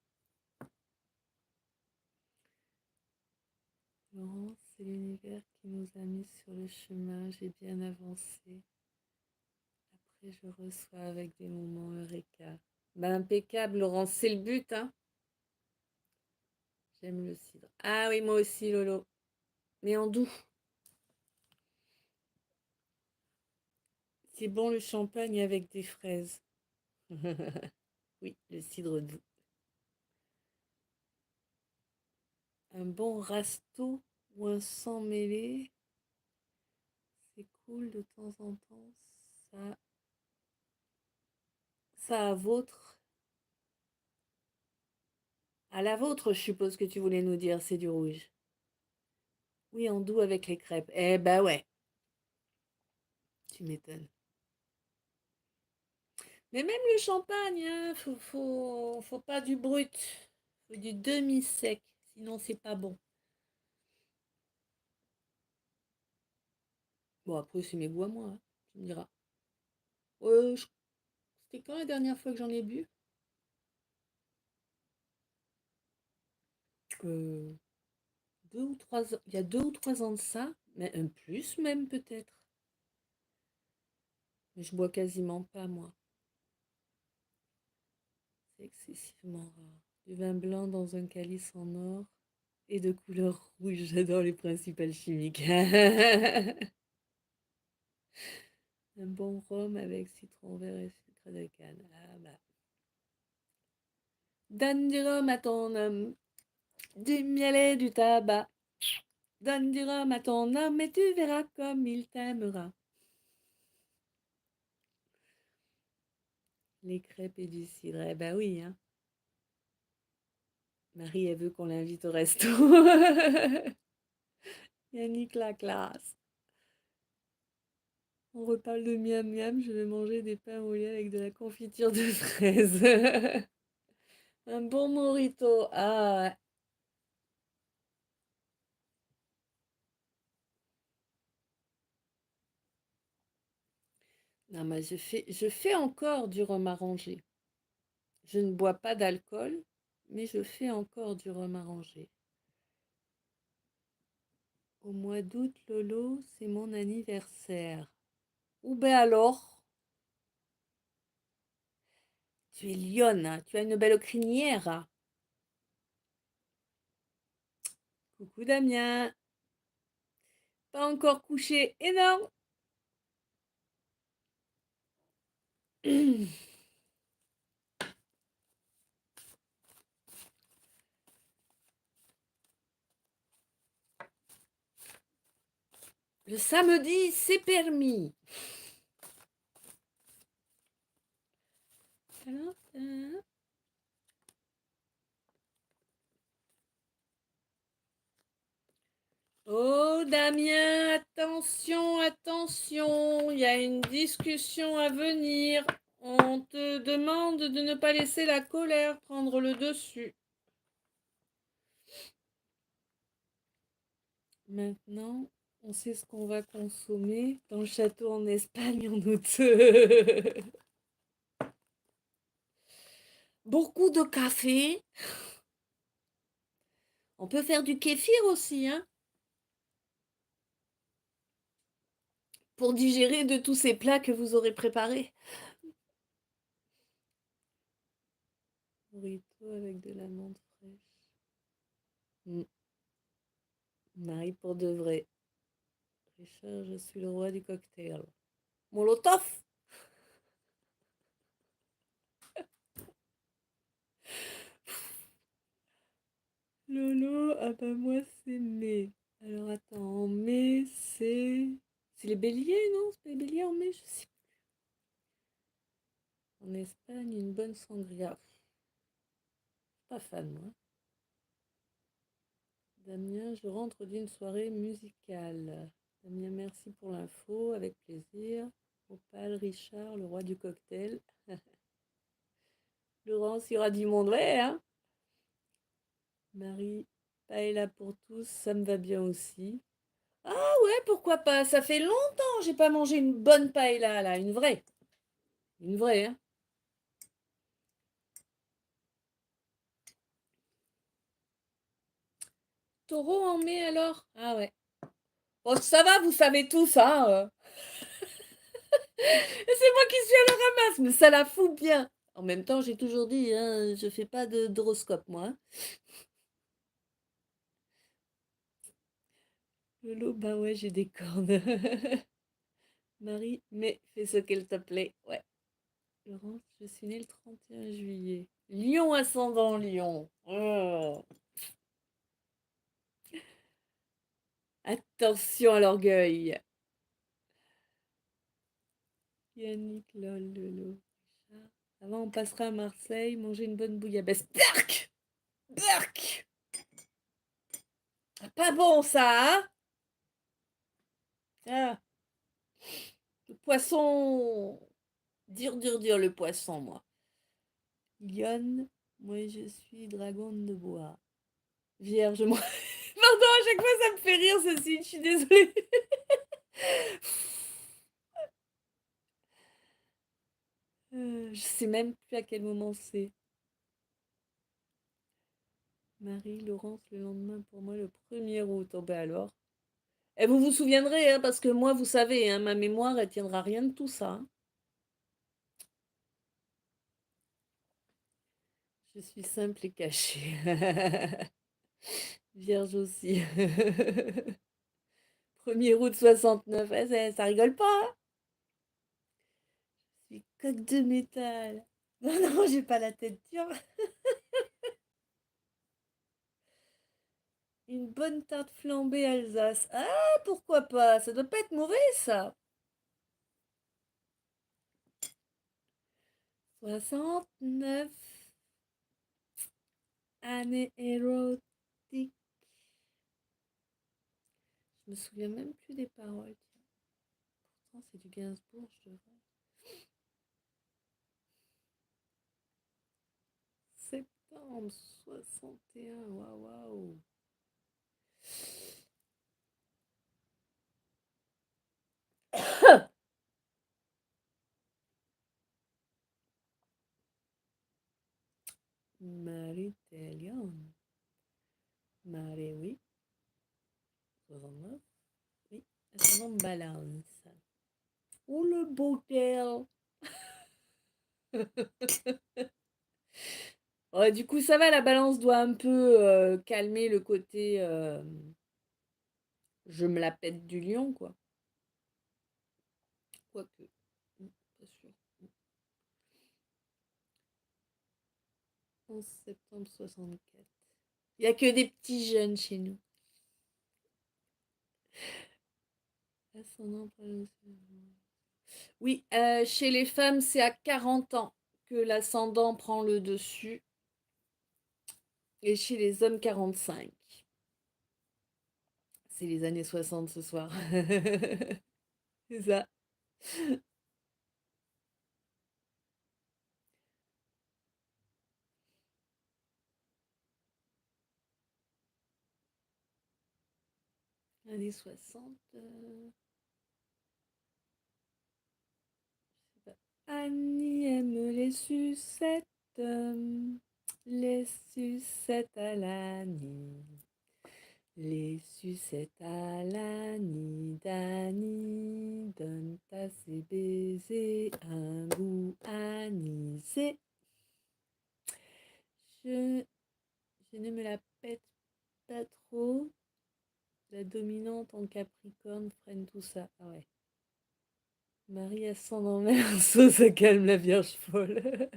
[SPEAKER 1] Laurence, c'est l'univers qui nous a mis sur le chemin. J'ai bien avancé. Après, je reçois avec des moments eureka. Ben, impeccable, Laurence, c'est le but, hein. J'aime le cidre. Ah oui, moi aussi, Lolo. Mais en doux. C'est bon le champagne avec des fraises. Oui, le cidre doux. Un bon rasto ou un sang mêlé, c'est cool de temps en temps. Ça, ça à vôtre. À la vôtre, je suppose que tu voulais nous dire, c'est du rouge. Oui, en doux avec les crêpes. Eh ben ouais, tu m'étonnes. Mais même le champagne, hein, faut pas du brut. Faut du demi-sec. Sinon, c'est pas bon. Bon, après, c'est mes goûts à moi, hein, tu me diras. C'était quand la dernière fois que j'en ai bu? 2 ou 3 ans. Il y a 2 ou 3 ans de ça, mais un plus même peut-être. Mais je bois quasiment pas, moi. C'est excessivement rare. Du vin blanc dans un calice en or et de couleur rouge. J'adore les principes alchimiques. Un bon rhum avec citron vert et sucre de canne. Ah bah. Donne du rhum à ton homme, du miel et du tabac. Donne du rhum à ton homme et tu verras comme il t'aimera. Les crêpes et du cidre. Eh ben oui, hein. Marie, elle veut qu'on l'invite au resto. Yannick la classe. On reparle de miam miam, je vais manger des pains au lait avec de la confiture de fraises. Un bon morito. Ah ouais. Non, mais je fais encore du rhum arrangé. Je ne bois pas d'alcool, mais je fais encore du rhum arrangé. Au mois d'août, Lolo, c'est mon anniversaire. Ou ben alors, tu es lionne, hein, tu as une belle crinière, hein. Coucou Damien. Pas encore couché, énorme. Le samedi, c'est permis. Alors, oh Damien, attention, attention, il y a une discussion à venir. On te demande de ne pas laisser la colère prendre le dessus. Maintenant, on sait ce qu'on va consommer dans le château en Espagne en août. Beaucoup de café. On peut faire du kéfir aussi, hein, pour digérer de tous ces plats que vous aurez préparés. Burrito avec de l'amande fraîche. Marie pour de vrai. Richard, je suis le roi du cocktail. Molotov. Lolo, ah bah moi c'est mai. Alors attends, en mai c'est... C'est les béliers, non? C'est pas les béliers en mai, je sais. En Espagne, une bonne sangria. Pas fan, moi. Damien, je rentre d'une soirée musicale. Damien, merci pour l'info, avec plaisir. Opal, Richard, le roi du cocktail. Laurence, il y aura du monde, ouais, hein? Marie, paella pour tous, ça me va bien aussi. Ah ouais, pourquoi pas? Ça fait longtemps que j'ai pas mangé une bonne paella, là, une vraie. Une vraie, hein? Taureau en mai alors? Ah ouais. Oh, ça va, vous savez tout ça. Et c'est moi qui suis à la ramasse, mais ça la fout bien. En même temps, j'ai toujours dit, hein, je fais pas d'horoscope, moi, hein. Lolo, bah ouais, j'ai des cornes. Marie, mais fais ce qu'elle te plaît. Ouais. Laurence, je suis née le 31 juillet. Lion ascendant Lion. Oh. Attention à l'orgueil. Yannick, lol, Lolo. Richard. Avant, on passera à Marseille, manger une bonne bouillabaisse. Berk! Berk! Pas bon ça, hein? Ah, le poisson. Dur, dur, dur, le poisson, moi. Lionne, moi je suis dragon de bois. Vierge, moi. Pardon, à chaque fois ça me fait rire ce signe, je suis désolée. Je sais même plus à quel moment c'est. Marie, Laurence, le lendemain pour moi, le 1er août. Oh ben alors. Et vous vous souviendrez, hein, parce que moi, vous savez, hein, ma mémoire, elle tiendra rien de tout ça, hein. Je suis simple et cachée. Vierge aussi. 1er août 69. Ça rigole pas, hein. Je suis coque de métal. Non, non, j'ai pas la tête dure. Une bonne tarte flambée Alsace. Ah, pourquoi pas? Ça doit pas être mauvais, ça. 69. Année érotique. Je me souviens même plus des paroles. Pourtant, c'est du Gainsbourg, je devrais. Septembre 61. Waouh, waouh. Marie Telion. Marie, oui. 69. Oui. Ascendant balance. Oh, le bordel. Ouais, du coup, ça va, la balance doit un peu calmer le côté je me la pète du lion, quoi. Quoique, pas sûr. 11 septembre 64. Il n'y a que des petits jeunes chez nous. Ascendant, oui, chez les femmes, c'est à 40 ans que l'ascendant prend le dessus. Et chez les hommes, 45. C'est les années 60 ce soir. C'est ça. Années 60. Annie aime les sucettes. Les sucettes à l'Annie. Les sucettes à l'Annie d'Annie donnent à ses baisers un goût anisé. Je ne me la pète pas trop. La dominante en Capricorne freine tout ça. Ah ouais. Marie ascendant Verseau, ça calme la Vierge folle.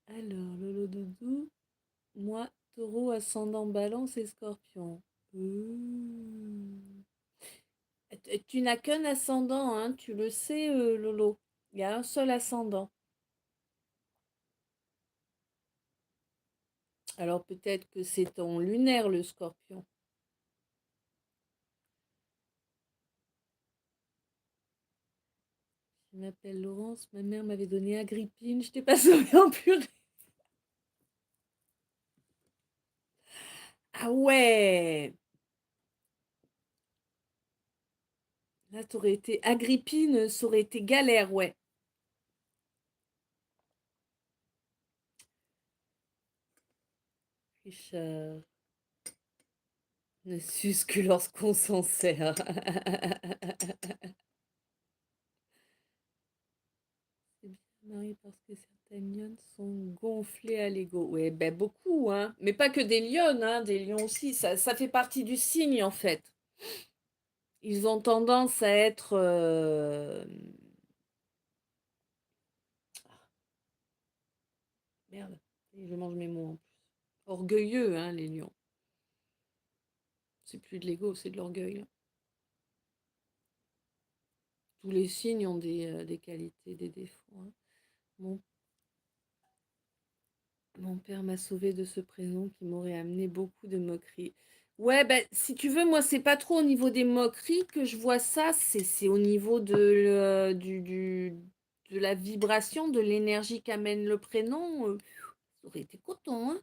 [SPEAKER 1] Alors, Lolo Doudou, moi, Taureau ascendant Balance et Scorpion. Tu n'as qu'un ascendant, hein, tu le sais, Lolo. Il y a un seul ascendant. Alors peut-être que c'est ton lunaire, le Scorpion. Je m'appelle Laurence, ma mère m'avait donné Agrippine, je t'ai pas sauvé en purée. Ah ouais! Là, t'aurais été Agrippine, ça aurait été galère, ouais. Richard ne suce que lorsqu'on s'en sert. C'est bien, Marie, parce que certaines lionnes sont gonflées à l'ego. Ouais, ben beaucoup, hein. Mais pas que des lionnes, hein, des lions aussi. Ça fait partie du signe, en fait. Ils ont tendance à être merde, je mange mes mots en plus. Orgueilleux, hein, les lions. C'est plus de l'ego, c'est de l'orgueil, hein. Tous les signes ont des qualités, des défauts, hein. Mon, mon père m'a sauvé de ce prénom qui m'aurait amené beaucoup de moqueries. Ouais, ben, si tu veux, moi, c'est pas trop au niveau des moqueries que je vois ça, c'est au niveau de la vibration, de l'énergie qu'amène le prénom. Ça aurait été coton, hein.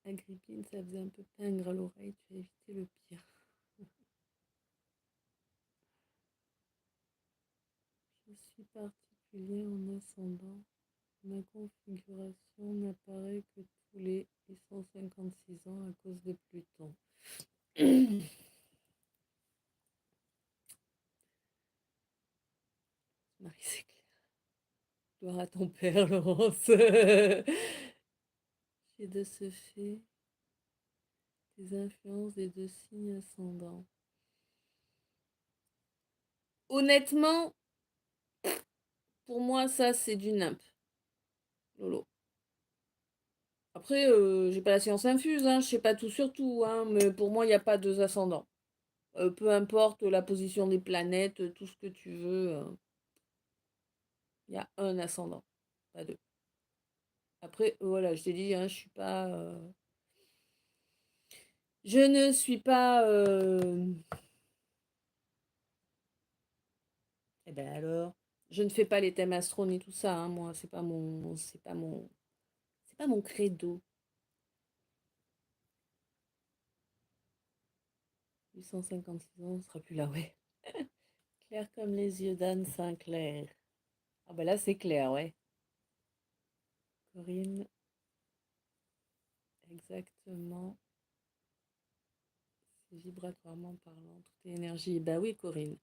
[SPEAKER 1] Agrippine, ça faisait un peu pingre à l'oreille, tu as évité le pire. Je suis particulier en ascendant. Ma configuration n'apparaît que tous les 856 ans à cause de Pluton. Marie, c'est clair. Gloire à ton père, Laurence. J'ai de ce fait des influences des deux signes ascendants. Honnêtement, pour moi, ça, c'est du nimp. Lolo. Après, j'ai pas la science infuse, hein, je sais pas tout sur tout, hein, mais pour moi, il n'y a pas deux ascendants. Peu importe la position des planètes, tout ce que tu veux, il y a un ascendant, pas deux. Après, voilà, je t'ai dit, hein, je suis pas. Je ne suis pas. Eh ben alors, je ne fais pas les thèmes astro ni tout ça, hein, moi, c'est pas mon credo. 856 ans, on sera plus là, ouais. Clair comme les yeux d'Anne Sinclair. Ah ben là, c'est clair, ouais. Corinne, exactement. C'est vibratoirement parlant, tout est énergie. Bah oui, Corinne.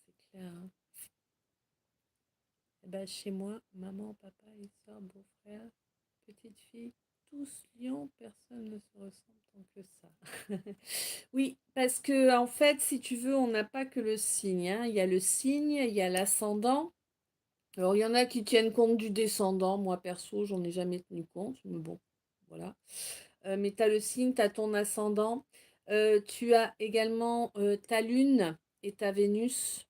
[SPEAKER 1] C'est clair, hein. Eh ben, chez moi, maman, papa et soeur, beau-frère, petite fille, tous lions, personne ne se ressemble tant que ça. Oui, parce que en fait, si tu veux, on n'a pas que le signe, hein. Il y a le signe, il y a l'ascendant. Alors, il y en a qui tiennent compte du descendant. Moi, perso, j'en ai jamais tenu compte, mais bon, voilà. Mais tu as le signe, tu as ton ascendant. Tu as également ta lune et ta Vénus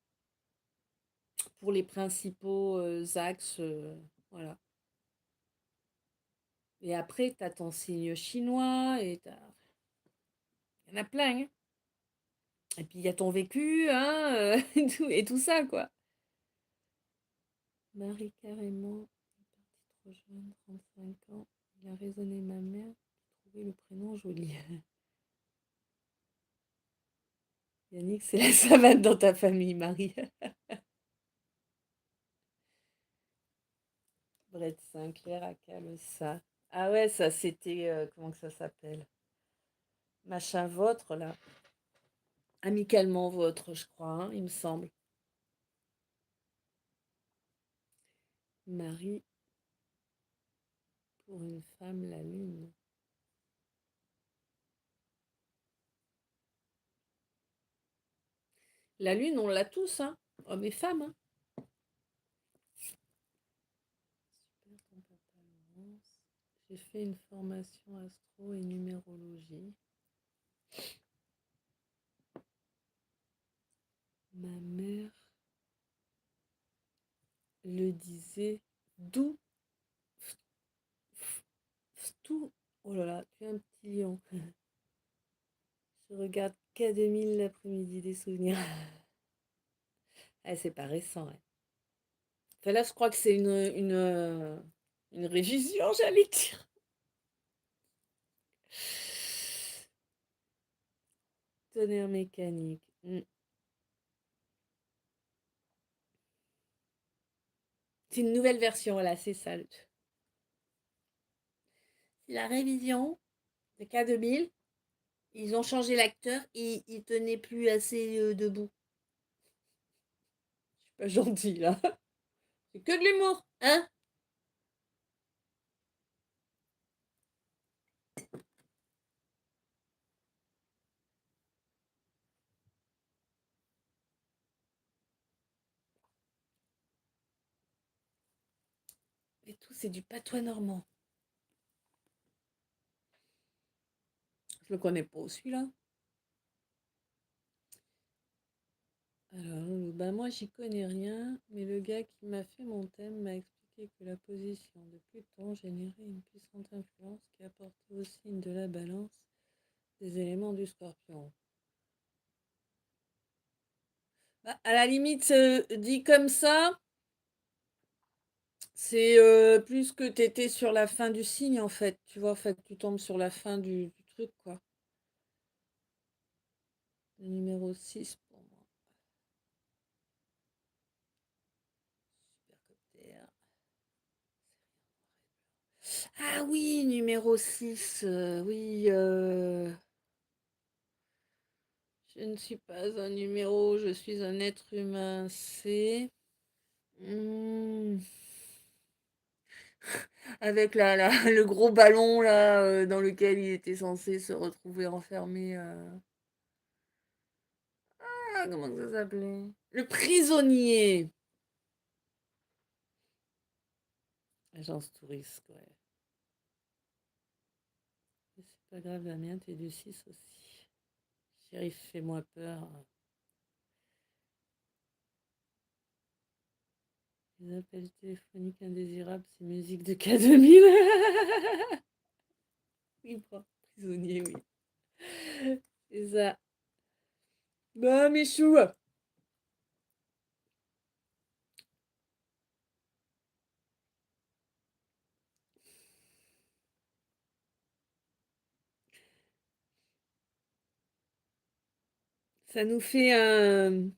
[SPEAKER 1] pour les principaux axes. Voilà. Et après, tu as ton signe chinois et il y en a plein, hein. Et puis, il y a ton vécu, hein, et tout ça, quoi. Marie, carrément, est partie trop jeune, 35 ans. Il a raisonné ma mère, qui trouvait le prénom joli. Yannick, c'est la savane dans ta famille, Marie. Brett Sinclair à Calossa. Ah ouais, ça c'était, comment que ça s'appelle? Machin vôtre, là. Amicalement vôtre, je crois, hein, il me semble. Marie, pour une femme, la lune. La lune, on l'a tous, hein, hommes et femmes, hein. Super, ton papa, Laurence. J'ai fait une formation astro et numérologie. Ma mère le disait d'où tout. Oh là là, tu es un petit lion. Je regarde K2000 l'après-midi des souvenirs. Ah, c'est pas récent, ouais. Enfin, là, je crois que c'est une révision, j'allais dire. Tonnerre mécanique. C'est une nouvelle version, là, c'est ça. C'est la révision de K2000. Ils ont changé l'acteur et il tenait plus assez debout. Je suis pas gentille, là. C'est que de l'humour, hein? Et tout, c'est du patois normand. Je le connais pas, celui-là. Alors, ben moi, j'y connais rien, mais le gars qui m'a fait mon thème m'a expliqué que la position de Pluton générait une puissante influence qui apportait au signe de la balance des éléments du scorpion. Bah, à la limite, dit comme ça, C'est plus que tu étais sur la fin du signe, en fait. Tu vois, en fait, tu tombes sur la fin du truc, quoi. Le numéro 6 pour moi. Supercopter. Ah oui, numéro 6. Oui, je ne suis pas un numéro, je suis un être humain. C'est. Hmm, avec le gros ballon là dans lequel il était censé se retrouver enfermé. Ah, comment ça s'appelait? Le prisonnier. Agence touriste, ouais. C'est pas grave, la mienne, t'es du 6 aussi. Shérif, fais-moi peur. Les appels téléphoniques indésirables, c'est musique de K2000. Oui, bon, prisonnier, oui. C'est ça. Bah, Michou, ça nous fait un.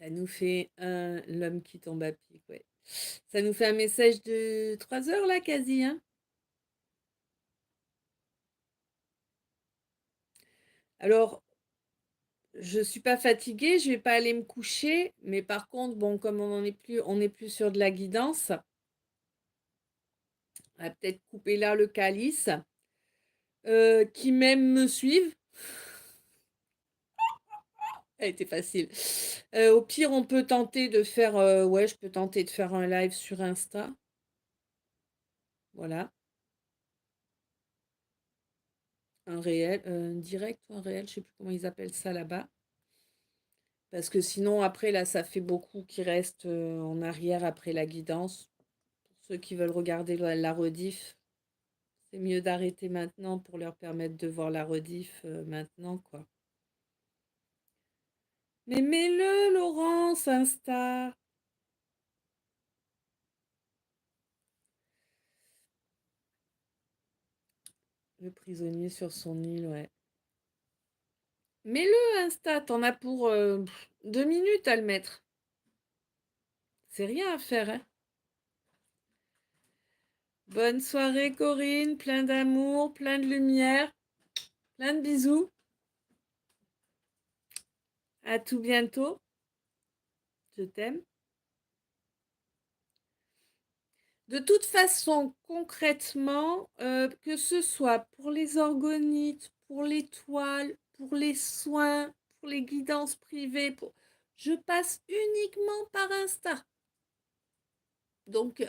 [SPEAKER 1] Ça nous fait un. L'homme qui tombe à pic, ouais. Ça nous fait un message de 3 heures, là, quasi, hein. Alors, je suis pas fatiguée, je vais pas aller me coucher, mais par contre, bon, comme on n'est plus sur de la guidance, on va peut-être couper là le calice. Qui même me suivent. Elle était facile. Au pire, on peut tenter de faire. Ouais, je peux tenter de faire un live sur Insta. Voilà. Un réel, un direct ou un réel, je sais plus comment ils appellent ça là-bas. Parce que sinon, après, là, ça fait beaucoup qui restent en arrière après la guidance. Pour ceux qui veulent regarder la rediff, c'est mieux d'arrêter maintenant pour leur permettre de voir la rediff maintenant, quoi. Mais mets-le, Laurence, Insta. Le prisonnier sur son île, ouais. Mets-le, Insta, t'en as pour 2 minutes à le mettre. C'est rien à faire, hein. Bonne soirée, Corinne, plein d'amour, plein de lumière, plein de bisous. À tout bientôt. Je t'aime. De toute façon, concrètement, que ce soit pour les orgonites, pour l'étoile, pour les soins, pour les guidances privées, je passe uniquement par Insta. Donc,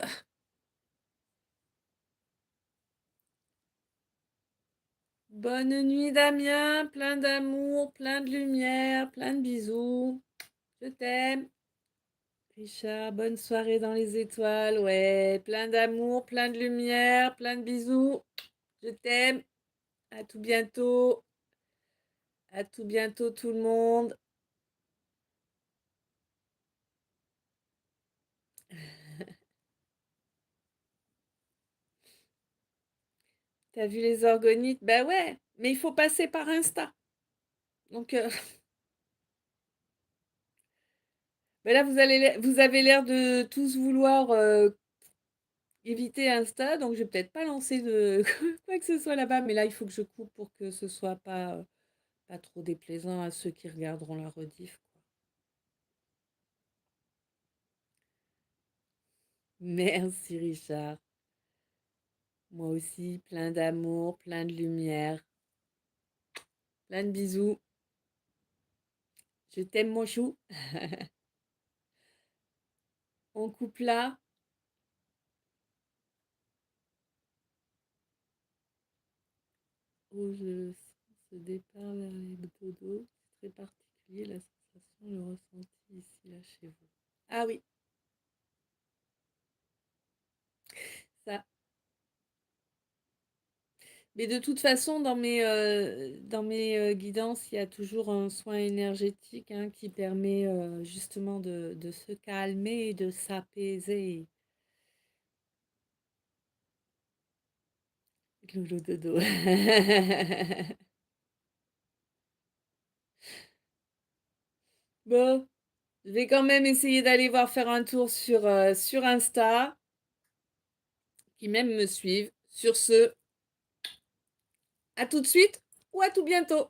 [SPEAKER 1] bonne nuit, Damien. Plein d'amour, plein de lumière, plein de bisous. Je t'aime. Richard, bonne soirée dans les étoiles. Ouais, plein d'amour, plein de lumière, plein de bisous. Je t'aime. À tout bientôt. À tout bientôt, tout le monde. T'as vu les orgonites? Ben ouais, mais il faut passer par Insta. Donc, ben là, vous avez l'air de tous vouloir éviter Insta, donc je vais peut-être pas lancer de quoi que ce soit là-bas. Mais là, il faut que je coupe pour que ce soit pas trop déplaisant à ceux qui regarderont la rediff, quoi. Merci, Richard. Moi aussi, plein d'amour, plein de lumière, plein de bisous. Je t'aime, mon chou. On coupe là. Oh, je sens ce départ vers les dodos. C'est très particulier, la sensation, le ressenti ici, là, chez vous. Ah oui, ça. Mais de toute façon, dans mes guidances, il y a toujours un soin énergétique, hein, qui permet justement de se calmer et de s'apaiser. Loulou dodo. Bon, je vais quand même essayer d'aller voir faire un tour sur Insta, qui même me suivent. Sur ce, à tout de suite ou à tout bientôt.